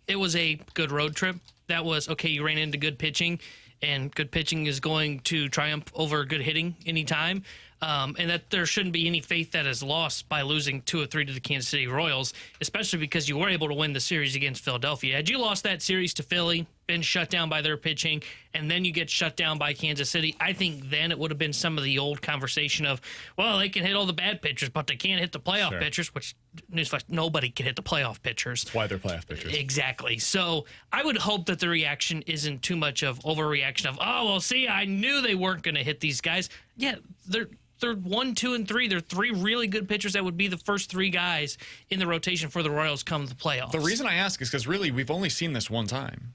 Speaker 5: it was a good road trip. That was, okay, you ran into good pitching, and good pitching is going to triumph over good hitting anytime. And that there shouldn't be any faith that is lost by losing 2 of 3 to the Kansas City Royals, especially because you were able to win the series against Philadelphia. Had you lost that series to Philly, been shut down by their pitching, and then you get shut down by Kansas City, I think then it would have been some of the old conversation of, well, they can hit all the bad pitchers, but they can't hit the playoff pitchers, which, newsflash, nobody can hit the playoff pitchers.
Speaker 3: That's why they're playoff pitchers.
Speaker 5: Exactly. So I would hope that the reaction isn't too much of overreaction of, oh, well, see, I knew they weren't going to hit these guys. Yeah, they're 1, 2, and 3. They're 3 really good pitchers that would be the first 3 guys in the rotation for the Royals come the playoffs.
Speaker 3: The reason I ask is because really we've only seen this one time.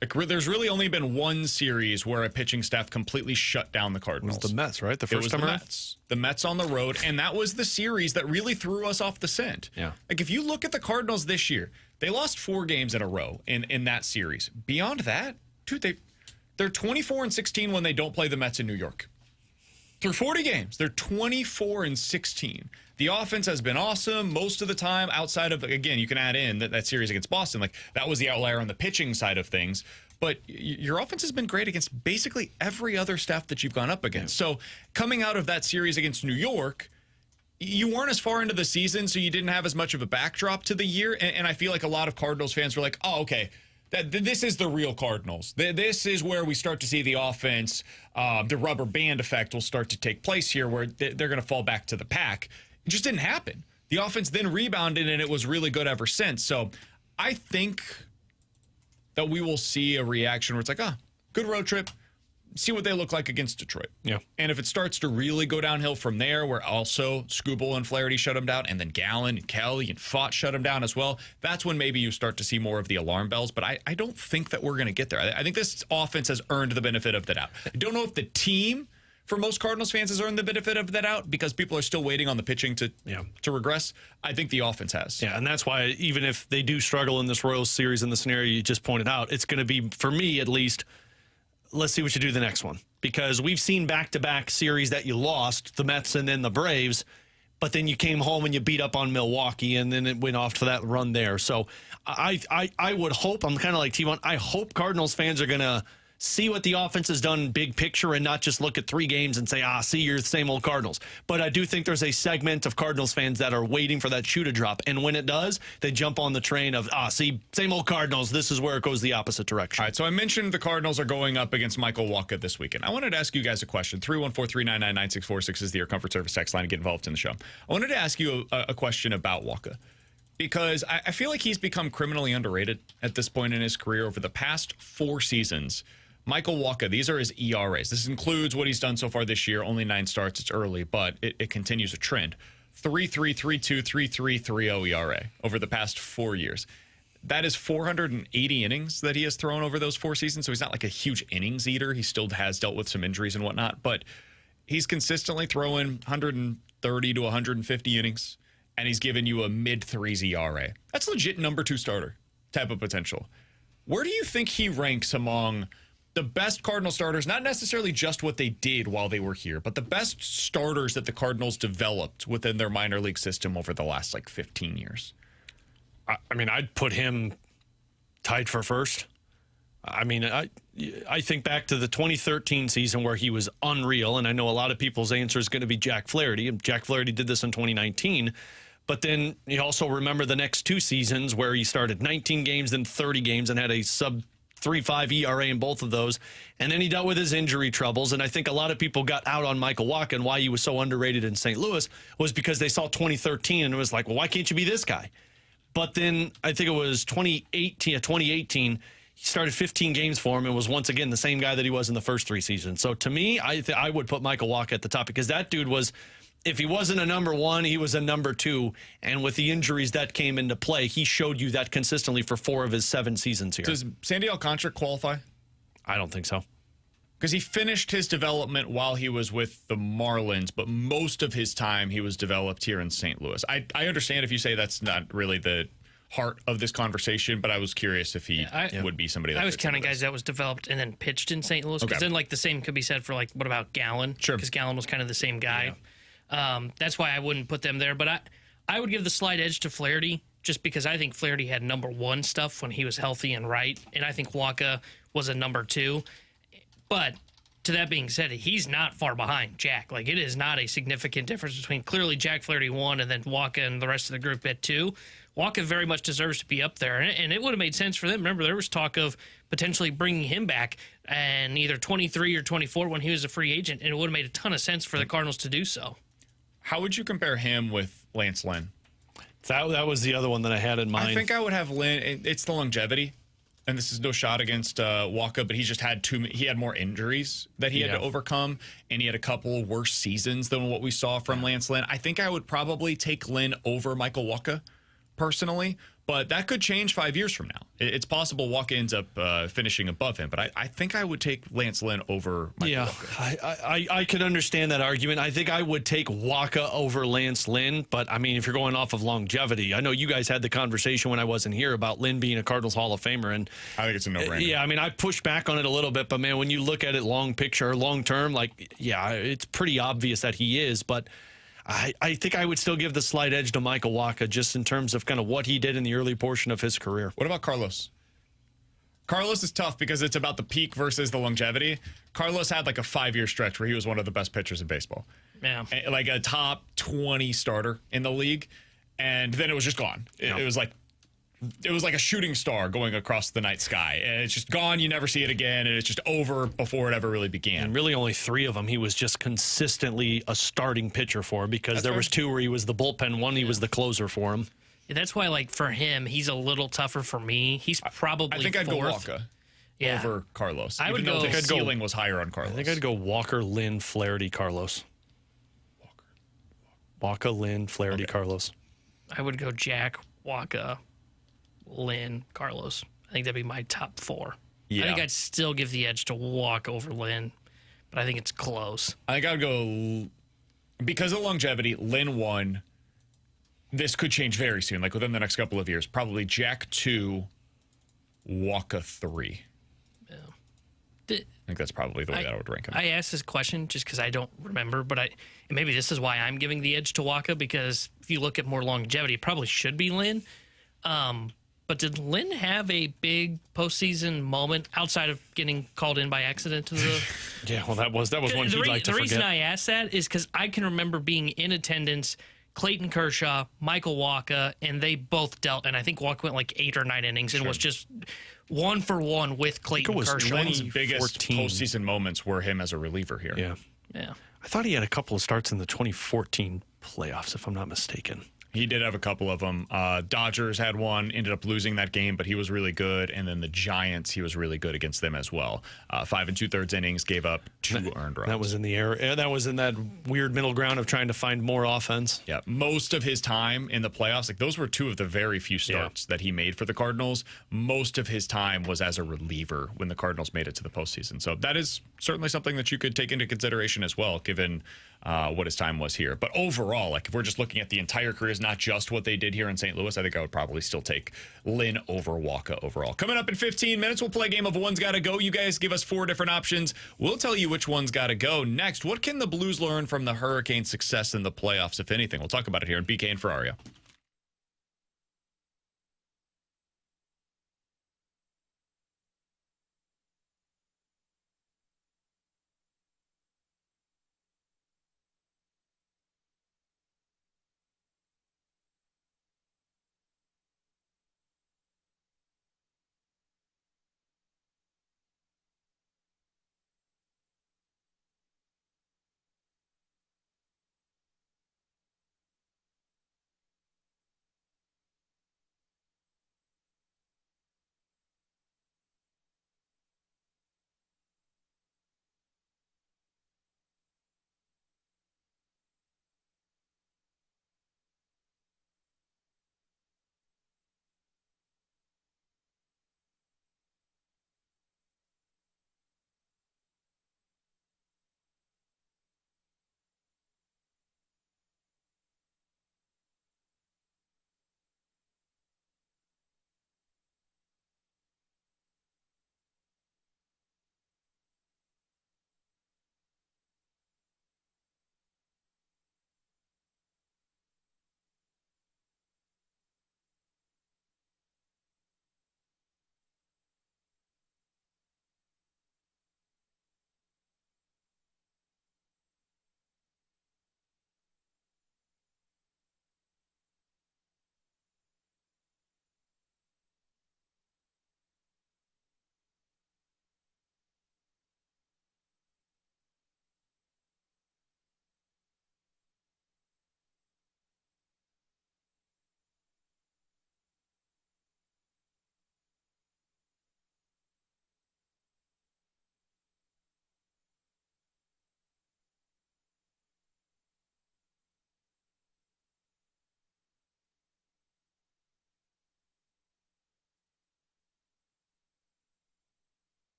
Speaker 3: Like, there's really only been one series where a pitching staff completely shut down the Cardinals.
Speaker 4: It was the Mets, right? The first time around?
Speaker 3: The Mets on the road, and that was the series that really threw us off the scent.
Speaker 4: Yeah.
Speaker 3: Like, if you look at the Cardinals this year, they lost 4 games in a row in that series. Beyond that, dude, they're 24-16 when they don't play the Mets in New York. Through 40 games, they're 24-16. The offense has been awesome most of the time outside of, again, you can add in that series against Boston. Like, that was the outlier on the pitching side of things. But your offense has been great against basically every other staff that you've gone up against. So coming out of that series against New York, you weren't as far into the season, so you didn't have as much of a backdrop to the year. And I feel like a lot of Cardinals fans were like, oh, okay, this is the real Cardinals. This is where we start to see the offense, the rubber band effect will start to take place here where they're going to fall back to the pack. It just didn't happen. The offense then rebounded, and it was really good ever since. So I think that we will see a reaction where it's like, good road trip. See what they look like against Detroit.
Speaker 4: Yeah.
Speaker 3: And if it starts to really go downhill from there, where also Skubal and Flaherty shut them down, and then Gallen and Kelly and Fott shut them down as well, that's when maybe you start to see more of the alarm bells. But I don't think that we're going to get there. I think this offense has earned the benefit of the doubt. I don't know if the team, for most Cardinals fans, has earned the benefit of the doubt because people are still waiting on the pitching to regress. I think the offense has.
Speaker 4: Yeah, and that's why even if they do struggle in this Royals series in the scenario you just pointed out, it's going to be, for me at least, let's see what you do the next one. Because we've seen back-to-back series that you lost, the Mets and then the Braves, but then you came home and you beat up on Milwaukee, and then it went off to that run there. So I would hope, I'm kind of like T1, I hope Cardinals fans are going to see what the offense has done big picture and not just look at 3 games and say, see, you're the same old Cardinals. But I do think there's a segment of Cardinals fans that are waiting for that shoe to drop. And when it does, they jump on the train of, see, same old Cardinals. This is where it goes the opposite direction.
Speaker 3: All right, so I mentioned the Cardinals are going up against Michael Wacha this weekend. I wanted to ask you guys a question. 314-399-9646 is the Air Comfort Service text line to get involved in the show. I wanted to ask you a question about Wacha, because I feel like he's become criminally underrated at this point in his career. Over the past 4 seasons, Michael Wacha, these are his ERAs. This includes what he's done so far this year. Only 9 starts. It's early, but it continues a trend. 3.3, 3.2, 3.3, 3.0 ERA over the past 4 years. That is 480 innings that he has thrown over those 4 seasons. So he's not like a huge innings eater. He still has dealt with some injuries and whatnot, but he's consistently throwing 130 to 150 innings, and he's given you a mid-3s ERA. That's legit number 2 starter type of potential. Where do you think he ranks among the best Cardinal starters, not necessarily just what they did while they were here, but the best starters that the Cardinals developed within their minor league system over the last 15 years?
Speaker 4: I mean, I'd put him tied for first. I mean, I think back to the 2013 season where he was unreal, and I know a lot of people's answer is going to be Jack Flaherty, and Jack Flaherty did this in 2019. But then you also remember the next 2 seasons where he started 19 games, then 30 games, and had a sub 3.5 ERA in both of those. And then he dealt with his injury troubles. And I think a lot of people got out on Michael Wacha and why he was so underrated in St. Louis was because they saw 2013 and it was like, well, why can't you be this guy? But then I think it was 2018, he started 15 games for him and was once again the same guy that he was in the first 3 seasons. So to me, I would put Michael Wacha at the top because that dude was, if he wasn't a number 1, he was a number 2. And with the injuries that came into play, he showed you that consistently for 4 of his 7 seasons here.
Speaker 3: Does Sandy Alcantara qualify?
Speaker 4: I don't think so.
Speaker 3: Because he finished his development while he was with the Marlins, but most of his time he was developed here in St. Louis. I understand if you say that's not really the heart of this conversation, but I was curious if he would be somebody that
Speaker 5: I was
Speaker 3: fits
Speaker 5: counting
Speaker 3: into
Speaker 5: guys
Speaker 3: this.
Speaker 5: that was developed and then pitched in St. Louis. Because then, like, the same could be said for, like, what about Gallen?
Speaker 3: Sure.
Speaker 5: Because Gallen was kind of the same guy. That's why I wouldn't put them there. But I would give the slight edge to Flaherty just because I think Flaherty had number 1 stuff when he was healthy and right. And I think Wacha was a number 2. But to that being said, he's not far behind Jack. Like, it is not a significant difference between clearly Jack Flaherty 1 and then Wacha and the rest of the group at 2. Wacha very much deserves to be up there, and it would have made sense for them. Remember, there was talk of potentially bringing him back in either 23 or 24 when he was a free agent, and it would have made a ton of sense for the Cardinals to do so.
Speaker 3: How would you compare him with Lance Lynn?
Speaker 4: That was the other one that I had in mind.
Speaker 3: I think I would have Lynn. It's the longevity, and this is no shot against Wacha, but he just had he had more injuries that he had to overcome, and he had a couple worse seasons than what we saw from Lance Lynn. I think I would probably take Lynn over Michael Wacha personally, but that could change 5 years from now. It's possible Wacha ends up finishing above him, but I think I would take Lance Lynn over Michael Wacha.
Speaker 4: I could understand that argument. I think I would take Wacha over Lance Lynn, but I mean, if you're going off of longevity, I know you guys had the conversation when I wasn't here about Lynn being a Cardinals Hall of Famer, and
Speaker 3: I think it's a no-brainer.
Speaker 4: Yeah, I mean, I pushed back on it a little bit, but man, when you look at it long picture, long term, like, yeah, it's pretty obvious that he is, but I think I would still give the slight edge to Michael Wacha just in terms of kind of what he did in the early portion of his career.
Speaker 3: What about Carlos? Carlos is tough because it's about the peak versus the longevity. Carlos had like a 5-year stretch where he was one of the best pitchers in baseball.
Speaker 5: Yeah.
Speaker 3: Like a top 20 starter in the league. And then it was just gone. It was like a shooting star going across the night sky. And it's just gone. You never see it again. And it's just over before it ever really began.
Speaker 4: And really only 3 of them, he was just consistently a starting pitcher for, because there was 2 where he was the bullpen, 1 he was the closer for him.
Speaker 5: Yeah, that's why, like, for him, he's a little tougher for me. He's probably
Speaker 3: I think I'd go
Speaker 5: fourth.
Speaker 3: Wacha
Speaker 5: Yeah.
Speaker 3: over Carlos.
Speaker 5: I would
Speaker 3: even though
Speaker 5: go-
Speaker 3: the ceiling was higher on Carlos.
Speaker 4: I think I'd go Walker, Lynn, Flaherty, Carlos. Walker, Lynn, Flaherty, Carlos.
Speaker 5: I would go Jack, Wacha, Lynn, Carlos. I think that'd be my top 4.
Speaker 3: Yeah.
Speaker 5: I think I'd still give the edge to Wacha over Lynn, but I think it's close.
Speaker 3: I think I would go, because of longevity, Lynn 1. This could change very soon, like within the next couple of years. Probably Jack 2, Wacha 3.
Speaker 5: Yeah.
Speaker 3: I think that's probably the way that I would rank him.
Speaker 5: I asked this question just because I don't remember, but and maybe this is why I'm giving the edge to Wacha, because if you look at more longevity, it probably should be Lynn. But did Lynn have a big postseason moment outside of getting called in by accident to the?
Speaker 4: Yeah, well, that was one he'd like to
Speaker 5: The
Speaker 4: forget.
Speaker 5: reason I asked that is because I can remember being in attendance. Clayton Kershaw, Michael Wacha, and they both dealt. And I think Wacha went like 8 or 9 innings and was just 1-for-1 with Clayton Kershaw.
Speaker 3: Lynn's biggest postseason moments were him as a reliever here.
Speaker 5: Yeah.
Speaker 4: I thought he had a couple of starts in the 2014 playoffs, if I'm not mistaken.
Speaker 3: He did have a couple of them. Dodgers had one, ended up losing that game, but he was really good. And then the Giants, he was really good against them as well. 5 2/3 innings, gave up 2 earned runs.
Speaker 4: That was in the air. That was in that weird middle ground of trying to find more offense.
Speaker 3: Yeah, most of his time in the playoffs, like those were 2 of the very few starts that he made for the Cardinals. Most of his time was as a reliever when the Cardinals made it to the postseason. So that is certainly something that you could take into consideration as well, given what his time was here. But overall, like if we're just looking at the entire careers, not just what they did here in St. Louis, I think I would probably still take Lynn over Wacha overall. Coming up in 15 minutes, we'll play a game of One's Gotta Go. You guys give us 4 different options. We'll tell you which one's gotta go. Next, what can the Blues learn from the Hurricanes' success in the playoffs, if anything? We'll talk about it here in BK and Ferrario.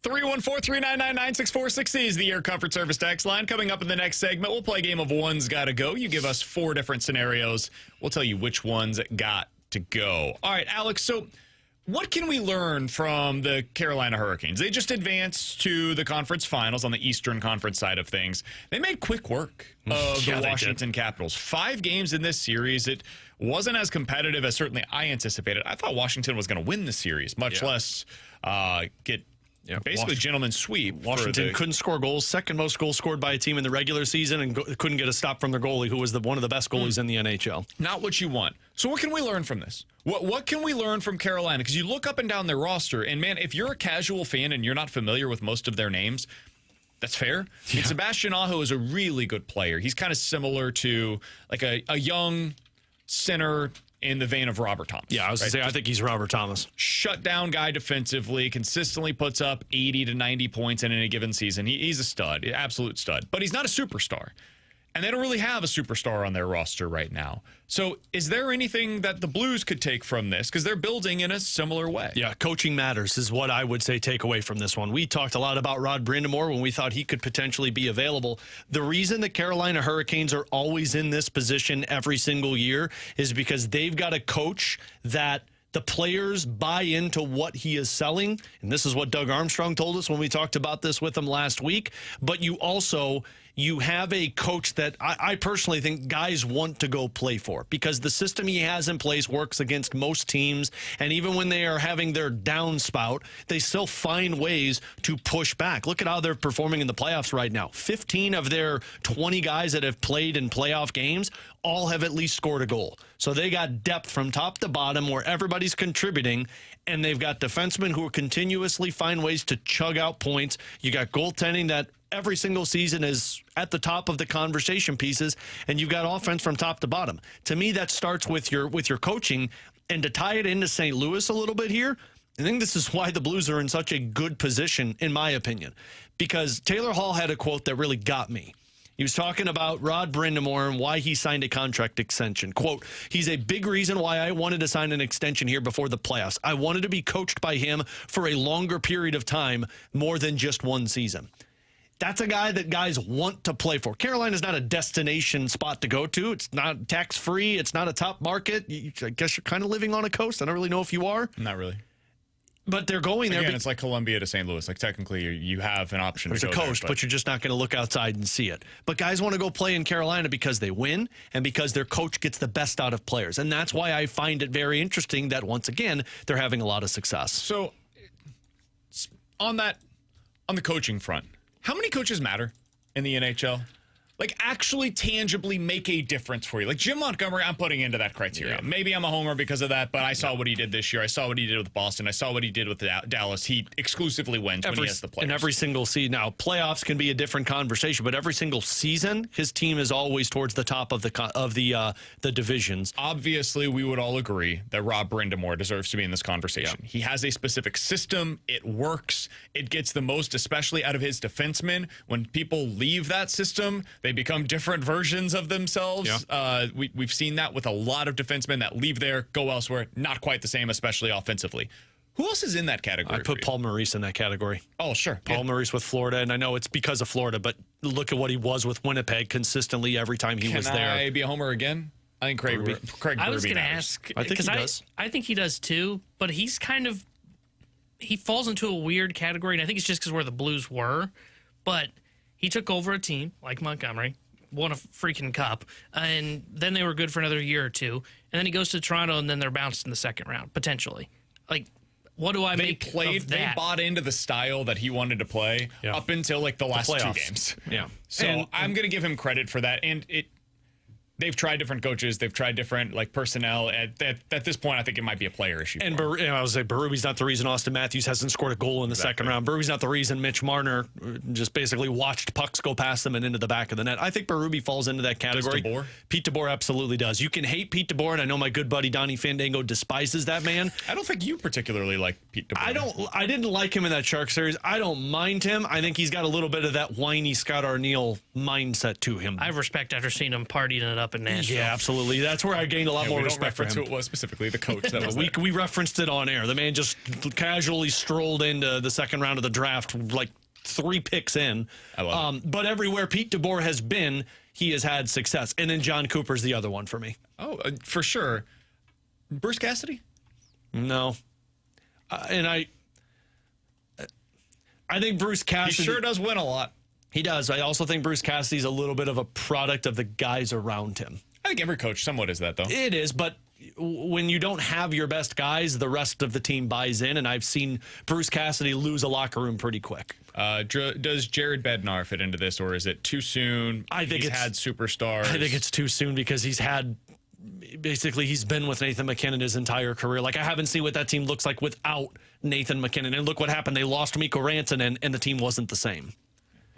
Speaker 3: 314-399-9646 is the Air Comfort Service text line. Coming up in the next segment, we'll play a game of One's Gotta Go. You give us 4 different scenarios. We'll tell you which ones got to go. All right, Alex, so what can we learn from the Carolina Hurricanes? They just advanced to the conference finals on the Eastern Conference side of things. They made quick work of the Washington Capitals. 5 games in this series. It wasn't as competitive as certainly I anticipated. I thought Washington was going to win the series, much less get basically gentleman's sweep.
Speaker 4: Washington couldn't score goals. Second most goals scored by a team in the regular season, and couldn't get a stop from their goalie, who was one of the best goalies in the NHL.
Speaker 3: Not what you want. So what can we learn from this? What can we learn from Carolina? Because you look up and down their roster, and man, if you're a casual fan and you're not familiar with most of their names, that's fair. Yeah. And Sebastian Aho is a really good player. He's kind of similar to like a young center in the vein of Robert Thomas.
Speaker 4: Yeah, I was going to say, I think he's Robert Thomas.
Speaker 3: Shutdown guy defensively, consistently puts up 80 to 90 points in any given season. He's a stud, absolute stud. But he's not a superstar. And they don't really have a superstar on their roster right now. So is there anything that the Blues could take from this? Because they're building in a similar way.
Speaker 4: Yeah, coaching matters is what I would say take away from this one. We talked a lot about Rod Brind'Amour when we thought he could potentially be available. The reason the Carolina Hurricanes are always in this position every single year is because they've got a coach that the players buy into what he is selling. And this is what Doug Armstrong told us when we talked about this with him last week. But you have a coach that I personally think guys want to go play for, because the system he has in place works against most teams. And even when they are having their downspout, they still find ways to push back. Look at how they're performing in the playoffs right now. 15 of their 20 guys that have played in playoff games all have at least scored a goal. So they got depth from top to bottom where everybody's contributing, and they've got defensemen who continuously find ways to chug out points. You got goaltending that every single season is at the top of the conversation pieces, and you've got offense from top to bottom. To me, that starts with your coaching. And to tie it into St. Louis a little bit here, I think this is why the Blues are in such a good position, in my opinion, because Taylor Hall had a quote that really got me. He was talking about Rod Brind'Amour and why he signed a contract extension. Quote, "He's a big reason why I wanted to sign an extension here before the playoffs. I wanted to be coached by him for a longer period of time, more than just one season." That's a guy that guys want to play for. Carolina's not a destination spot to go to. It's not tax-free. It's not a top market. I guess you're kind of living on a coast. I don't really know if you are.
Speaker 3: Not really.
Speaker 4: But they're going there.
Speaker 3: Again, it's like Columbia to St. Louis. Like, technically, you have an option
Speaker 4: to go there. There's a coast, but you're just not going to look outside and see it. But guys want to go play in Carolina because they win and because their coach gets the best out of players. And that's why I find it very interesting that, once again, they're having a lot of success.
Speaker 3: So, on the coaching front, how many coaches matter in the NHL? Like, actually tangibly make a difference for you. Like Jim Montgomery, I'm putting into that criteria. Yeah. Maybe I'm a homer because of that, but I saw what he did this year. I saw what he did with Boston. I saw what he did with Dallas. He exclusively wins when he has the players.
Speaker 4: And every single season. Now, playoffs can be a different conversation, but every single season, his team is always towards the top of the divisions.
Speaker 3: Obviously, we would all agree that Rob Brind'Amour deserves to be in this conversation. Yeah. He has a specific system. It works. It gets the most, especially out of his defensemen. When people leave that system, they become different versions of themselves. Yeah. We've seen that with a lot of defensemen that leave there, go elsewhere, not quite the same, especially offensively. Who else is in that category?
Speaker 4: I put Paul Maurice in that category.
Speaker 3: Oh, sure.
Speaker 4: Paul Maurice with Florida, and I know it's because of Florida, but look at what he was with Winnipeg consistently every time he was there.
Speaker 3: Can I be a homer again? I think Craig
Speaker 5: I was going to ask,
Speaker 4: I think he does.
Speaker 5: I think he does too, but he's he falls into a weird category, and I think it's just because where the Blues were, but he took over a team like Montgomery, won a freaking cup, and then they were good for another year or two, and then he goes to Toronto, and then they're bounced in the second round, potentially. Like, what do I make of that?
Speaker 3: They bought into the style that he wanted to play up until, like, the last 2 games.
Speaker 4: Yeah.
Speaker 3: So I'm going to give him credit for that, and they've tried different coaches. They've tried different personnel. At this point, I think it might be a player issue.
Speaker 4: And I was like, Berube's not the reason Austin Matthews hasn't scored a goal in the second round. Berube's not the reason Mitch Marner just basically watched pucks go past them and into the back of the net. I think Berube falls into that category.
Speaker 3: Does DeBoer?
Speaker 4: Pete DeBoer absolutely does. You can hate Pete DeBoer, and I know my good buddy Donnie Fandango despises that man.
Speaker 3: I don't think you particularly like Pete DeBoer.
Speaker 4: I didn't like him in that Shark series. I don't mind him. I think he's got a little bit of that whiny Scott Arniel mindset to him.
Speaker 5: I have respect after seeing him partying it up in Nashville.
Speaker 4: Yeah, absolutely. That's where I gained a lot more
Speaker 3: we don't
Speaker 4: respect for
Speaker 3: reference
Speaker 4: him.
Speaker 3: who it was specifically, the coach that was there.
Speaker 4: We referenced it on air. The man just casually strolled into the second round of the draft, like 3 picks in.
Speaker 3: I love it.
Speaker 4: But everywhere Pete DeBoer has been, he has had success. And then John Cooper's the other one for me.
Speaker 3: Oh, for sure. Bruce Cassidy?
Speaker 4: No. And I think Bruce
Speaker 3: He
Speaker 4: Cassidy...
Speaker 3: sure does win a lot.
Speaker 4: He does. I also think Bruce Cassidy's a little bit of a product of the guys around him.
Speaker 3: I think every coach somewhat is that, though.
Speaker 4: It is, but when you don't have your best guys, the rest of the team buys in, and I've seen Bruce Cassidy lose a locker room pretty quick.
Speaker 3: Does Jared Bednar fit into this, or is it too soon?
Speaker 4: I think
Speaker 3: he's had superstars.
Speaker 4: I think it's too soon because he's been with Nathan McKinnon his entire career. Like, I haven't seen what that team looks like without Nathan McKinnon. And look what happened. They lost Mikko Rantanen, and the team wasn't the same.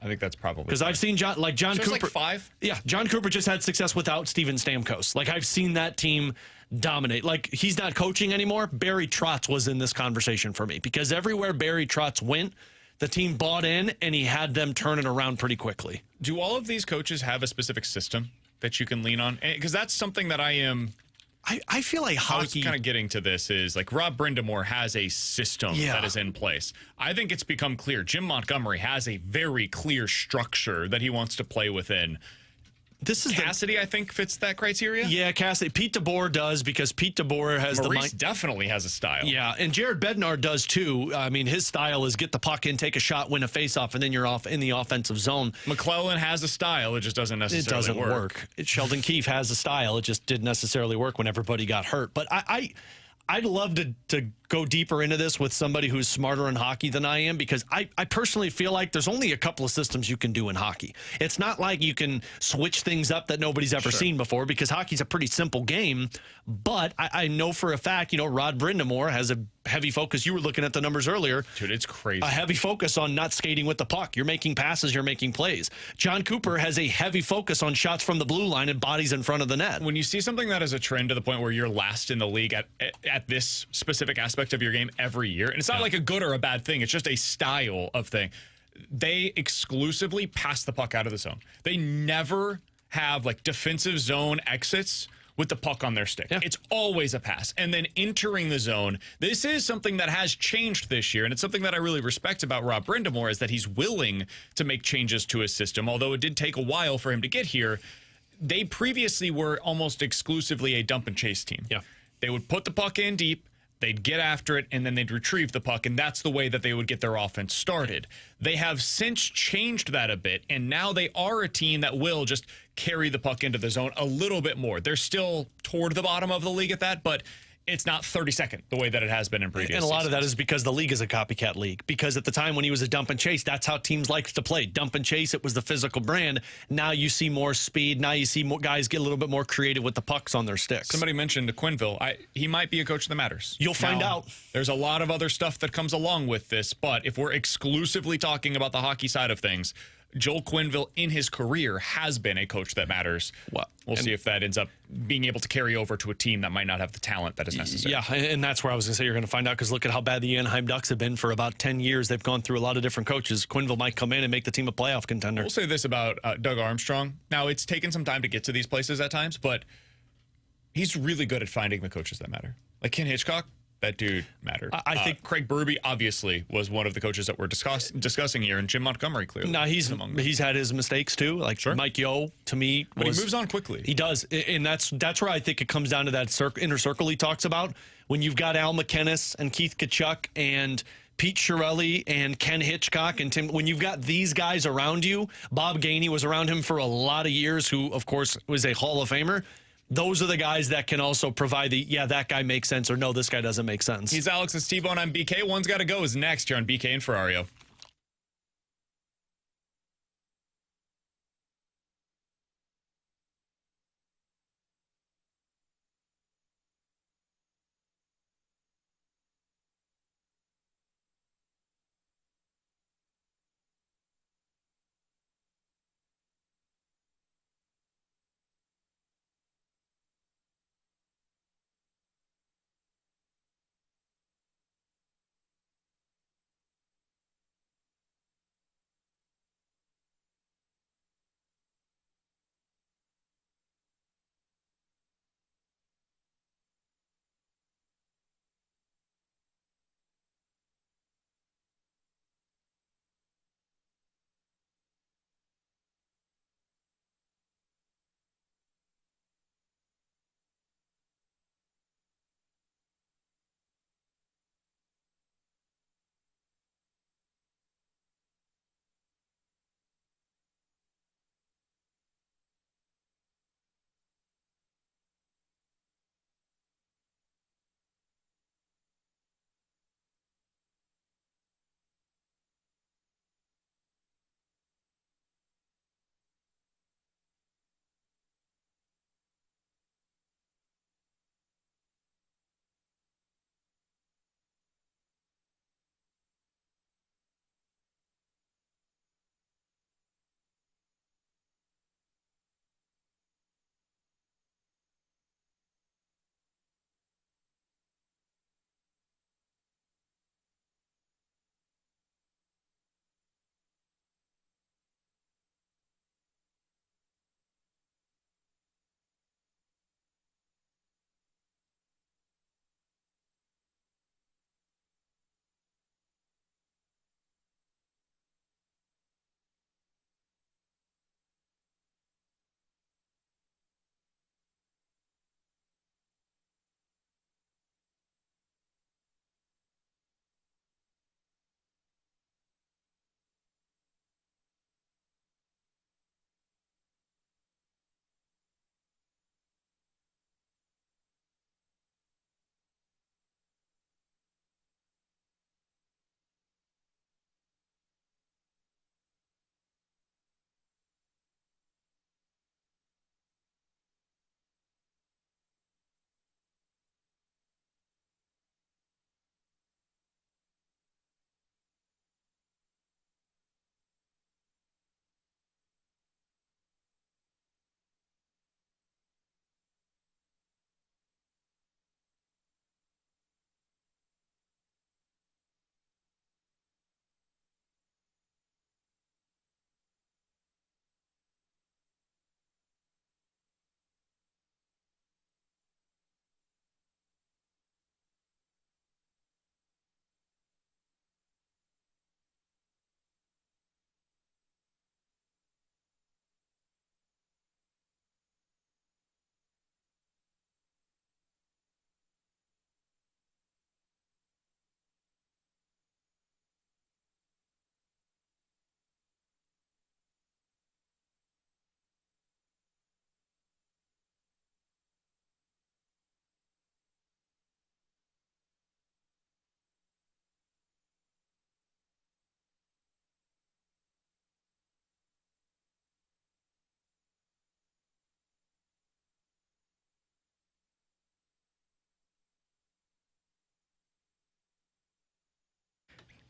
Speaker 3: I think that's probably
Speaker 4: because I've seen John
Speaker 3: so
Speaker 4: Cooper.
Speaker 3: like 5.
Speaker 4: Yeah, John Cooper just had success without Steven Stamkos. Like, I've seen that team dominate. Like, he's not coaching anymore. Barry Trotz was in this conversation for me because everywhere Barry Trotz went, the team bought in, and he had them turn it around pretty quickly.
Speaker 3: Do all of these coaches have a specific system that you can lean on? Because that's something that I
Speaker 4: feel like hockey...
Speaker 3: I was kind of getting to this is like Rob Brindamore has a system that is in place. I think it's become clear. Jim Montgomery has a very clear structure that he wants to play within. Cassidy, I think, fits that criteria.
Speaker 4: Yeah, Cassidy. Pete DeBoer does because Pete DeBoer has
Speaker 3: Maurice definitely has a style.
Speaker 4: Yeah, and Jared Bednar does too. I mean, his style is get the puck in, take a shot, win a faceoff, and then you're off in the offensive zone.
Speaker 3: McClellan has a style. It just doesn't necessarily work.
Speaker 4: Sheldon Keefe has a style. It just didn't necessarily work when everybody got hurt. But I'd love to go deeper into this with somebody who's smarter in hockey than I am because I personally feel like there's only a couple of systems you can do in hockey. It's not like you can switch things up that nobody's ever seen before because hockey's a pretty simple game. But I know for a fact, Rod Brindamore has a heavy focus. You were looking at the numbers earlier.
Speaker 3: Dude, it's crazy.
Speaker 4: A heavy focus on not skating with the puck. You're making passes, you're making plays. John Cooper has a heavy focus on shots from the blue line and bodies in front of the net.
Speaker 3: When you see something that is a trend to the point where you're last in the league at this specific aspect of your game every year, and it's not like a good or a bad thing, it's just a style of thing. They exclusively pass the puck out of the zone. They never have like defensive zone exits with the puck on their stick. Yeah. It's always a pass. And then entering the zone, this is something that has changed this year, and it's something that I really respect about Rob Brindamore is that he's willing to make changes to his system, although it did take a while for him to get here. They previously were almost exclusively a dump and chase team.
Speaker 4: Yeah.
Speaker 3: They would put the puck in deep, they'd get after it, and then they'd retrieve the puck, and that's the way that they would get their offense started. They have since changed that a bit, and now they are a team that will just carry the puck into the zone a little bit more. They're still toward the bottom of the league at that, but it's not 32nd the way that it has been in previous
Speaker 4: And a lot
Speaker 3: seasons.
Speaker 4: of that is because the league is a copycat league. Because at the time when he was a dump and chase, that's how teams liked to play. Dump and chase, it was the physical brand. Now you see more speed. Now you see more guys get a little bit more creative with the pucks on their sticks.
Speaker 3: Somebody mentioned Quinville. He might be a coach that matters.
Speaker 4: You'll find out.
Speaker 3: There's a lot of other stuff that comes along with this, but if we're exclusively talking about the hockey side of things, Joel Quinville in his career has been a coach that matters.
Speaker 4: Well,
Speaker 3: we'll see if that ends up being able to carry over to a team that might not have the talent that is necessary.
Speaker 4: Yeah, and that's where I was going to say you're going to find out because look at how bad the Anaheim Ducks have been for about 10 years. They've gone through a lot of different coaches. Quinville might come in and make the team a playoff contender.
Speaker 3: We'll say this about Doug Armstrong. Now, it's taken some time to get to these places at times, but he's really good at finding the coaches that matter. Like Ken Hitchcock. That dude mattered.
Speaker 4: I think
Speaker 3: Craig Berube obviously was one of the coaches that we're discussing here, and Jim Montgomery clearly.
Speaker 4: No, he's had his mistakes too. Like Mike Yeo, to me,
Speaker 3: but he moves on quickly.
Speaker 4: He does, and that's where I think it comes down to that inner circle he talks about. When you've got Al McKennis and Keith Tkachuk and Pete Chiarelli and Ken Hitchcock and Tim, when you've got these guys around you, Bob Gainey was around him for a lot of years, who of course was a Hall of Famer. Those are the guys that can also provide that guy makes sense, or no, this guy doesn't make sense.
Speaker 3: He's Alex and T-Bone. I'm BK. One's Got to Go is next here on BK and Ferrario.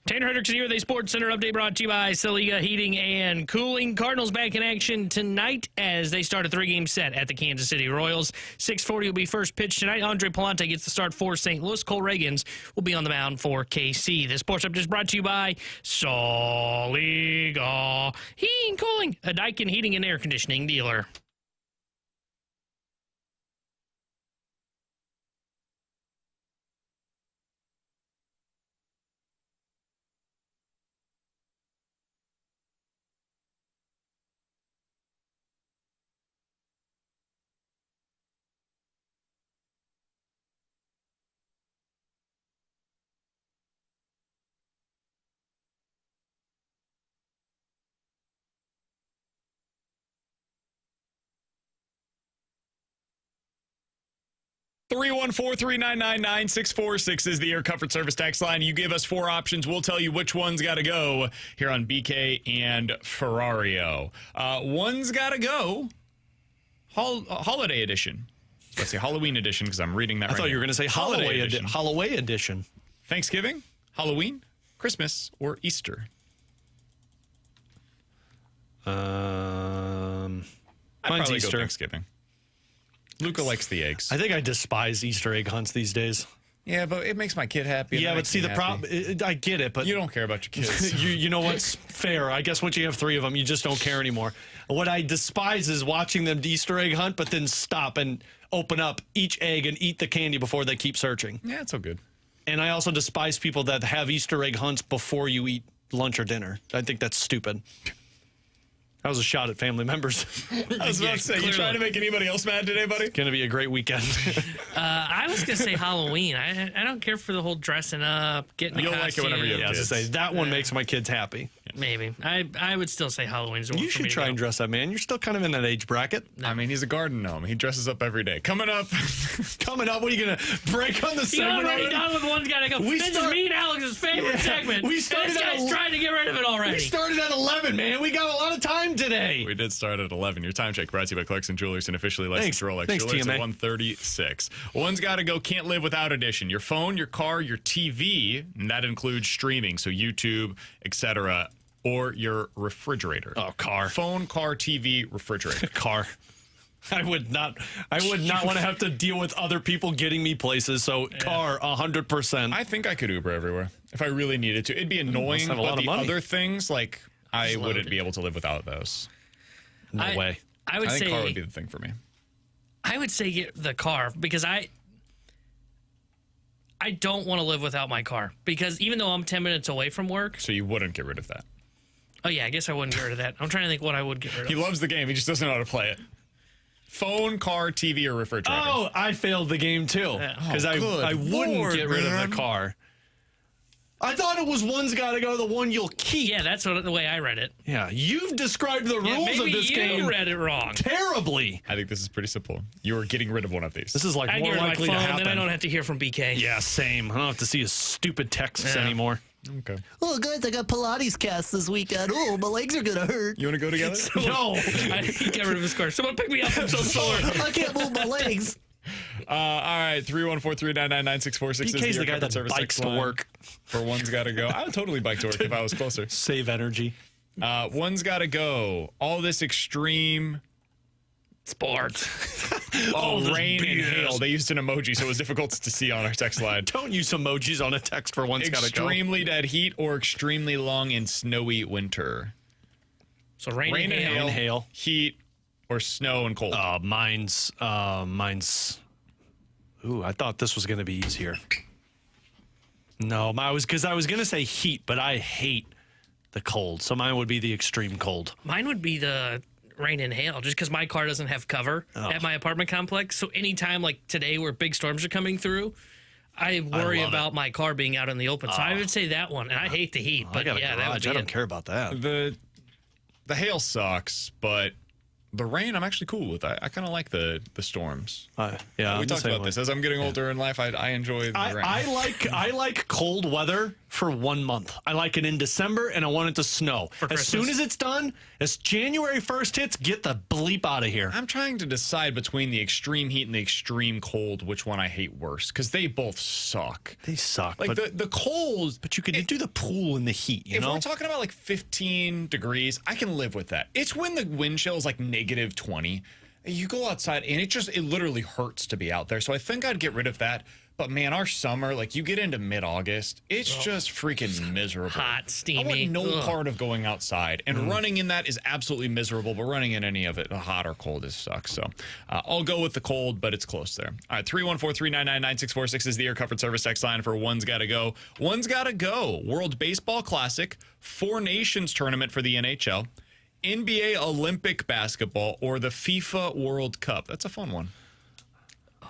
Speaker 5: Tanner Hendrickson here with a Sports Center update brought to you by Saliga Heating and Cooling. Cardinals back in action tonight as they start a 3-game set at the Kansas City Royals. 6:40 will be first pitch tonight. Andre Palante gets the start for St. Louis. Cole Reagans will be on the mound for KC. The Sports Update is brought to you by Saliga Heating and Cooling, a Daikin heating and air conditioning dealer.
Speaker 3: Three 314-399-9646 is the Air Comfort Service text line. You give us 4 options. We'll tell you which one's got to go here on BK and Ferrario. One's got to go. Holiday edition. Let's say Halloween edition because I'm reading that
Speaker 4: I thought you were going to say Holiday edition. Holiday edition.
Speaker 3: Thanksgiving, Halloween, Christmas, or Easter?
Speaker 4: Mine's
Speaker 3: probably
Speaker 4: Easter.
Speaker 3: go Thanksgiving. Luca likes the eggs.
Speaker 4: I think I despise Easter egg hunts these days.
Speaker 3: Yeah, but it makes my kid happy.
Speaker 4: Yeah, but see, the problem, I get it, but
Speaker 3: you don't care about your kids.
Speaker 4: you know what's fair? I guess once you have 3 of them, you just don't care anymore. What I despise is watching them Easter egg hunt, but then stop and open up each egg and eat the candy before they keep searching.
Speaker 3: Yeah, it's so good.
Speaker 4: And I also despise people that have Easter egg hunts before you eat lunch or dinner. I think that's stupid. That was a shot at family members.
Speaker 3: I was about to say, you trying to make anybody else mad today, buddy?
Speaker 4: Going to be a great weekend.
Speaker 5: I was going to say Halloween. I don't care for the whole dressing up, getting the
Speaker 3: You'll
Speaker 5: costume.
Speaker 3: like it whenever you have kids.
Speaker 4: Say, that one makes my kids happy.
Speaker 5: Maybe. I would still say Halloween's the one
Speaker 4: You
Speaker 5: for
Speaker 4: should
Speaker 5: me to
Speaker 4: try
Speaker 5: go.
Speaker 4: and dress up, man. You're still kind of in that age bracket.
Speaker 3: I mean, he's a garden gnome. He dresses up every day. Coming up.
Speaker 4: What are you going to break on the
Speaker 5: You
Speaker 4: segment?
Speaker 5: already done with One's Gotta Go. This is me and Alex's favorite segment.
Speaker 4: We started
Speaker 5: this guy's trying to get rid of it already.
Speaker 4: We started at 11, man. We got a lot of time today.
Speaker 3: We did start at 11. Your time check brought to you by Clarkson Jewelers and officially licensed Rolex
Speaker 4: Thanks,
Speaker 3: Jewelers
Speaker 4: TMA.
Speaker 3: at 136. One's got to go. Can't live without edition. Your phone, your car, your TV, and that includes streaming, so YouTube, etc., or your refrigerator.
Speaker 4: Oh, car.
Speaker 3: Phone, car, TV, refrigerator.
Speaker 4: Car. I would not want to have to deal with other people getting me places. So car, 100%.
Speaker 3: I think I could Uber everywhere if I really needed to. It'd be annoying,
Speaker 4: have a
Speaker 3: but
Speaker 4: lot of
Speaker 3: the
Speaker 4: money.
Speaker 3: other things, like, I wouldn't be able to live without those.
Speaker 4: No way.
Speaker 5: I would
Speaker 3: I think
Speaker 5: say
Speaker 3: car would be the thing for me.
Speaker 5: I would say get the car because I don't want to live without my car because even though I'm 10 minutes away from work.
Speaker 3: So you wouldn't get rid of that.
Speaker 5: Oh yeah, I guess I wouldn't get rid of that. I'm trying to think what I would get rid of.
Speaker 3: He loves the game. He just doesn't know how to play it. Phone, car, TV, or refrigerator.
Speaker 4: Oh, I failed the game too because I wouldn't
Speaker 3: Lord,
Speaker 4: get rid
Speaker 3: man.
Speaker 4: of the car. I thought it was One's got to go, the one you'll keep.
Speaker 5: Yeah, that's the way I read it.
Speaker 4: Yeah, you've described the rules
Speaker 5: maybe
Speaker 4: of this
Speaker 5: you
Speaker 4: game
Speaker 5: read it wrong.
Speaker 4: terribly.
Speaker 3: I think this is pretty simple. You are getting rid of one of these.
Speaker 4: This is like
Speaker 5: I
Speaker 4: more
Speaker 5: get rid of my
Speaker 4: likely to
Speaker 5: phone,
Speaker 4: happen.
Speaker 5: then I don't have to hear from BK.
Speaker 4: Yeah, same. I don't have to see his stupid texts
Speaker 5: Yeah.
Speaker 4: anymore.
Speaker 3: Okay.
Speaker 11: Oh, guys, I got Pilates cast this weekend. Oh, my legs are going to hurt.
Speaker 3: You want to go together?
Speaker 4: No.
Speaker 5: I didn't get rid of his car. Someone pick me up. I'm so sore.
Speaker 11: I can't move my legs.
Speaker 3: All right, 314-399-9646 is
Speaker 4: BK's
Speaker 3: the
Speaker 4: the guy
Speaker 3: Comfort
Speaker 4: that
Speaker 3: Service
Speaker 4: bikes
Speaker 3: text
Speaker 4: to
Speaker 3: line.
Speaker 4: work.
Speaker 3: For One's got to go. I would totally bike to work if I was closer.
Speaker 4: Save energy.
Speaker 3: One's got to go. All this extreme
Speaker 5: Sports.
Speaker 3: rain and hail. They used an emoji, so it was difficult to see on our text line.
Speaker 4: Don't use emojis on a text for One's got to go.
Speaker 3: Extremely dead heat or extremely long and snowy winter.
Speaker 5: So rain and hail.
Speaker 4: hail.
Speaker 3: Heat or snow and cold.
Speaker 4: Mine's. Ooh, I thought this was going to be easier. No, I was going to say heat, but I hate the cold. So mine would be the extreme cold.
Speaker 5: Mine would be the rain and hail, just because my car doesn't have cover at my apartment complex. So anytime like today where big storms are coming through, I worry
Speaker 4: love
Speaker 5: about my car being out in the open. So I would say that one. And I hate the heat, but
Speaker 4: I got a
Speaker 5: yeah, that would
Speaker 4: garage.
Speaker 5: be
Speaker 4: I don't
Speaker 5: it.
Speaker 4: care about that.
Speaker 3: The hail sucks, but the rain I'm actually cool with. I kind of like the storms.
Speaker 4: Yeah,
Speaker 3: We talked about this. As I'm getting older in life, I enjoy the rain.
Speaker 4: I like cold weather for 1 month. I like it in December, and I want it to snow. As soon as it's done, as January 1st hits, get the bleep out of here.
Speaker 3: I'm trying to decide between the extreme heat and the extreme cold, which one I hate worse, because they both suck.
Speaker 4: They suck.
Speaker 3: Like the cold.
Speaker 4: But you can do the pool in the heat, you know?
Speaker 3: If we're talking about like 15 degrees, I can live with that. It's when the wind chill is like negative 20. You go outside, and it literally hurts to be out there. So I think I'd get rid of that. But, man, our summer, like, you get into mid-August, it's just freaking miserable.
Speaker 5: Hot, steamy.
Speaker 3: I want no part of going outside. And running in that is absolutely miserable, but running in any of it, hot or cold, sucks. So I'll go with the cold, but it's close there. All right, 314-399-9646 is the Air Comfort Service text line for One's Gotta Go. One's Gotta Go. World Baseball Classic, Four Nations Tournament for the NHL, NBA Olympic Basketball, or the FIFA World Cup. That's a fun one.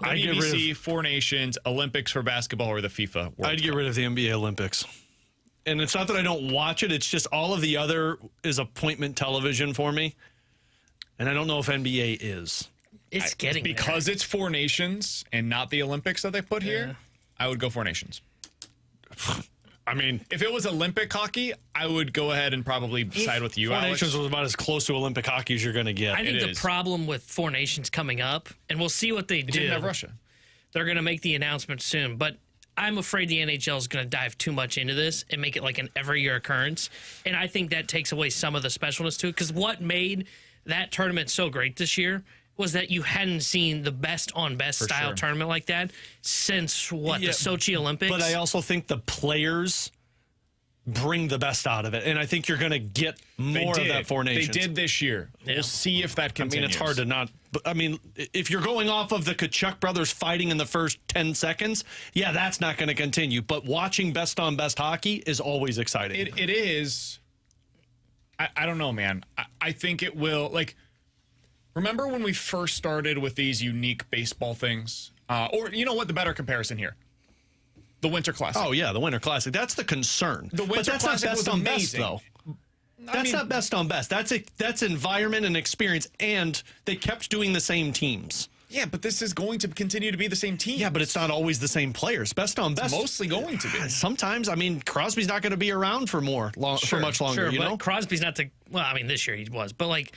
Speaker 3: WBC, Four Nations, Olympics for basketball, or the FIFA World Cup.
Speaker 4: I'd get rid of the NBA Olympics. And it's not that I don't watch it. It's just all of the other is appointment television for me. And I don't know if NBA is.
Speaker 5: It's getting
Speaker 3: because it's Four Nations and not the Olympics that they put here, I would go Four Nations.
Speaker 4: I mean,
Speaker 3: if it was Olympic hockey, I would go ahead and probably side with you,
Speaker 4: Four
Speaker 3: Alex.
Speaker 4: Nations was about as close to Olympic hockey as you're going to get.
Speaker 5: I think the problem with Four Nations coming up, and we'll see what they do.
Speaker 3: Didn't have Russia.
Speaker 5: They're going to make the announcement soon, but I'm afraid the NHL is going to dive too much into this and make it like an every year occurrence. And I think that takes away some of the specialness to it, because what made that tournament so great this year was that you hadn't seen the best on best style tournament like that since the Sochi Olympics.
Speaker 4: But I also think the players bring the best out of it, and I think you're going to get more of that Four Nations.
Speaker 3: They did this year. We'll see if that continues.
Speaker 4: I mean, it's hard to not. But I mean, if you're going off of the Kachuk brothers fighting in the first 10 seconds, that's not going to continue. But watching best on best hockey is always exciting.
Speaker 3: It is. I don't know, man. I think it will. Like, remember when we first started with these unique baseball things? Or you know what? The better comparison here. The Winter Classic.
Speaker 4: Oh, yeah, the Winter Classic. That's the concern.
Speaker 3: The Winter Classic was amazing.
Speaker 4: Best, though. That's not best on best. That's environment and experience, and they kept doing the same teams.
Speaker 3: Yeah, but this is going to continue to be the same team.
Speaker 4: Yeah, but it's not always the same players. Best on best.
Speaker 3: It's mostly going to be.
Speaker 4: Sometimes, I mean, Crosby's not going to be around for much longer, you know?
Speaker 5: Crosby's not the, well, I mean, this year he was, but like,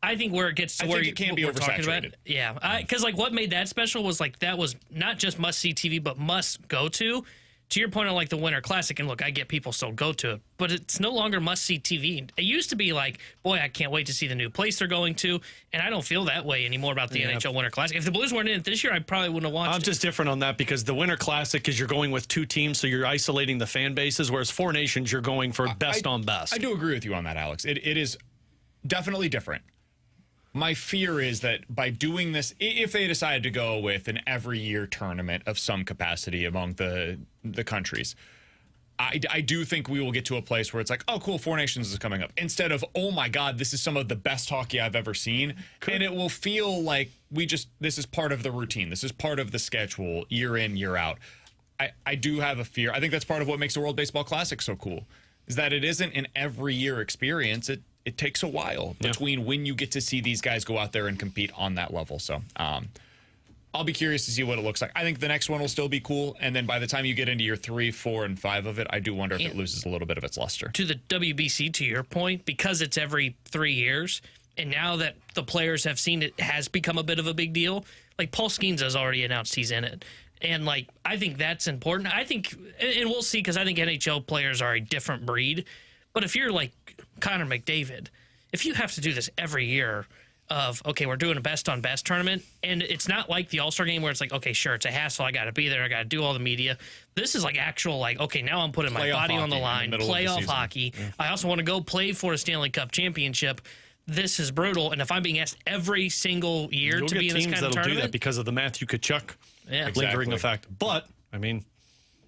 Speaker 5: I think where it gets to where
Speaker 3: it can't be oversaturated.
Speaker 5: Yeah, because like what made that special was like that was not just must see TV, but must go to. To your point on like the Winter Classic, and look, I get people still go to it, but it's no longer must see TV. It used to be like, boy, I can't wait to see the new place they're going to, and I don't feel that way anymore about the NHL Winter Classic. If the Blues weren't in it this year, I probably wouldn't have watched it.
Speaker 4: I'm just different on that because the Winter Classic is you're going with two teams, so you're isolating the fan bases, whereas Four Nations, you're going for best on best.
Speaker 3: I do agree with you on that, Alex. It is definitely different. My fear is that by doing this, if they decided to go with an every year tournament of some capacity among the countries, I do think we will get to a place where it's like, oh, cool, Four Nations is coming up. Instead of, oh, my God, this is some of the best hockey I've ever seen. And it will feel like this is part of the routine. This is part of the schedule year in, year out. I do have a fear. I think that's part of what makes the World Baseball Classic so cool, is that it isn't an every year experience. It takes a while between when you get to see these guys go out there and compete on that level. So I'll be curious to see what it looks like. I think the next one will still be cool. And then by the time you get into year 3, 4, and 5 of it, I do wonder if it loses a little bit of its luster.
Speaker 5: To the WBC, to your point, because it's every 3 years, and now that the players have seen it has become a bit of a big deal, like Paul Skeens has already announced he's in it. And, like, I think that's important. I think, and we'll see, because I think NHL players are a different breed. But if you're like Connor McDavid, if you have to do this every year of, okay, we're doing a best on best tournament, and it's not like the All-Star game where it's like, okay, sure, it's a hassle. I got to be there. I got to do all the media. This is like actual, like, okay, now I'm putting my body on the line, playoff hockey. Yeah. I also want to go play for a Stanley Cup championship. This is brutal. And if I'm being asked every single year to be in this kind of tournament,
Speaker 4: do that because of the Matthew Tkachuk lingering effect. But, I mean,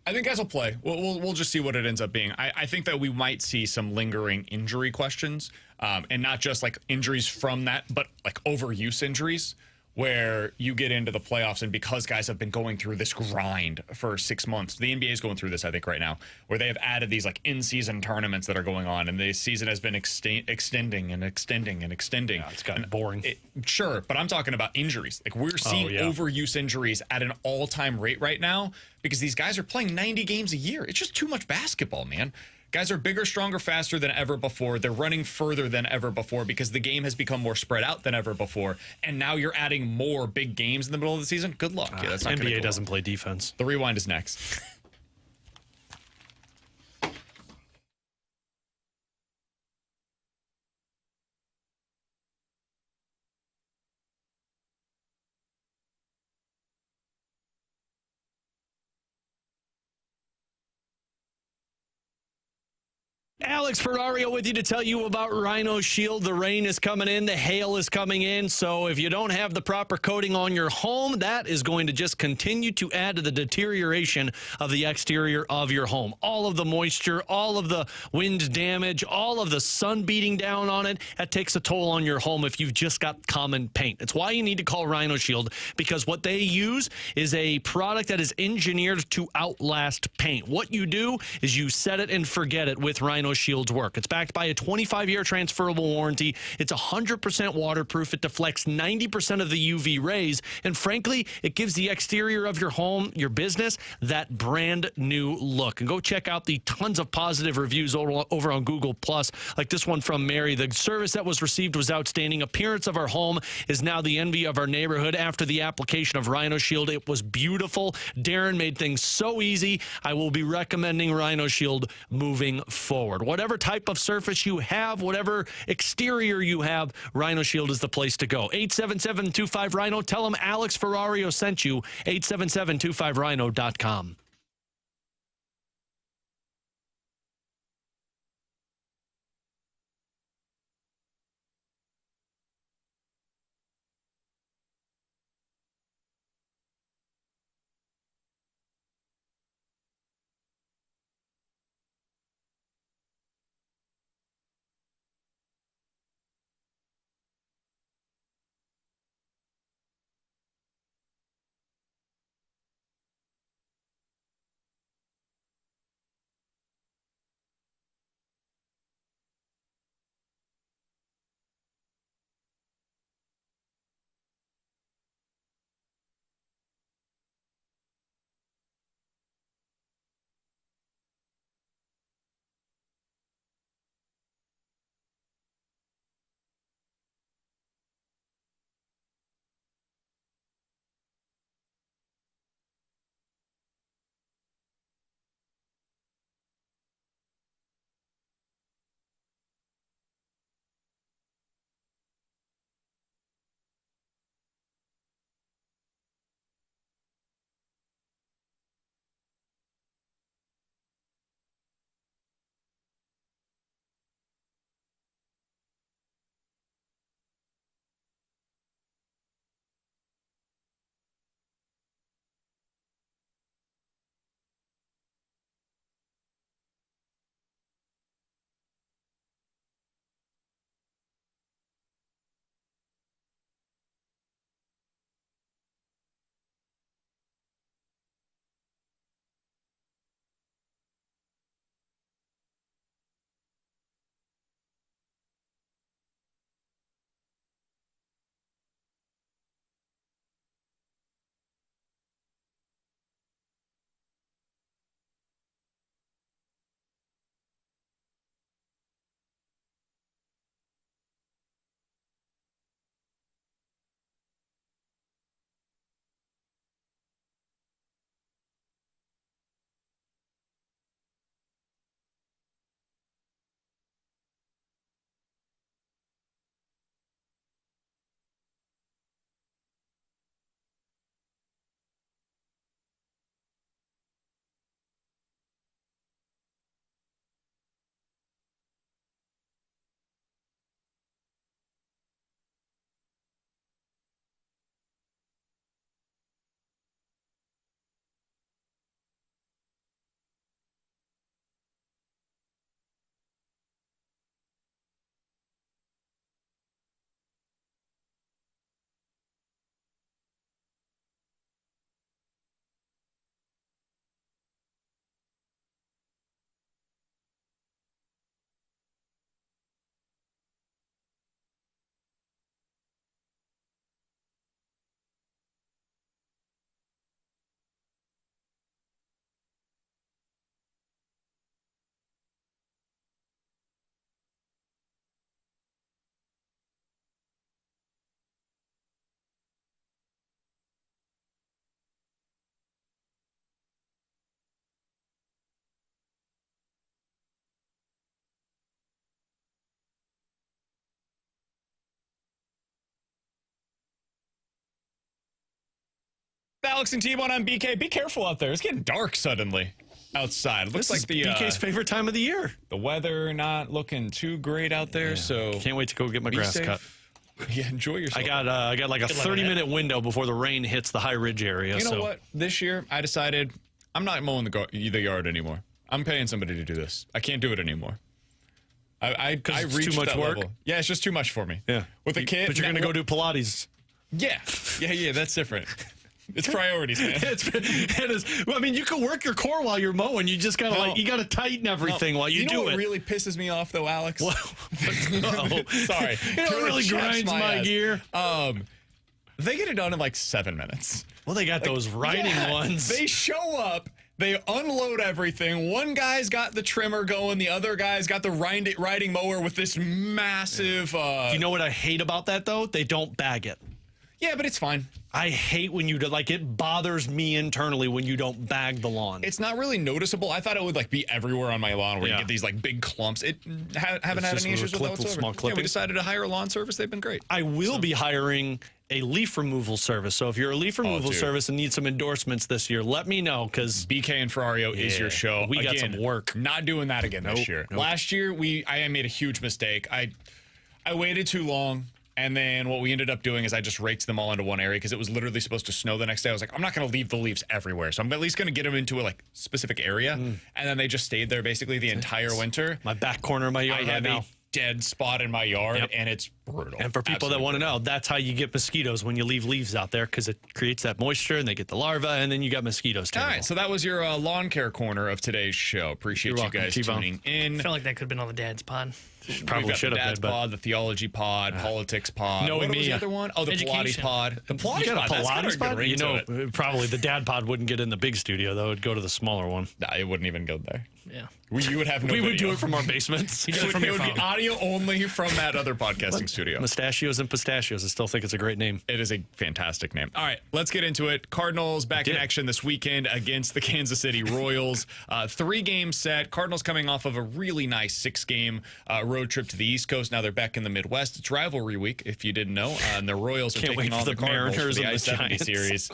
Speaker 3: I think guys will play. We'll just see what it ends up being. I think that we might see some lingering injury questions, and not just like injuries from that, but like overuse injuries, where you get into the playoffs and because guys have been going through this grind for 6 months, the NBA is going through this, I think, right now, where they have added these like in-season tournaments that are going on, and the season has been extending and extending and extending.
Speaker 4: Yeah, it's gotten boring.
Speaker 3: Sure, but I'm talking about injuries. Like we're seeing overuse injuries at an all-time rate right now because these guys are playing 90 games a year. It's just too much basketball, man. Guys are bigger, stronger, faster than ever before. They're running further than ever before because the game has become more spread out than ever before. And now you're adding more big games in the middle of the season. Good luck. Yeah, that's not
Speaker 4: NBA doesn't play defense.
Speaker 3: The rewind is next.
Speaker 4: Alex Ferrario with you to tell you about Rhino Shield. The rain is coming in, the hail is coming in, so if you don't have the proper coating on your home, that is going to just continue to add to the deterioration of the exterior of your home. All of the moisture, all of the wind damage, all of the sun beating down on it, that takes a toll on your home if you've just got common paint. It's why you need to call Rhino Shield, because what they use is a product that is engineered to outlast paint. What you do is you set it and forget it with Rhino Shield's work. It's backed by a 25-year transferable warranty. It's 100% waterproof. It deflects 90% of the UV rays. And frankly, it gives the exterior of your home, your business, that brand new look. And go check out the tons of positive reviews over on Google+, like this one from Mary. The service that was received was outstanding. Appearance of our home is now the envy of our neighborhood after the application of Rhino Shield. It was beautiful. Darren made things so easy. I will be recommending Rhino Shield moving forward. Whatever type of surface you have, whatever exterior you have, Rhino Shield is the place to go. 877-25-RHINO. Tell them Alex Ferrario sent you. 877-25RHINO.com.
Speaker 3: Alex and T-Bone, I'm BK. Be careful out there. It's getting dark suddenly outside. It looks like the
Speaker 4: BK's favorite time of the year.
Speaker 3: The weather not looking too great out there, so
Speaker 4: can't wait to go get my grass
Speaker 3: safe.
Speaker 4: cut.
Speaker 3: Yeah, enjoy yourself.
Speaker 4: I got like a 30-minute window before the rain hits the high ridge area.
Speaker 3: You know what? This year, I decided I'm not mowing the yard anymore. I'm paying somebody to do this. I can't do it anymore. I reached
Speaker 4: too much
Speaker 3: that
Speaker 4: work.
Speaker 3: level. Yeah, it's just too much for me.
Speaker 4: Yeah,
Speaker 3: with a kid.
Speaker 4: But you're gonna go do Pilates.
Speaker 3: Yeah, that's different. It's priorities, man.
Speaker 4: It is. Well, I mean, you can work your core while you're mowing. You just gotta you gotta tighten everything while you do
Speaker 3: know what
Speaker 4: it.
Speaker 3: really pisses me off though, Alex?
Speaker 4: Sorry,
Speaker 3: it
Speaker 4: really grinds my gear.
Speaker 3: They get it done in like 7 minutes.
Speaker 4: Well, they got those riding ones.
Speaker 3: They show up. They unload everything. One guy's got the trimmer going. The other guy's got the riding mower with this massive.
Speaker 4: You know what I hate about that though? They don't bag it.
Speaker 3: Yeah, but it's fine.
Speaker 4: I hate when you do, like, it bothers me internally when you don't bag the lawn.
Speaker 3: It's not really noticeable. I thought it would like be everywhere on my lawn where you get these like big clumps. Haven't had any issues with that whatsoever.
Speaker 4: Small clipping.
Speaker 3: Yeah, we decided to hire a lawn service. They've been great.
Speaker 4: I will be hiring a leaf removal service. So if you're a leaf removal service and need some endorsements this year, let me know, because
Speaker 3: BK and Ferrario is your show.
Speaker 4: We got some work.
Speaker 3: Not doing that again this year. Last year I made a huge mistake. I waited too long. And then what we ended up doing is I just raked them all into one area because it was literally supposed to snow the next day. I was like, I'm not going to leave the leaves everywhere. So I'm at least going to get them into a like specific area. And then they just stayed there basically the entire winter.
Speaker 4: My back corner of my yard
Speaker 3: I have a dead spot in my yard, and it's brutal.
Speaker 4: And for people that want to know, that's how you get mosquitoes when you leave leaves out there, because it creates that moisture and they get the larva, and then you got mosquitoes.
Speaker 3: All right, so that was your lawn care corner of today's show. Appreciate you guys tuning in.
Speaker 5: I feel like that could have been on the dad's pod.
Speaker 4: Probably should have
Speaker 3: been. The pod, the theology pod, politics pod.
Speaker 4: Knowing
Speaker 3: what was
Speaker 4: me,
Speaker 3: the other one? Oh, the Pilates pod. The Pilates
Speaker 4: you got a
Speaker 3: pod.
Speaker 4: Pilates pod? You know, probably the dad pod wouldn't get in the big studio, though. It'd go to the smaller one.
Speaker 3: Nah, it wouldn't even go there.
Speaker 5: Yeah.
Speaker 3: You would have no
Speaker 4: We would
Speaker 3: video.
Speaker 4: do it from our basements.
Speaker 3: It would be audio only from that other podcasting studio.
Speaker 4: Mustachios and Pistachios. I still think it's a great name.
Speaker 3: It is a fantastic name. All right, let's get into it. Cardinals back in action this weekend against the Kansas City Royals. 3-game set. Cardinals coming off of a really nice 6-game road trip to the East Coast. Now they're back in the Midwest. It's rivalry week, if you didn't know. And the Royals are taking on the Cardinals for the I-70 series.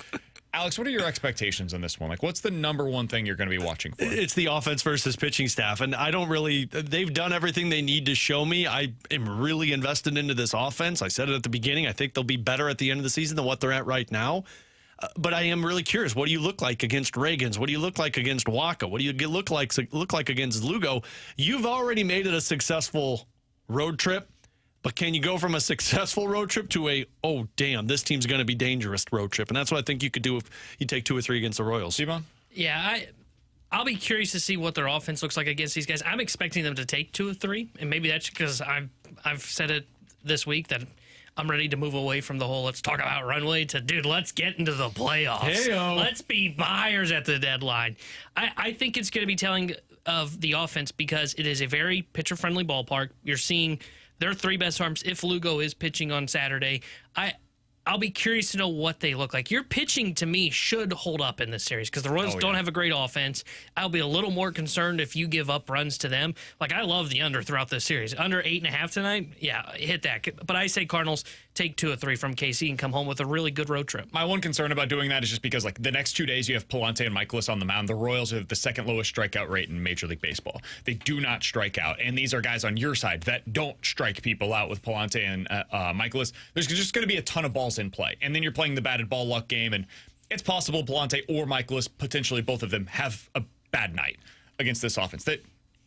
Speaker 3: Alex, what are your expectations on this one? Like, what's the number one thing you're going to be watching for?
Speaker 4: It's the offense versus pitching staff. And I don't really, they've done everything they need to show me. I am really invested into this offense. I said it at the beginning. I think they'll be better at the end of the season than what they're at right now. But I am really curious. What do you look like against Reagans? What do you look like against Wacha? What do you look like against Lugo? You've already made it a successful road trip. But can you go from a successful road trip to a, oh, damn, this team's going to be dangerous road trip? And that's what I think you could do if you take 2 or 3 against the Royals.
Speaker 3: T-Bone?
Speaker 5: Yeah, I'll be curious to see what their offense looks like against these guys. I'm expecting them to take 2 or 3, and maybe that's because I've said it this week that I'm ready to move away from the whole let's talk about runway to, dude, let's get into the playoffs.
Speaker 4: Hey-o.
Speaker 5: Let's be buyers at the deadline. I think it's going to be telling of the offense because it is a very pitcher-friendly ballpark. You're seeing their 3 best arms if Lugo is pitching on Saturday. I'll be curious to know what they look like. Your pitching, to me, should hold up in this series because the Royals don't have a great offense. I'll be a little more concerned if you give up runs to them. Like, I love the under throughout this series. Under 8.5 tonight, yeah, hit that. But I say Cardinals take 2 or 3 from KC and come home with a really good road trip.
Speaker 3: My one concern about doing that is just because, like, the next 2 days you have Palante and Michaelis on the mound. The Royals have the 2nd lowest strikeout rate in Major League Baseball. They do not strike out, and these are guys on your side that don't strike people out with Palante and Michaelis. There's just going to be a ton of balls in play, and then you're playing the batted ball luck game, and it's possible Palante or Michaelis, potentially both of them, have a bad night against this offense. The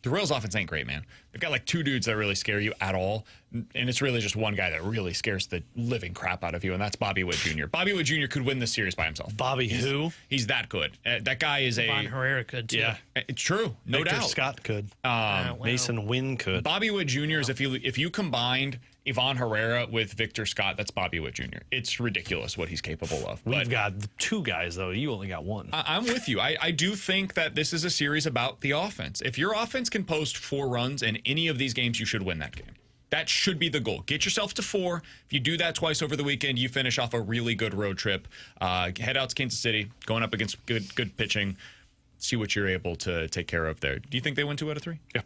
Speaker 3: Royals offense ain't great, man. They've got like 2 dudes that really scare you at all, and it's really just one guy that really scares the living crap out of you, and that's Bobby Witt Jr. Bobby Witt Jr. could win this series by himself.
Speaker 4: Who?
Speaker 3: He's that good. That guy is
Speaker 5: Von Herrera could, too.
Speaker 3: Yeah, it's true. No
Speaker 4: Victor
Speaker 3: doubt.
Speaker 4: Scott could.
Speaker 5: Wow.
Speaker 4: Mason Wynn could.
Speaker 3: Bobby Witt Jr. is if you combined Ivan Herrera with Victor Scott, that's Bobby Witt Jr. It's ridiculous what he's capable of.
Speaker 4: We've got 2 guys, though. You only got 1.
Speaker 3: I'm with you. I do think that this is a series about the offense. If your offense can post 4 runs in any of these games, you should win that game. That should be the goal. Get yourself to 4. If you do that twice over the weekend, you finish off a really good road trip. Head out to Kansas City, going up against good pitching. See what you're able to take care of there. Do you think they win 2 out of 3?
Speaker 4: Yeah.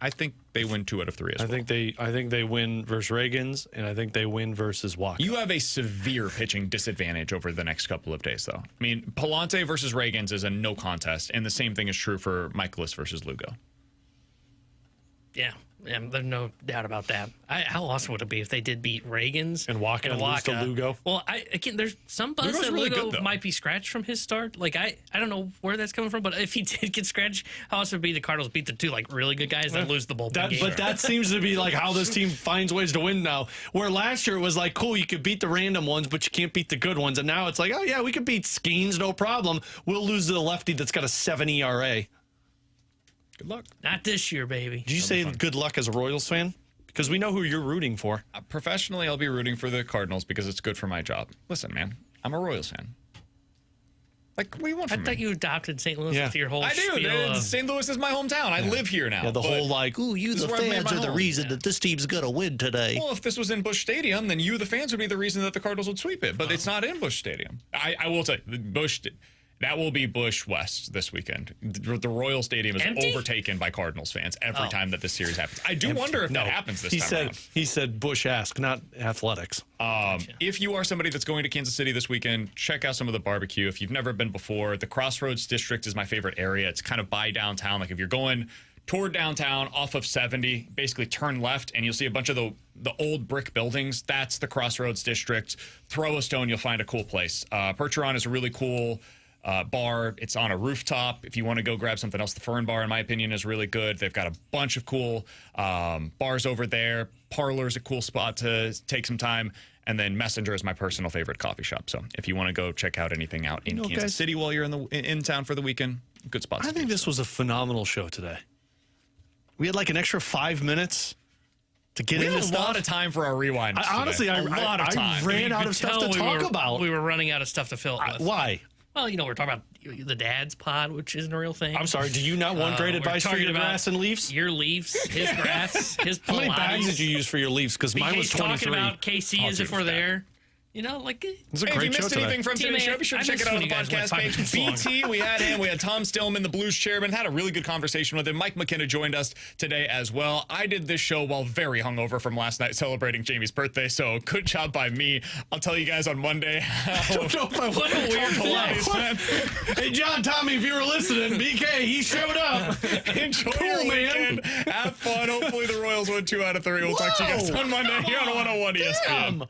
Speaker 3: I think they win 2 out of 3 as well.
Speaker 4: I think they win versus Reagan's, and I think they win versus Wacha.
Speaker 3: You have a severe pitching disadvantage over the next couple of days, though. I mean, Palante versus Reagan's is a no contest, and the same thing is true for Michaelis versus Lugo.
Speaker 5: Yeah, there's no doubt about that. How awesome would it be if they did beat Reagan's
Speaker 4: and Wacha and lose to Lugo?
Speaker 5: Well, there's some buzz that
Speaker 3: really
Speaker 5: Lugo
Speaker 3: good,
Speaker 5: might be scratched from his start. Like I don't know where that's coming from, but if he did get scratched, how awesome would it be the Cardinals beat the 2 like really good guys and lose the bullpen game?
Speaker 4: But that seems to be like how this team finds ways to win now. Where last year it was like, cool, you could beat the random ones, but you can't beat the good ones. And now it's like, oh yeah, we could beat Skeens, no problem. We'll lose to the lefty that's got a 7 ERA.
Speaker 3: Good luck.
Speaker 5: Not this year, baby.
Speaker 4: Did you say good luck as a Royals fan? Because we know who you're rooting for.
Speaker 3: Professionally, I'll be rooting for the Cardinals because it's good for my job. Listen, man, I'm a Royals fan. Like, what do you want from me?
Speaker 5: I thought you adopted St. Louis with your whole
Speaker 3: I do.
Speaker 5: spiel.
Speaker 3: St. Louis is my hometown. I live here now.
Speaker 4: Yeah, the whole like, ooh, you the fans are the reason that this team's going to win today.
Speaker 3: Well, if this was in Busch Stadium, then you, the fans, would be the reason that the Cardinals would sweep it. But it's not in Busch Stadium. I will tell you, that will be Busch West this weekend. The Royal Stadium is overtaken by Cardinals fans every time that this series happens. I do wonder if that happens this time around.
Speaker 4: He said Busch-esque, not athletics.
Speaker 3: If you are somebody that's going to Kansas City this weekend, check out some of the barbecue. If you've never been before, the Crossroads District is my favorite area. It's kind of by downtown. Like if you're going toward downtown off of 70, basically turn left and you'll see a bunch of the old brick buildings. That's the Crossroads District. Throw a stone, you'll find a cool place. Percheron is a really cool bar. It's on a rooftop. If you want to go grab something else, the Fern Bar, in my opinion, is really good. They've got a bunch of cool bars over there. Parlor's a cool spot to take some time. And then Messenger is my personal favorite coffee shop. So if you want to go check out anything out in Kansas City while you're in town for the weekend, good spots.
Speaker 4: I think this was a phenomenal show today. We had like an extra 5 minutes to get into stuff.
Speaker 3: We had a lot of time for our rewind.
Speaker 4: Honestly, I ran out of stuff to talk about.
Speaker 5: We were running out of stuff to fill it with.
Speaker 4: Why?
Speaker 5: Well, we're talking about the dad's pod, which isn't a real thing.
Speaker 4: I'm sorry. Do you not want great advice for your grass and leaves?
Speaker 5: Your leaves, his grass, his Pilates.
Speaker 4: How many bags did you use for your leaves? Because mine was 23.
Speaker 5: Talking about KC as if we're there.
Speaker 4: It's a
Speaker 3: if
Speaker 4: great
Speaker 3: you
Speaker 4: show
Speaker 3: missed
Speaker 4: today.
Speaker 3: anything from today's show, be sure to check it out on the podcast page. BT, we had him. We had Tom Stillman, the Blues chairman. Had a really good conversation with him. Mike McKenna joined us today as well. I did this show while very hungover from last night celebrating Jamie's birthday, so good job by me. I'll tell you guys on Monday how
Speaker 5: what a weird life.
Speaker 4: Hey, John, Tommy, if you were listening, BK, he showed up.
Speaker 3: Enjoy your weekend. Have fun. Hopefully the Royals win 2 out of 3. We'll talk to you guys on Monday here on 101 ESPN.